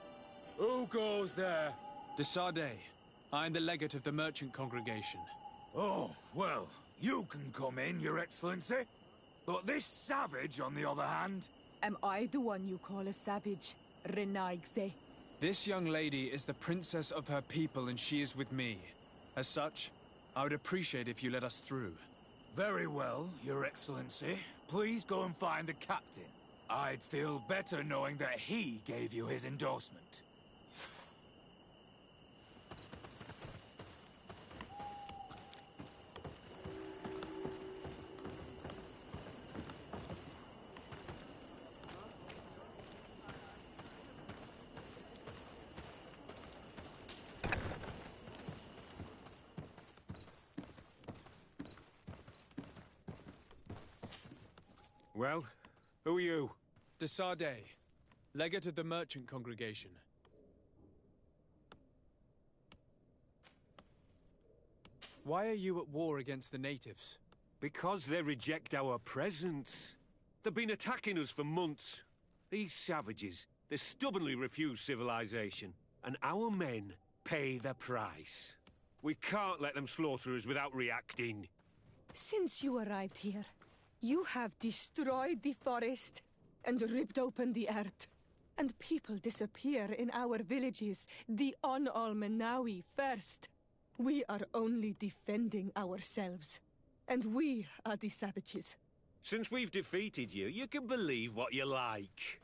Who goes there? De Sardet. I am the legate of the merchant congregation.
Oh, well, you can come in, Your Excellency. But this savage, on the other hand...
Am I the one you call a savage, Renaigse?
This young lady is the princess of her people and she is with me. As such, I would appreciate if you let us through.
Very well, Your Excellency. Please go and find the captain. I'd feel better knowing that he gave you his endorsement.
Well, who are you?
De Sardet, legate of the merchant congregation. Why are you at war against the natives?
Because they reject our presence. They've been attacking us for months. These savages, they stubbornly refuse civilization. And our men pay the price. We can't let them slaughter us without reacting.
Since you arrived here, you have destroyed the forest and ripped open the earth. And people disappear in our villages, the Almenawi first. We are only defending ourselves. And we are the savages.
Since we've defeated you, you can believe what you like.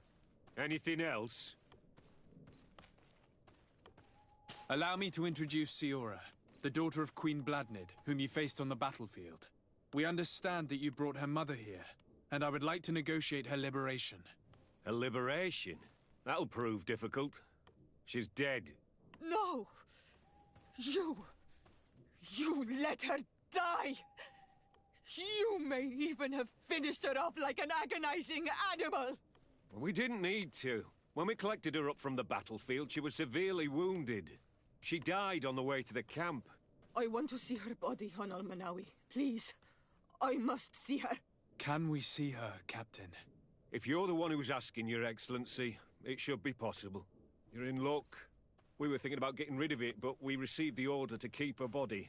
Anything else?
Allow me to introduce Siora, the daughter of Queen Bladnid, whom you faced on the battlefield. We understand that you brought her mother here, and I would like to negotiate her liberation.
Her liberation? That'll prove difficult. She's dead.
No! You let her die! You may even have finished her off like an agonizing animal!
We didn't need to. When we collected her up from the battlefield, she was severely wounded. She died on the way to the camp.
I want to see her body on Almenawi. Please. I must see her.
Can we see her, Captain?
If you're the one who's asking, Your Excellency, it should be possible. You're in luck. We were thinking about getting rid of it, but we received the order to keep her body.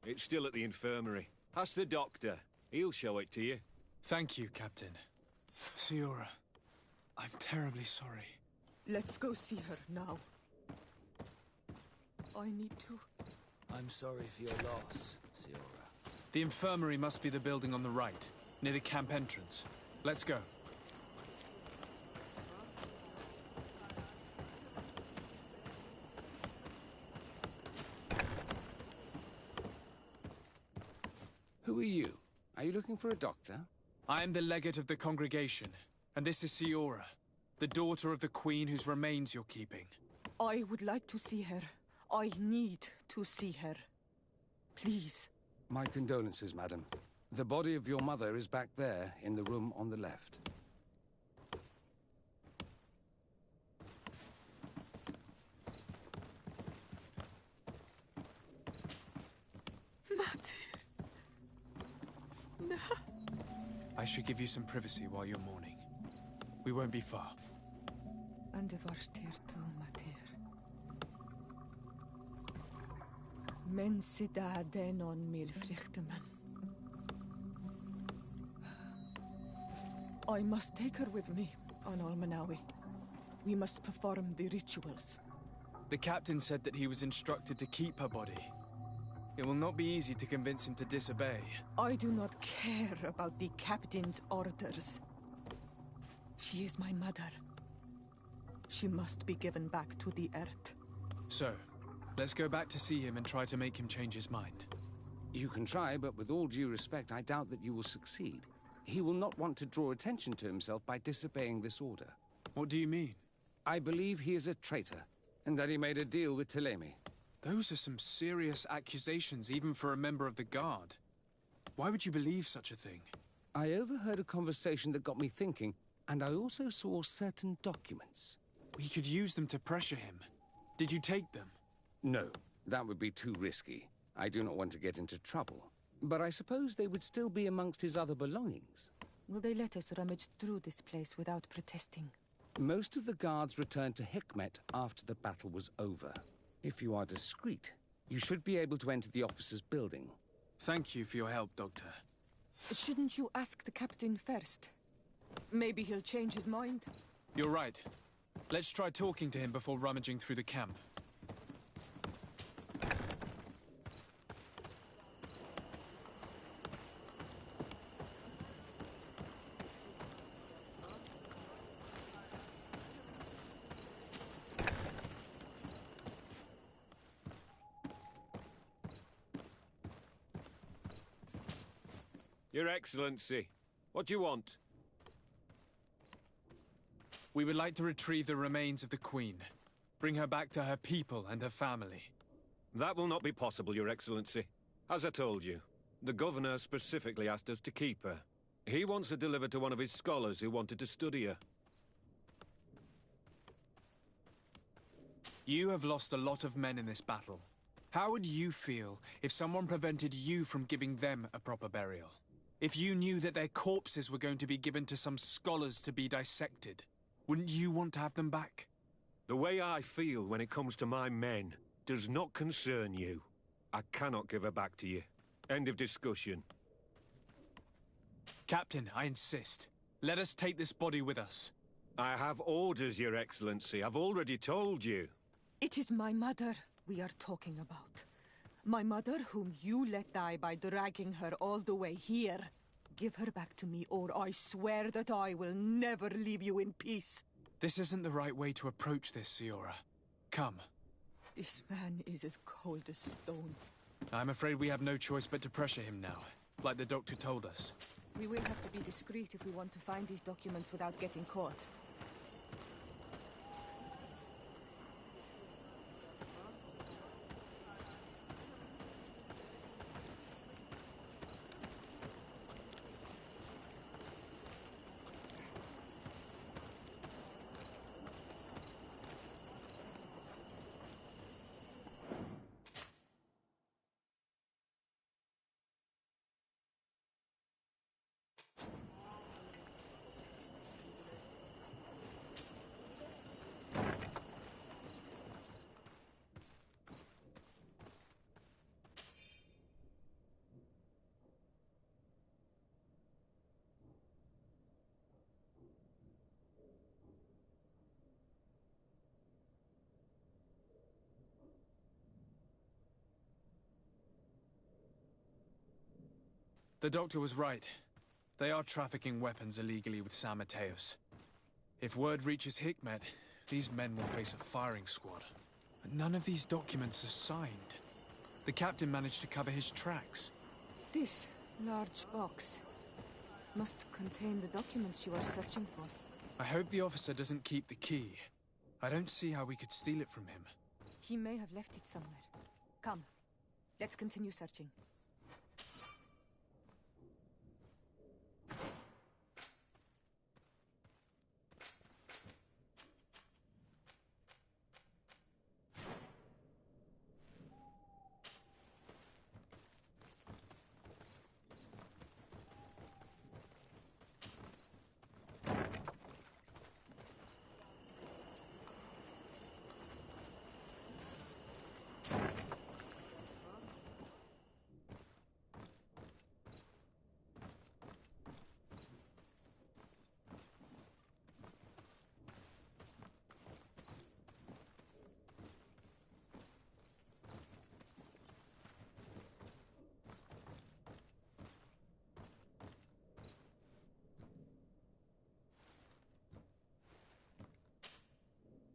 It's still at the infirmary. Ask the doctor. He'll show it to you.
Thank you, Captain. Siora, I'm terribly sorry.
Let's go see her now. I need to...
I'm sorry for your loss, Siora.
The infirmary must be the building on the right, near the camp entrance. Let's go.
Who are you? Are you looking for a doctor?
I am the legate of the congregation, and this is Siora, the daughter of the queen whose remains you're keeping.
I would like to see her. I need to see her. Please.
My condolences, madam. The body of your mother is back there, in the room on the left.
I should give you some privacy while you're mourning. We won't be far.
And the Teer tu, Mater. Men sida denon mil frichteman. I must take her with me on Almenawi. We must perform the rituals.
The captain said that he was instructed to keep her body. It will not be easy to convince him to disobey.
I do not care about the captain's orders. She is my mother. She must be given back to the earth.
So, let's go back to see him and try to make him change his mind.
You can try, but with all due respect, I doubt that you will succeed. He will not want to draw attention to himself by disobeying this order.
What do you mean?
I believe he is a traitor, and that he made a deal with Telemi.
Those are some serious accusations, even for a member of the Guard. Why would you believe such a thing?
I overheard a conversation that got me thinking, and I also saw certain documents.
We could use them to pressure him. Did you take them?
No, that would be too risky. I do not want to get into trouble. But I suppose they would still be amongst his other belongings.
Will they let us rummage through this place without protesting?
Most of the guards returned to Hikmet after the battle was over. If you are discreet, you should be able to enter the officer's building.
Thank you for your help, Doctor.
Shouldn't you ask the captain first? Maybe he'll change his mind.
You're right. Let's try talking to him before rummaging through the camp.
Your Excellency, what do you want?
We would like to retrieve the remains of the Queen. Bring her back to her people and her family.
That will not be possible, Your Excellency. As I told you, the Governor specifically asked us to keep her. He wants her delivered to one of his scholars who wanted to study her.
You have lost a lot of men in this battle. How would you feel if someone prevented you from giving them a proper burial? If you knew that their corpses were going to be given to some scholars to be dissected, wouldn't you want to have them back?
The way I feel when it comes to my men does not concern you. I cannot give her back to you. End of discussion.
Captain, I insist. Let us take this body with us.
I have orders, Your Excellency. I've already told you.
It is my mother we are talking about. My mother whom you let die by dragging her all the way here. Give her back to me, or I swear that I will never leave you in peace.
This isn't the right way to approach this, Siora. Come.
This man is as cold as stone.
I'm afraid we have no choice but to pressure him now, like the doctor told us.
We will have to be discreet if we want to find these documents without getting caught.
The doctor was right. They are trafficking weapons illegally with San Mateos. If word reaches Hikmet, these men will face a firing squad. But none of these documents are signed. The captain managed to cover his tracks.
This large box must contain the documents you are searching for.
I hope the officer doesn't keep the key. I don't see how we could steal it from him.
He may have left it somewhere. Come, let's continue searching.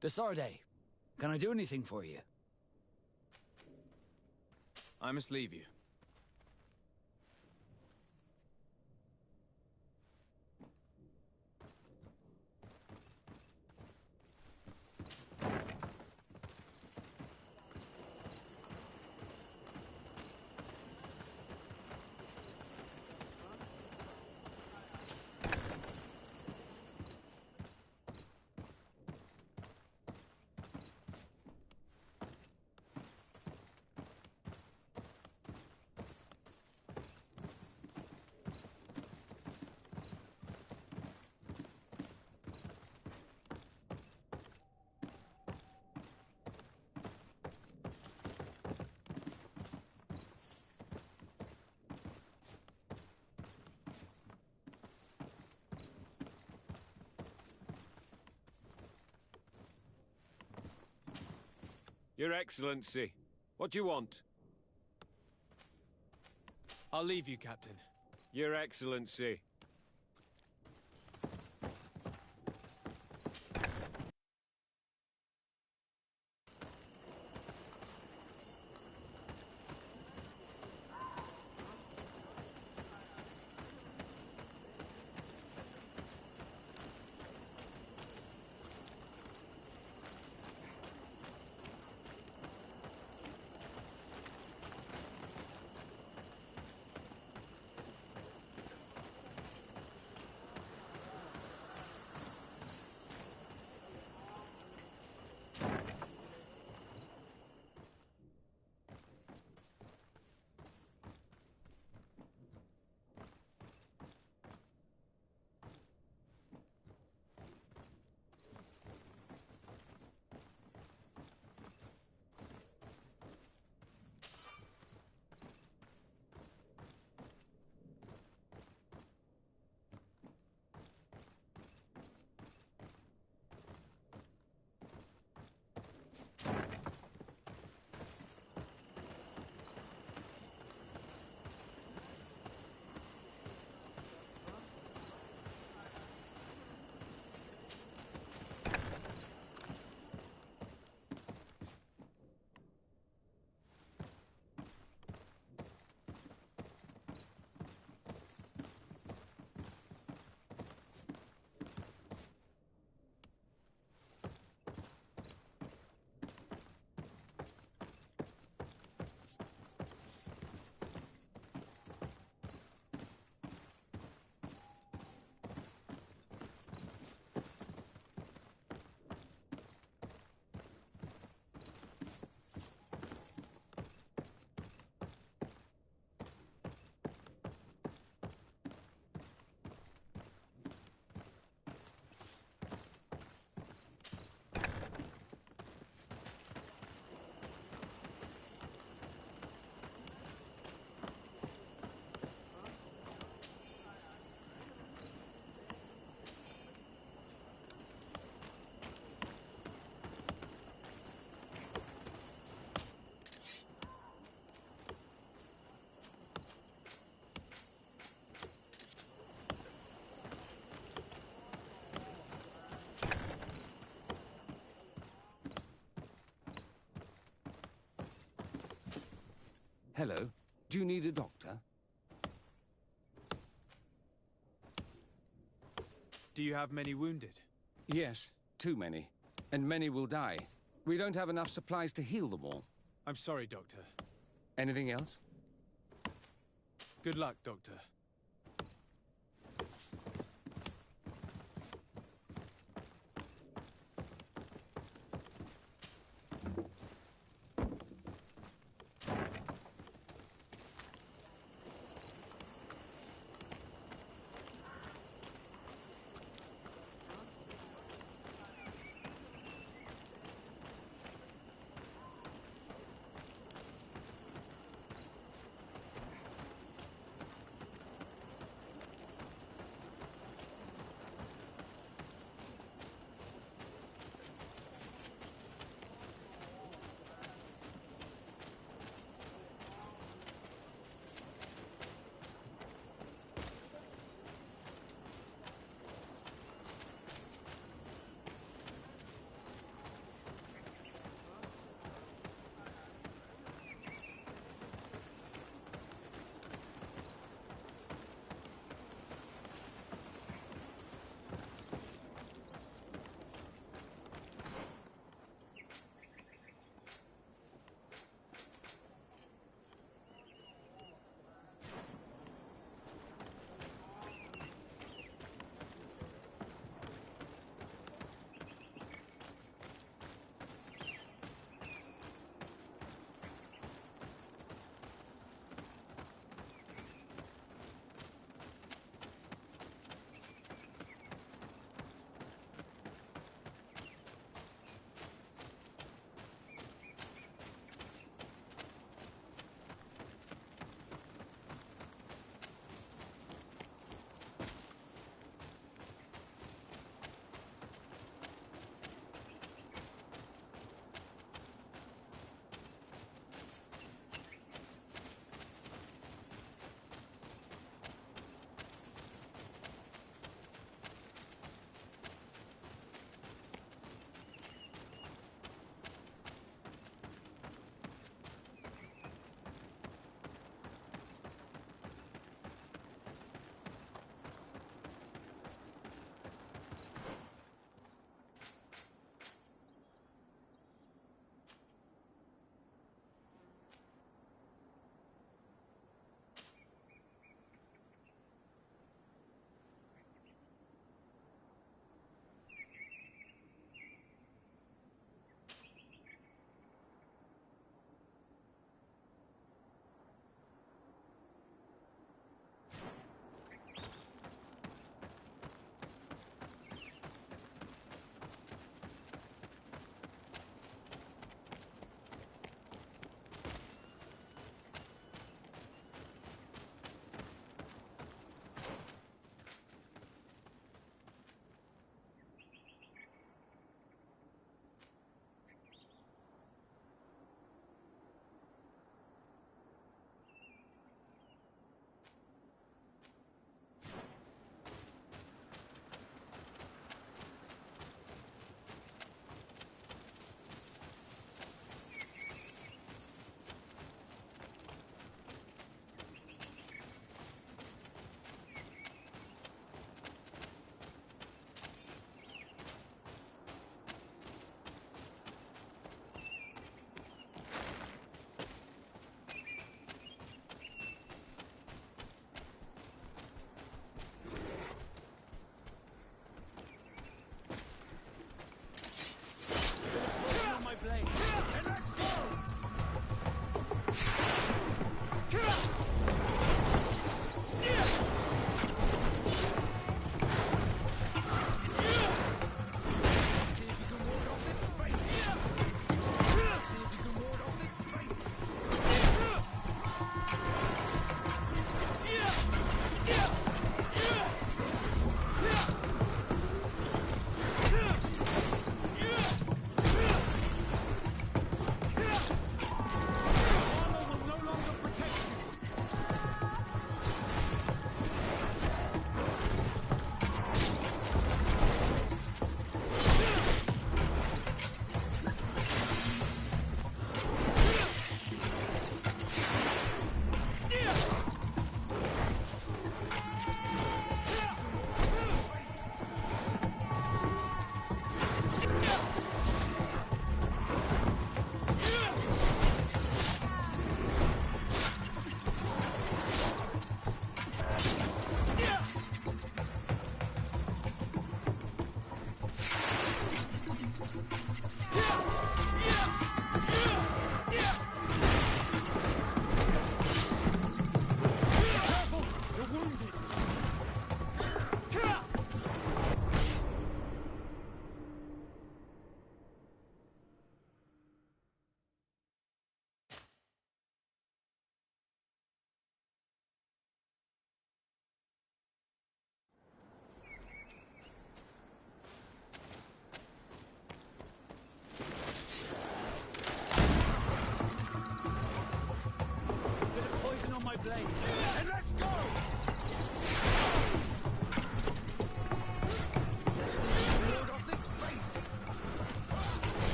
Desarde, can I do anything for you?
I must leave you.
Your Excellency, what do you want?
I'll leave you, Captain.
Your Excellency.
Hello. Do you need a doctor?
Do you have many wounded?
Yes, too many. And many will die. We don't have enough supplies to heal them all.
I'm sorry, Doctor.
Anything else?
Good luck, Doctor.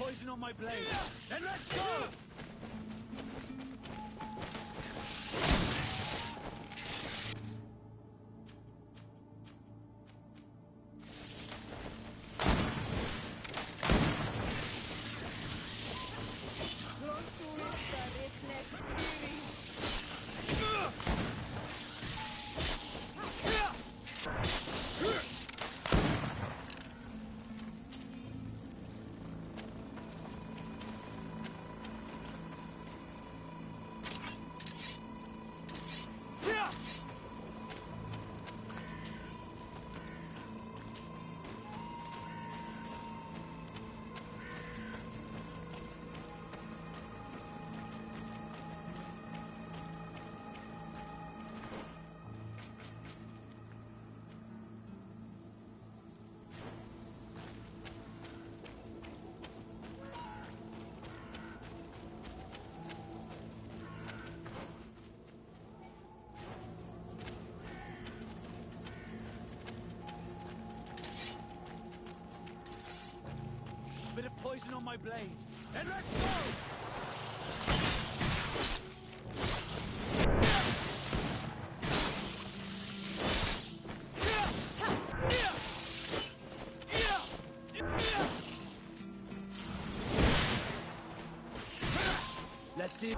poison on my blade. Then let's go! Bit of poison on my blade. And let's go! Let's see.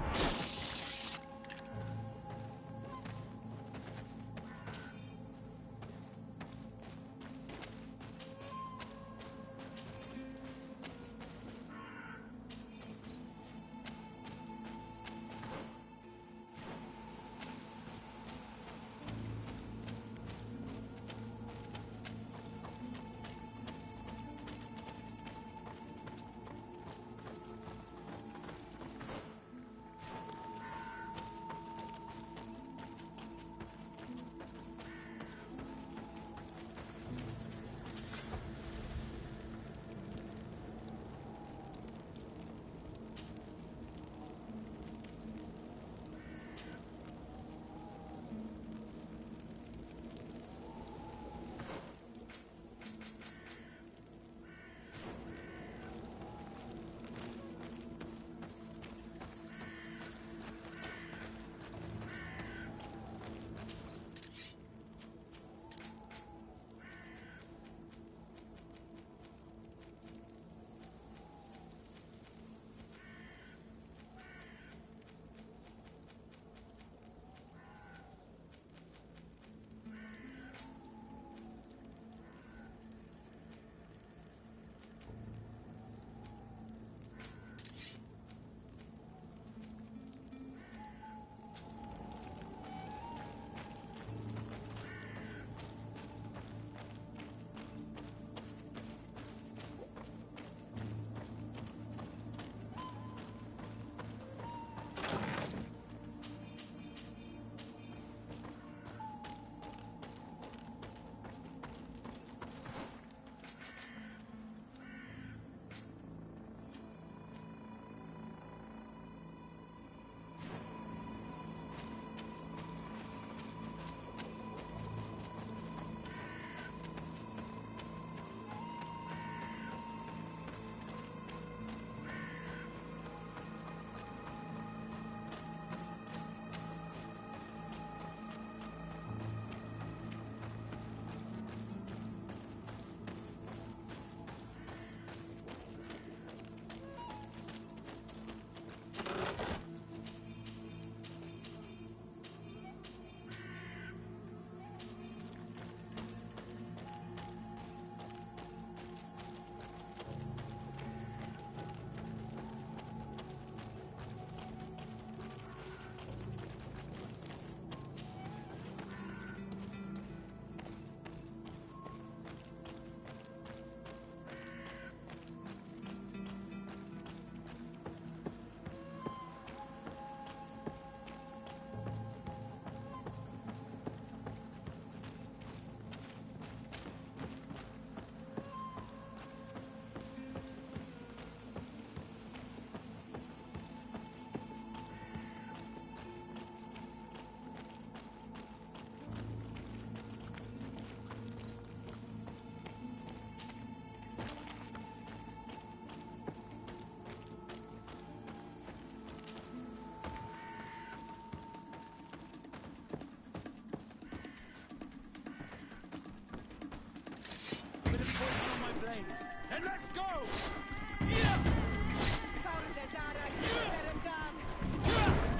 go!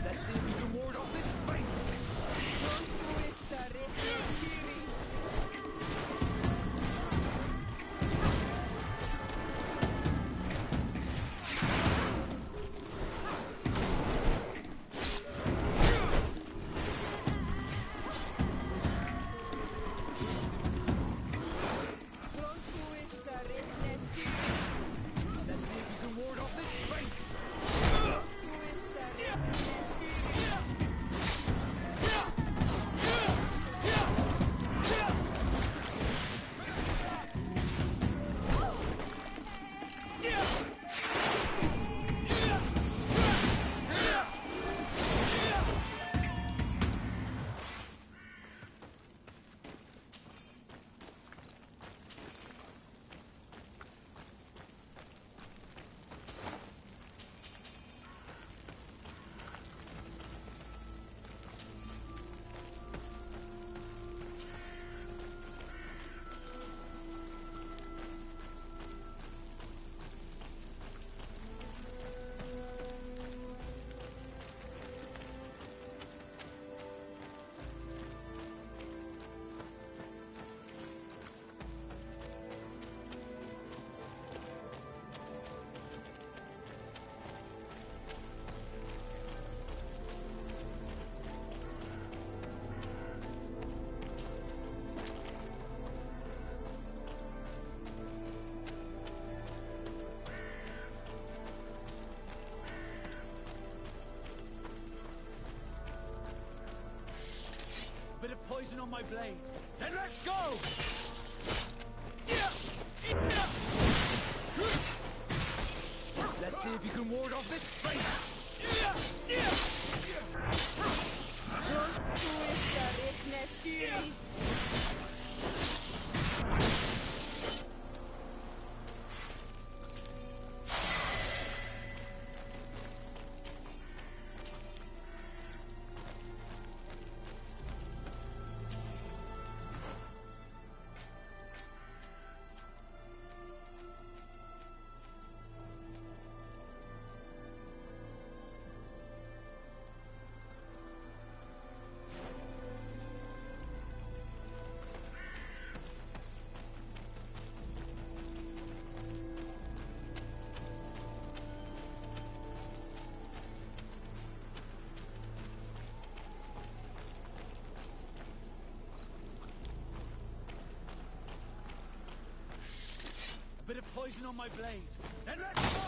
Let's see if you can ward off this fate! Let's see if you can ward off this fate! Bit of poison on my blade. Then let's go! Let's see if you can ward off this fate! Bit of poison on my blade. Then let's go!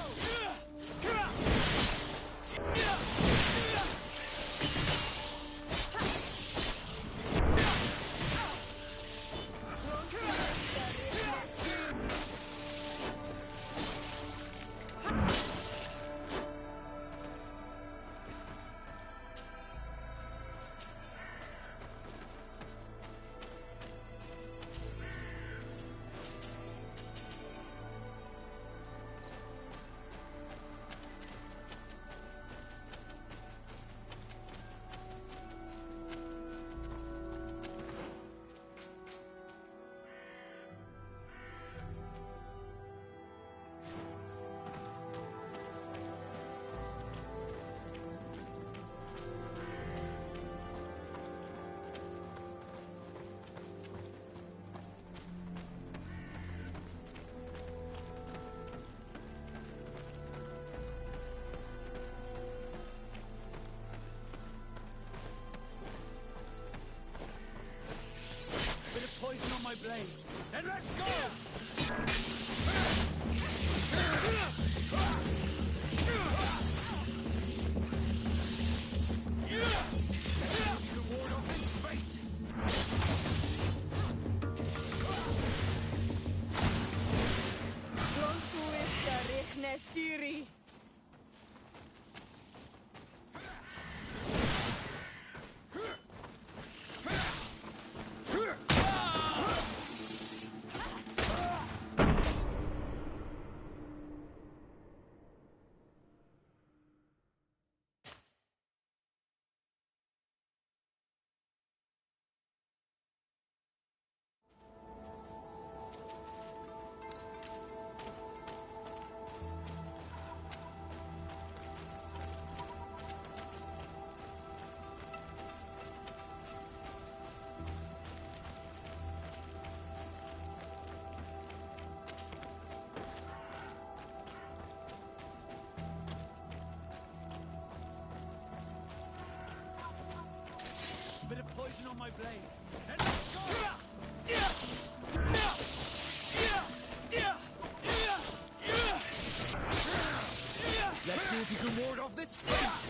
Poison on my blade. Then let's go! You ward off this fate!
poison on my blade. And let's go! Let's see if you can ward off this fate!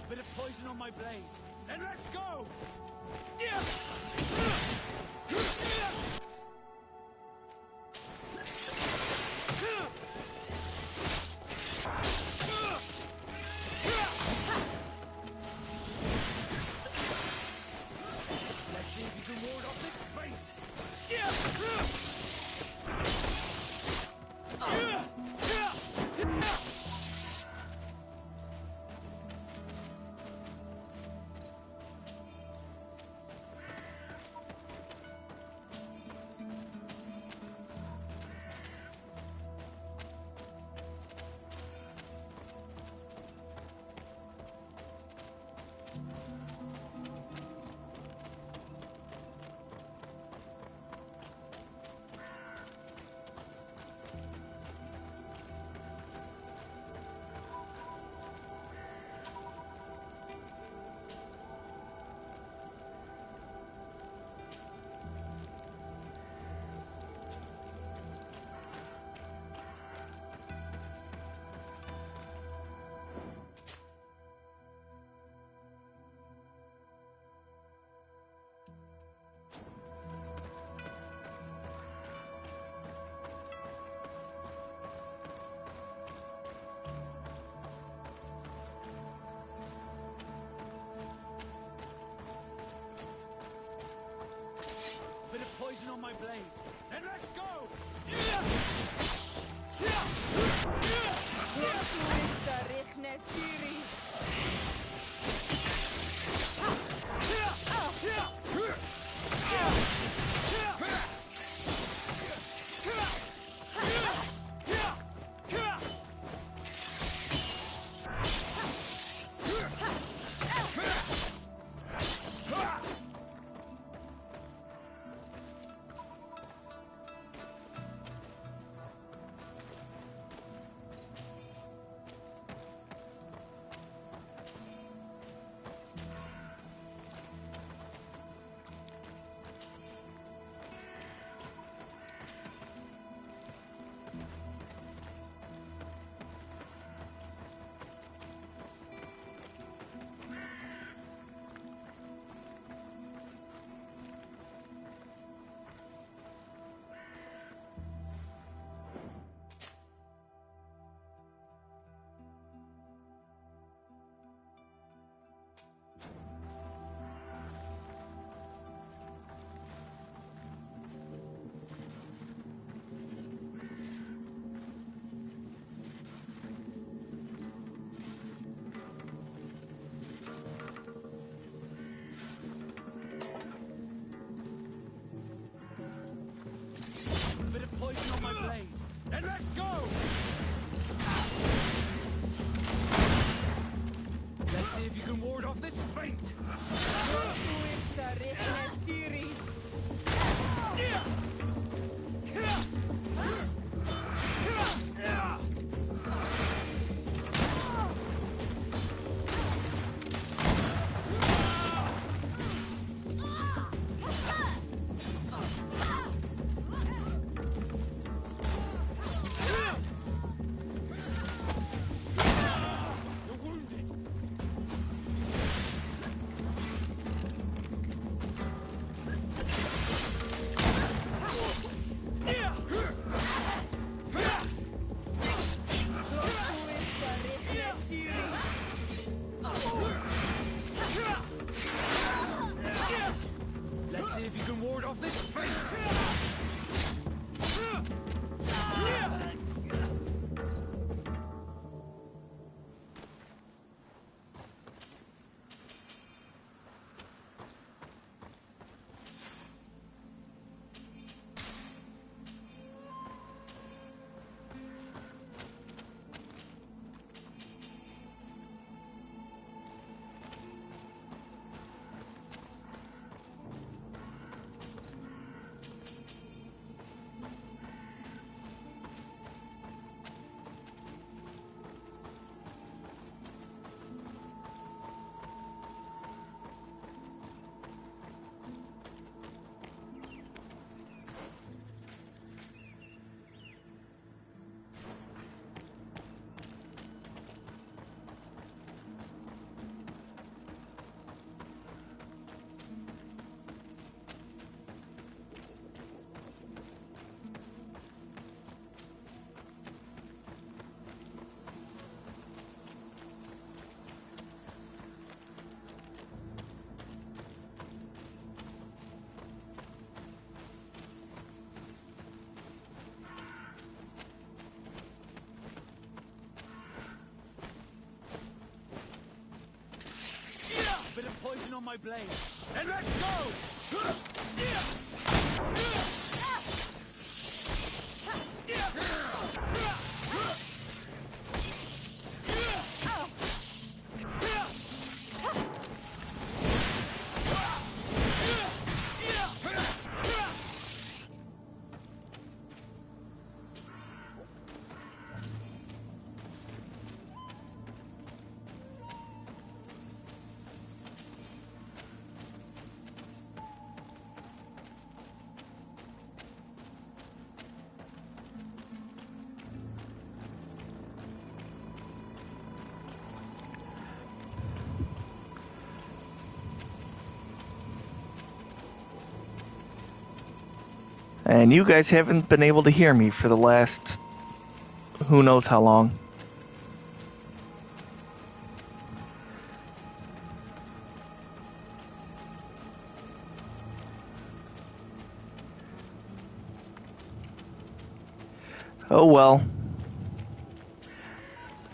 Bit of poison on my blade. Then let's go! Let's see if you can ward off this fate! Bit of poison on my blade. Then let's go! Bit of poison on my blade. Then let's go! Let's see if you can ward off this fate! poison on my blade. Then let's go!
And you guys haven't been able to hear me for the last who knows how long. Oh well.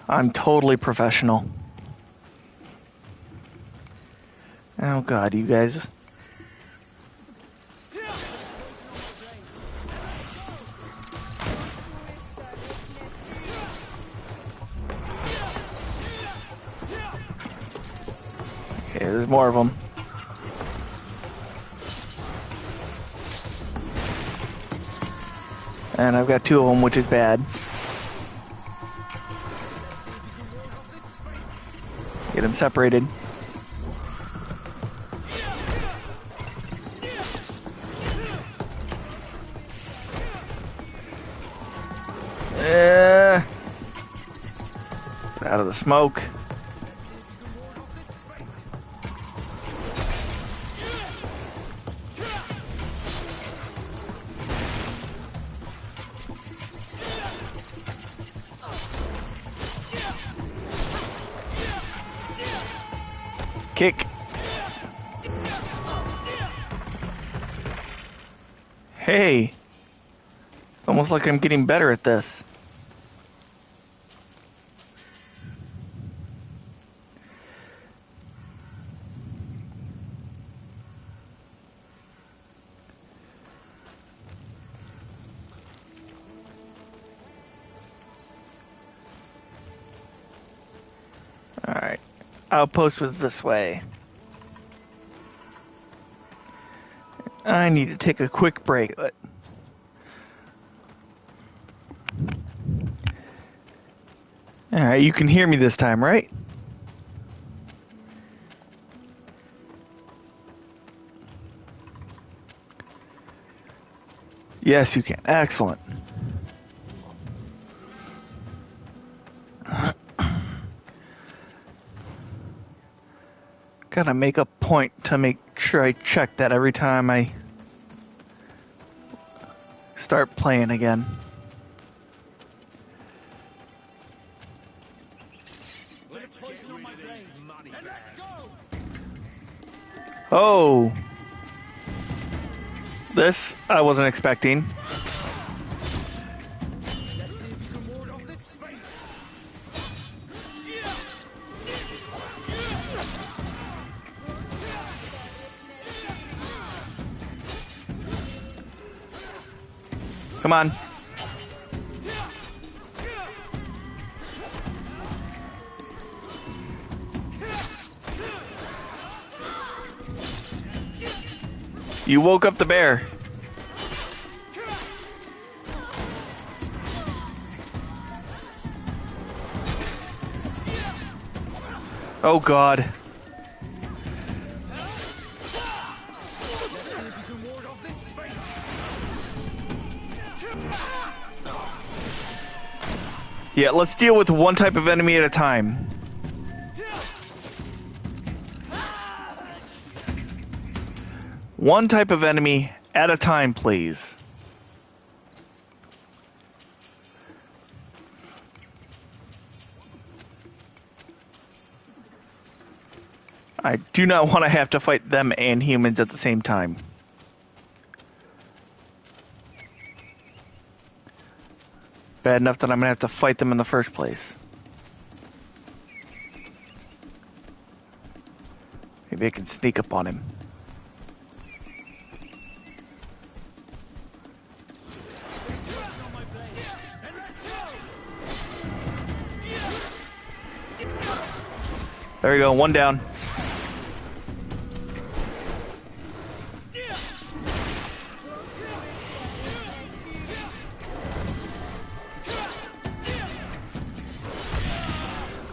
I'm totally professional. Oh god, you guys. Okay, there's more of them. And I've got 2 of them, which is bad. Get them separated. Get out of the smoke. Kick. Hey. It's almost like I'm getting better at this. Alright. Outpost was this way. I need to take a quick break. Alright, you can hear me this time, right? Yes, you can. Excellent. Gotta make a point to make sure I check that every time I start playing again. Oh. This I wasn't expecting. Come on. You woke up the bear. Oh God. Yeah, let's deal with one type of enemy at a time. One type of enemy at a time, please. I do not want to have to fight them and humans at the same time. Bad enough that I'm going to have to fight them in the first place. Maybe I can sneak up on him. There you go, one down.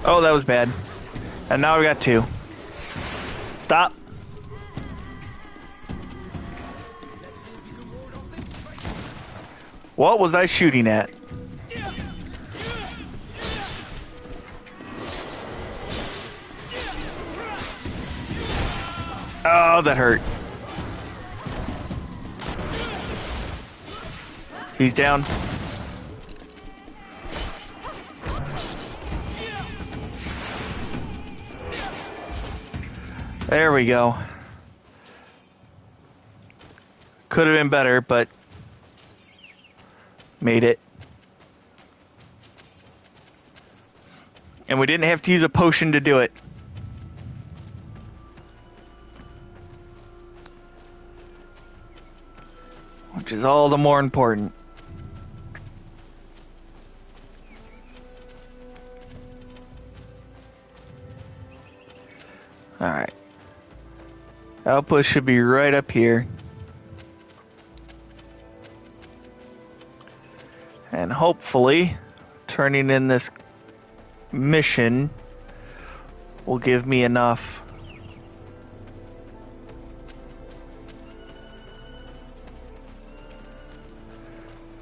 Oh, that was bad. And now we got two. Stop. What was I shooting at? Oh, that hurt. He's down. There we go. Could have been better, but made it. And we didn't have to use a potion to do it. Which is all the more important. Alright. Outpost should be right up here. And hopefully, turning in this mission will give me enough.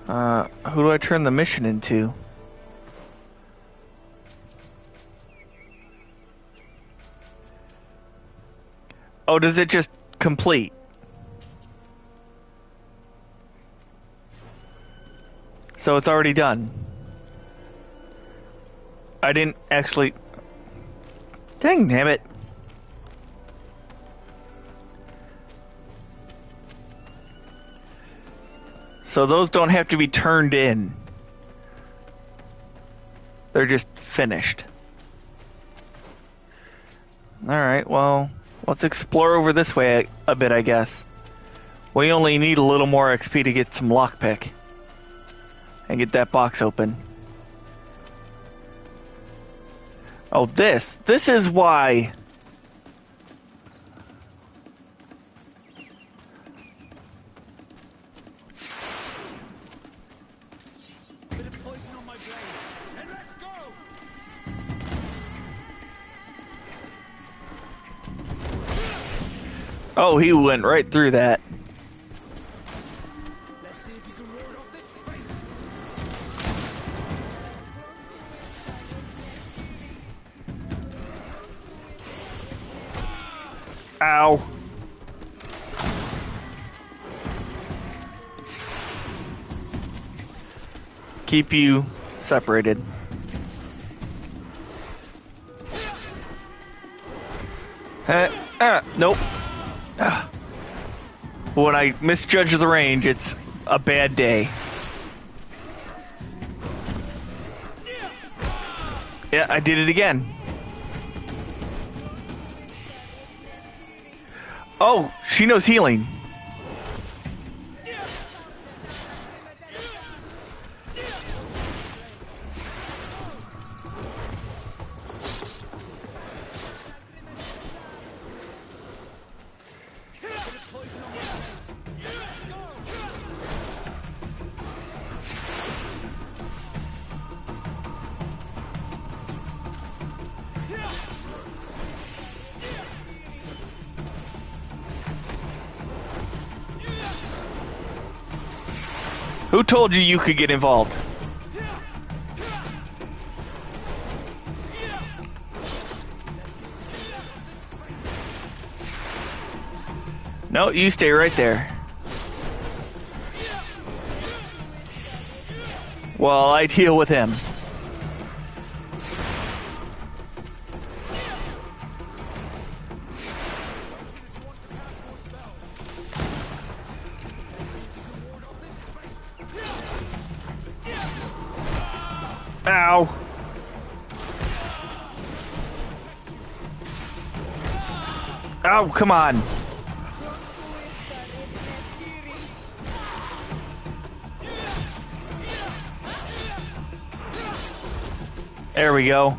Who do I turn the mission into? Oh, does it just complete? So it's already done. I didn't actually... Dang, damn it. So those don't have to be turned in. They're just finished. Alright, well, let's explore over this way a bit, I guess. We only need a little more XP to get some lockpick. And get that box open. Oh, this is why... Oh, he went right through that.
Let's see if you can ward off this fate.
Ow. Keep you separated. Nope. When I misjudge the range, it's a bad day. Yeah, I did it again. Oh, she knows healing. Who told you you could get involved? No, you stay right there. While I deal with him. Ow. Oh, come on. There we go.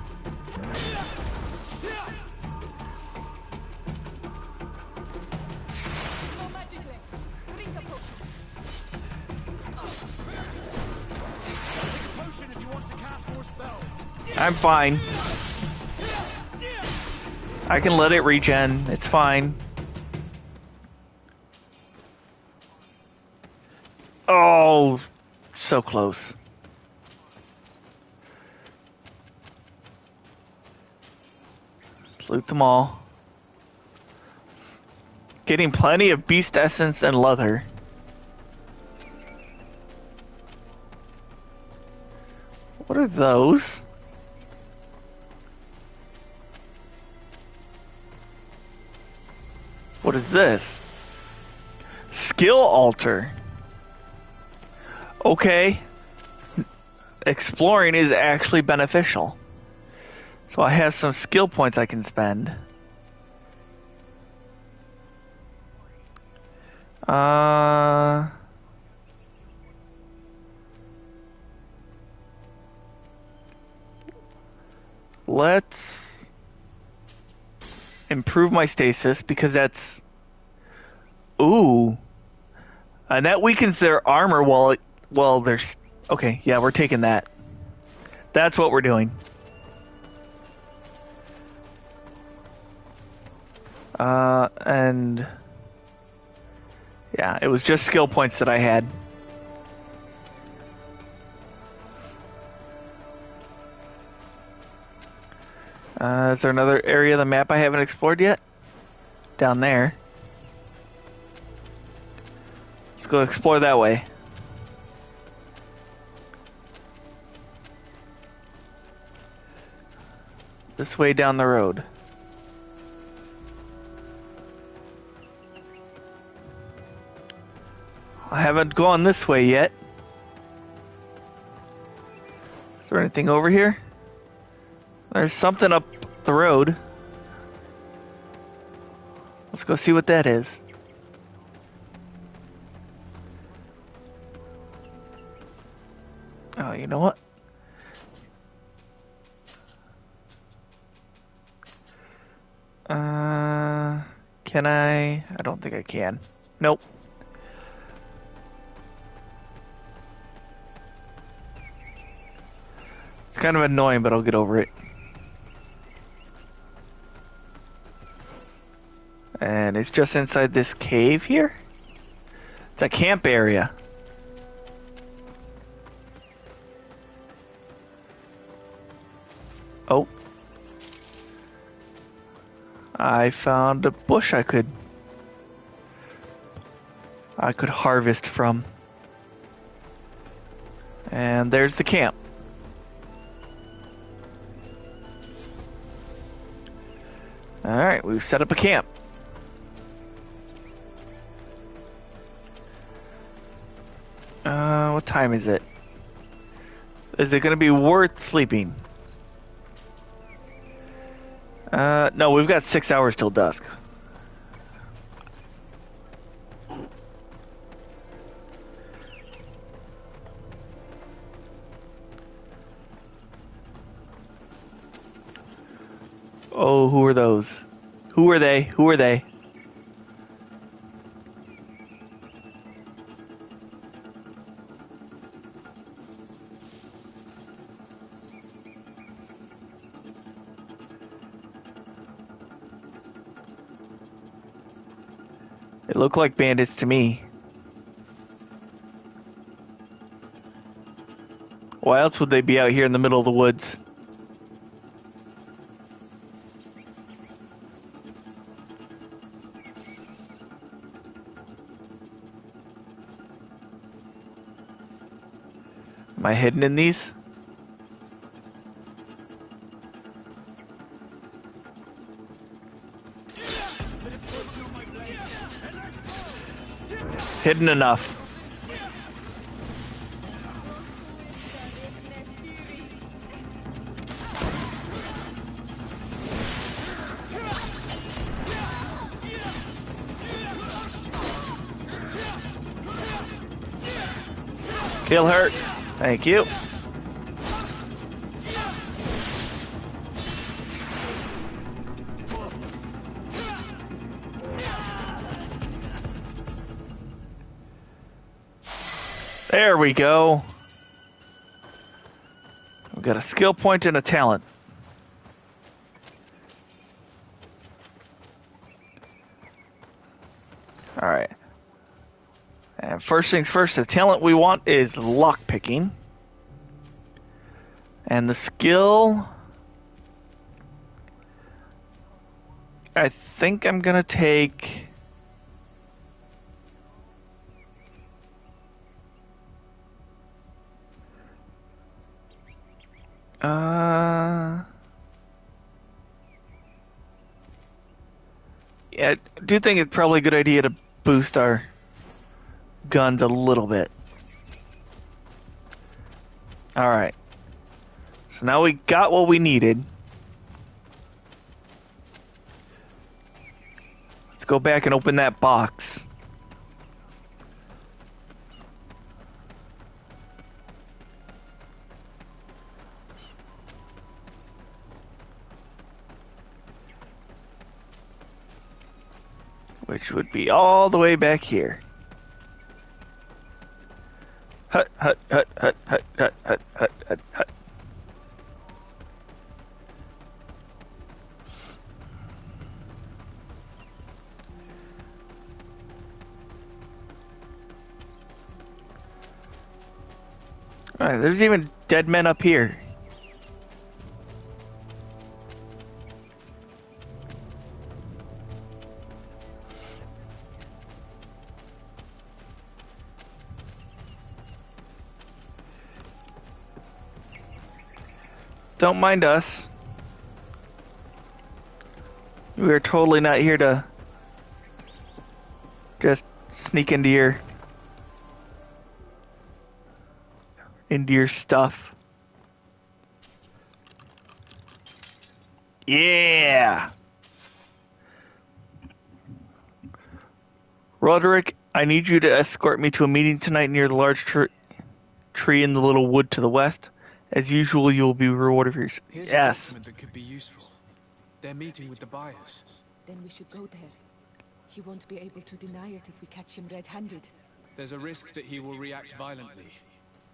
I'm fine. I can let it regen. It's fine. Oh, so close. Let's loot them all. Getting plenty of beast essence and leather. What are those? What is this? Skill altar. Okay. Exploring is actually beneficial. So I have some skill points I can spend. Let's improve my stasis because that's... Ooh. And that weakens their armor while there's... Okay, yeah, we're taking that. That's what we're doing. And... Yeah, it was just skill points that I had. Is there another area of the map I haven't explored yet? Down there. Let's go explore that way. This way down the road. I haven't gone this way yet. Is there anything over here? There's something up the road. Let's go see what that is. Oh, you know what? Can I? I don't think I can. Nope. It's kind of annoying, but I'll get over it. And it's just inside this cave here. It's a camp area. Oh. I found a bush I could harvest from. And there's the camp. Alright, we've set up a camp. What time is it? Is it gonna be worth sleeping? No, we've got 6 hours till dusk. Oh, who are those? Who are they? Who are they? They look like bandits to me. Why else would they be out here in the middle of the woods? Am I hidden in these? Hidden enough. Kill her. Thank you. There we go. We've got a skill point and a talent. Alright. And first things first, the talent we want is lockpicking. And the skill... I think I'm gonna take... Yeah, I do think it's probably a good idea to boost our guns a little bit. Alright. So now we got what we needed. Let's go back and open that box. Which would be all the way back here. Hut, hut, hut, hut, hut, hut, hut, hut, hut, hut. Alright, there's even dead men up here. Don't mind us. We are totally not here to just sneak into your stuff. Yeah. Roderick, I need you to escort me to a meeting tonight near the large tree in the little wood to the west. As usual, you will be rewarded for your...
Here's
yes.
a document that could be useful. They're meeting with the buyers.
Then we should go there. He won't be able to deny it if we catch him red-handed.
There's a risk that he will react violently,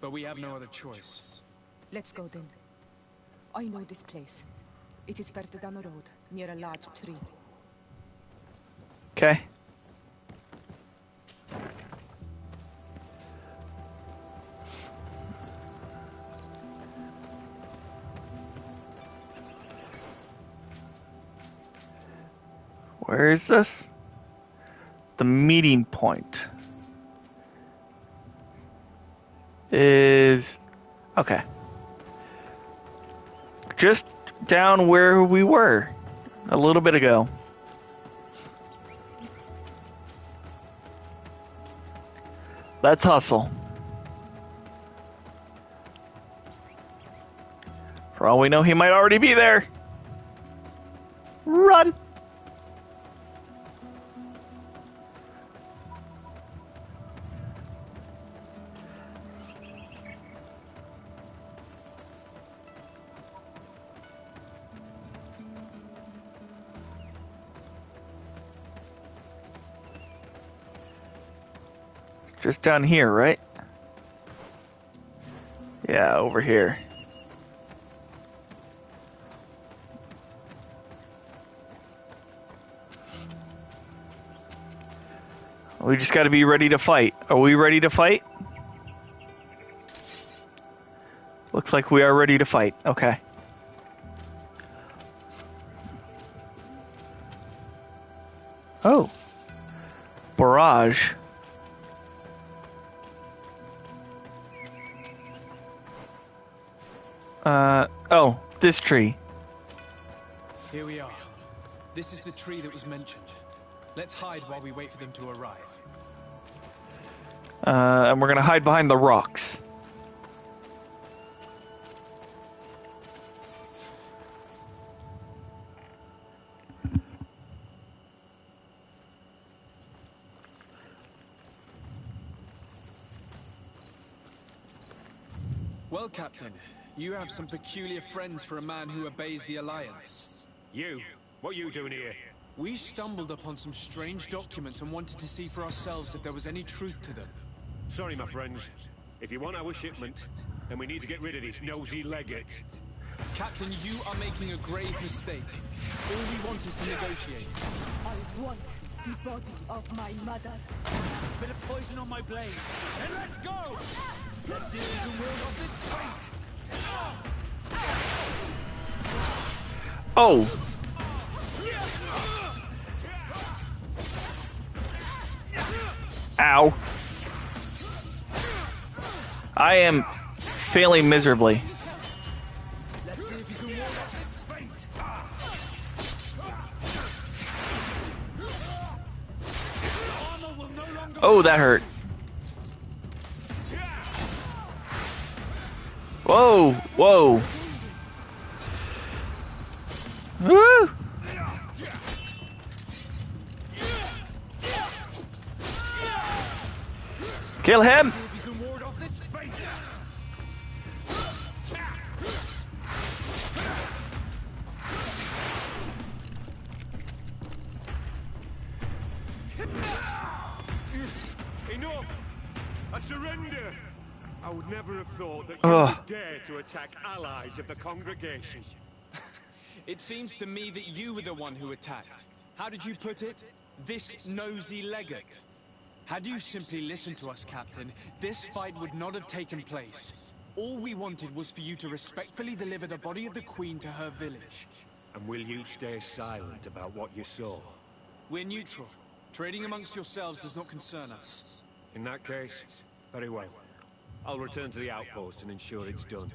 but we have no other choice.
Let's go then. I know this place. It is further down the road, near a large tree.
Okay. Where is this? The meeting point is... okay. Just down where we were a little bit ago. Let's hustle. For all we know, he might already be there. Run! Just down here, right? Yeah, over here. We just got to be ready to fight. Are we ready to fight? Looks like we are ready to fight. Okay. Oh. Barrage. Oh, this tree.
Here we are. This is the tree that was mentioned. Let's hide while we wait for them to arrive.
And we're gonna hide behind the rocks.
Well, Captain, you have some peculiar friends for a man who obeys the Alliance.
You? What are you doing here?
We stumbled upon some strange documents and wanted to see for ourselves if there was any truth to them.
Sorry, my friends. If you want our shipment, then we need to get rid of this nosy legate.
Captain, you are making a grave mistake. All we want is to negotiate.
I want the body of my mother.
Bit of poison on my blade. And let's go! Let's see if you can wield off this fate.
Oh. Ow. I am failing miserably.
Let's see if you can wield off this fate.
Oh, that hurt. Whoa, whoa. Woo! Kill him!
Enough! I surrender! I would never have thought that you would dare to attack allies of the congregation.
It seems to me that you were the one who attacked. How did you put it? This nosy legate. Had you simply listened to us, Captain, this fight would not have taken place. All we wanted was for you to respectfully deliver the body of the Queen to her village.
And will you stay silent about what you saw?
We're neutral. Trading amongst yourselves does not concern us.
In that case, very well. I'll return to the outpost and ensure it's done.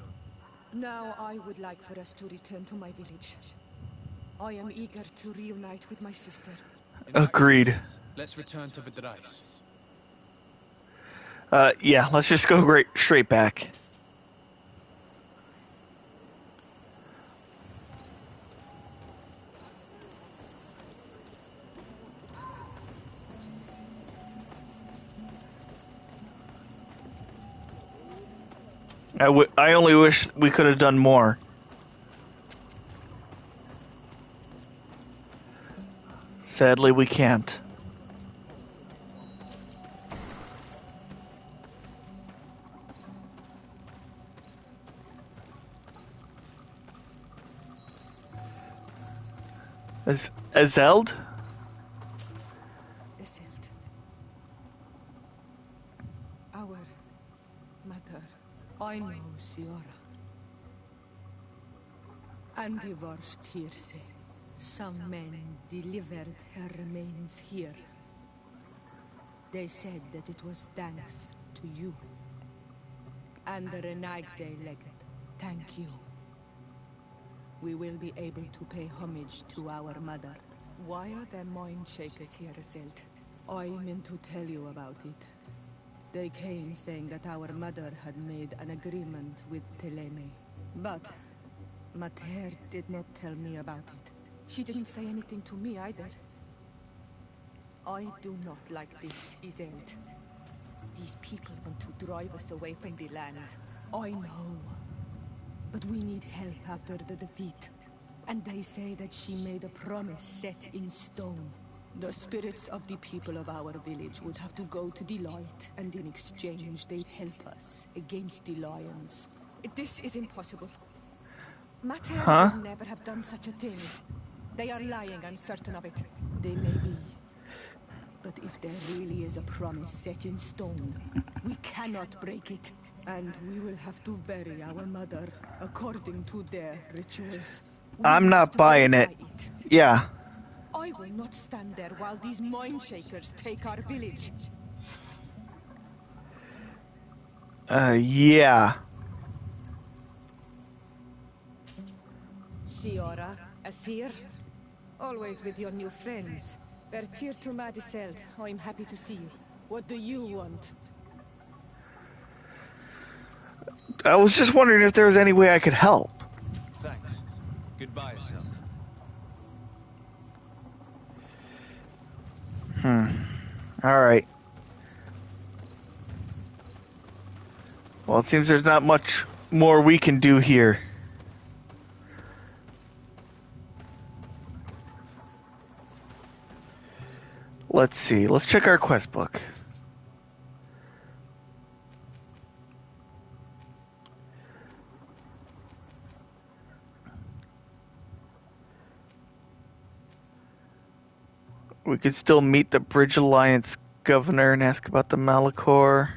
Now I would like for us to return to my village. I am eager to reunite with my sister.
Agreed.
Let's return to Vidrais.
Yeah, let's just go straight back. I only wish we could have done more. Sadly, we can't. Azeld?
Our mother. I know, Siora. And divorced Teer said, some men delivered her remains here. They said that it was thanks to you. And the Renagze legate, thank you. We will be able to pay homage to our mother. Why are there mind shakers here, Azeld? I meant to tell you about it. They came saying that our mother had made an agreement with Teleme. But Mater did not tell me about it. She didn't say anything to me either. I do not like this, Azeld. These people want to drive us away from the land. I know. But we need help after the defeat. And they say that she made a promise set in stone. The spirits of the people of our village would have to go to the light, and in exchange they'd help us against the lions. This is impossible. Mater would never have done such a thing. They are lying, I'm certain of it. They may be. But if there really is a promise set in stone, we cannot break it. And we will have to bury our mother according to their rituals.
I'm not buying it. Yeah.
I will not stand there while these mind shakers take our village.
Yeah.
Siora, Asir, always with your new friends. Bertir to Madiseld, I'm happy to see you. What do you want?
I was just wondering if there was any way I could help.
Thanks. Goodbye, Azeld.
Alright. Well, it seems there's not much more we can do here. Let's see. Let's check our quest book. We could still meet the Bridge Alliance governor and ask about the Malachor.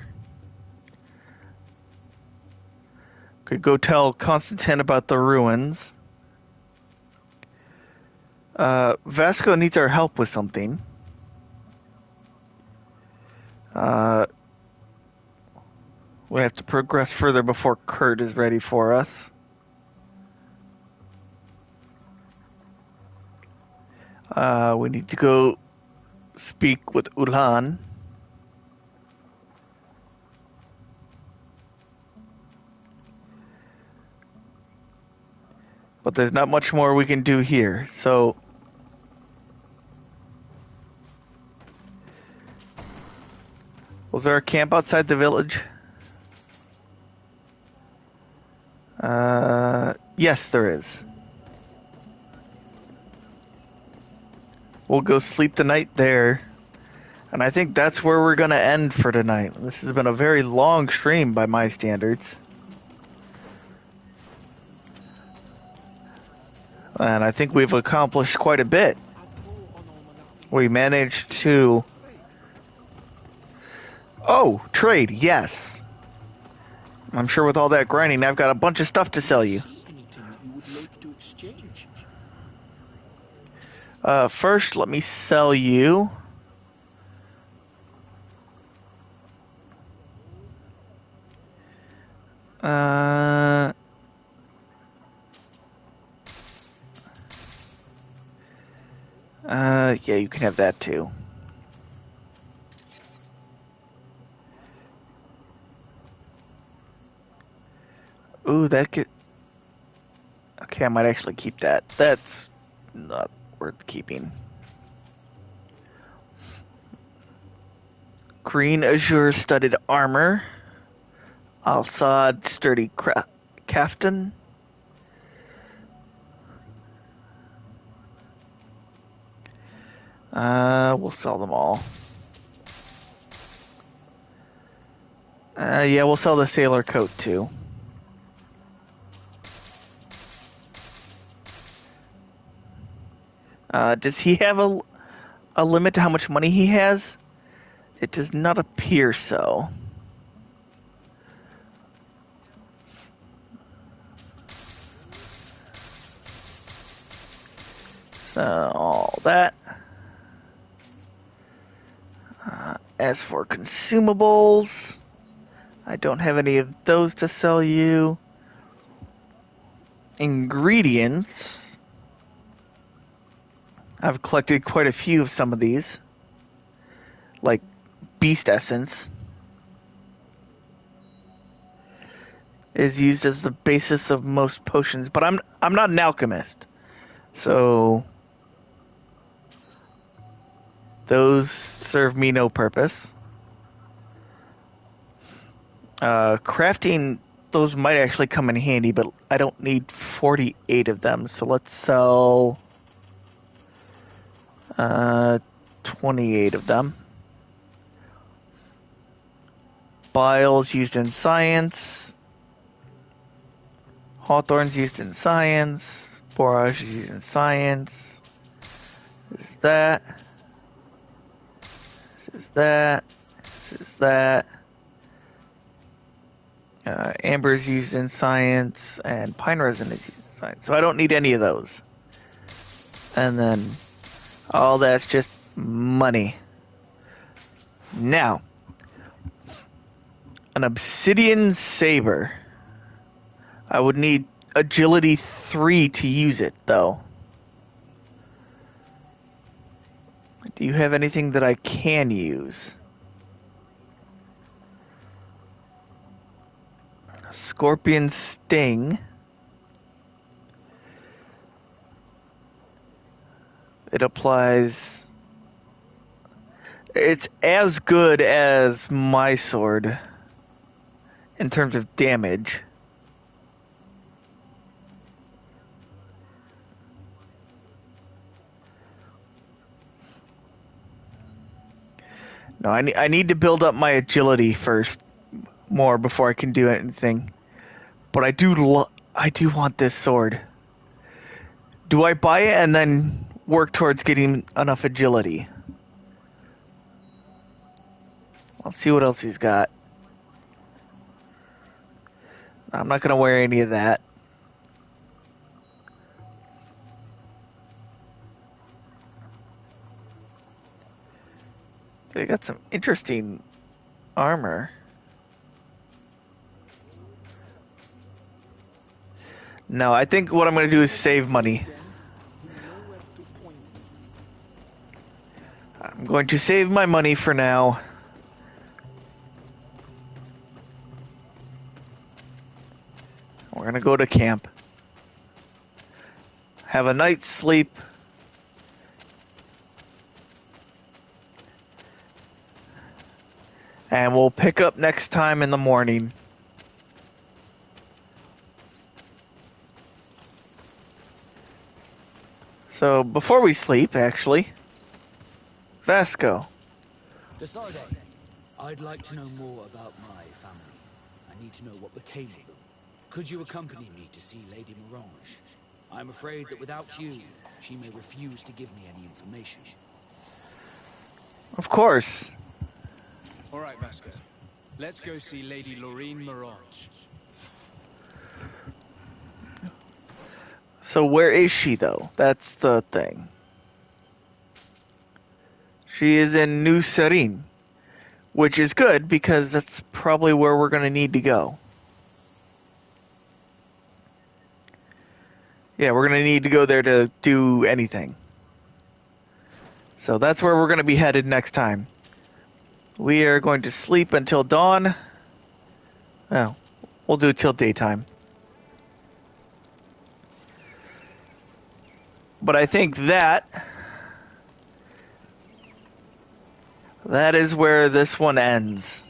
Could go tell Constantine about the ruins. Vasco needs our help with something. We have to progress further before Kurt is ready for us. We need to go speak with Ulan. But there's not much more we can do here, so... Was there a camp outside the village? Yes, there is. We'll go sleep the night there. And I think that's where we're gonna end for tonight. This has been a very long stream by my standards. And I think we've accomplished quite a bit. We managed to... Oh, trade, yes. I'm sure with all that grinding, I've got a bunch of stuff to sell you. First, let me sell you... yeah, you can have that too. Ooh, that could... Okay, I might actually keep that. That's not worth keeping. Green azure studded armor. Al-Sad sturdy kaftan. We'll sell them all. Yeah, we'll sell the sailor coat too. Does he have a limit to how much money he has? It does not appear so. So, all that. As for consumables, I don't have any of those to sell you. Ingredients. I've collected quite a few of some of these. Like beast essence is used as the basis of most potions, but I'm not an alchemist. So those serve me no purpose. Crafting those might actually come in handy, but I don't need 48 of them, so let's sell 28 of them. Biles used in science. Hawthorns used in science. Borage is used in science. This is that. This is that. This is that. Amber is used in science, and pine resin is used in science. So I don't need any of those. And then all that's just money. Now, an obsidian saber. I would need agility 3 to use it, though. Do you have anything that I can use? Scorpion sting. It applies... It's as good as my sword in terms of damage. No, I need to build up my agility first, more before I can do anything. But I do want this sword. Do I buy it and then work towards getting enough agility? Let's see what else he's got. I'm not gonna wear any of that. They got some interesting armor. No, I think what I'm going to do is save money. I'm going to save my money for now. We're going to go to camp. Have a night's sleep. And we'll pick up next time in the morning. So, before we sleep, actually, Vasco.
Decide. I'd like to know more about my family. I need to know what became of them. Could you accompany me to see Lady Mirage? I'm afraid that without you, she may refuse to give me any information.
Of course.
All right, Vasco. Let's go see Lady Lorraine Mirage.
So where is she, though? That's the thing. She is in New Serene, which is good because that's probably where we're going to need to go. Yeah, we're going to need to go there to do anything. So that's where we're going to be headed next time. We are going to sleep until dawn. Oh, we'll do it till daytime. But I think that is where this one ends.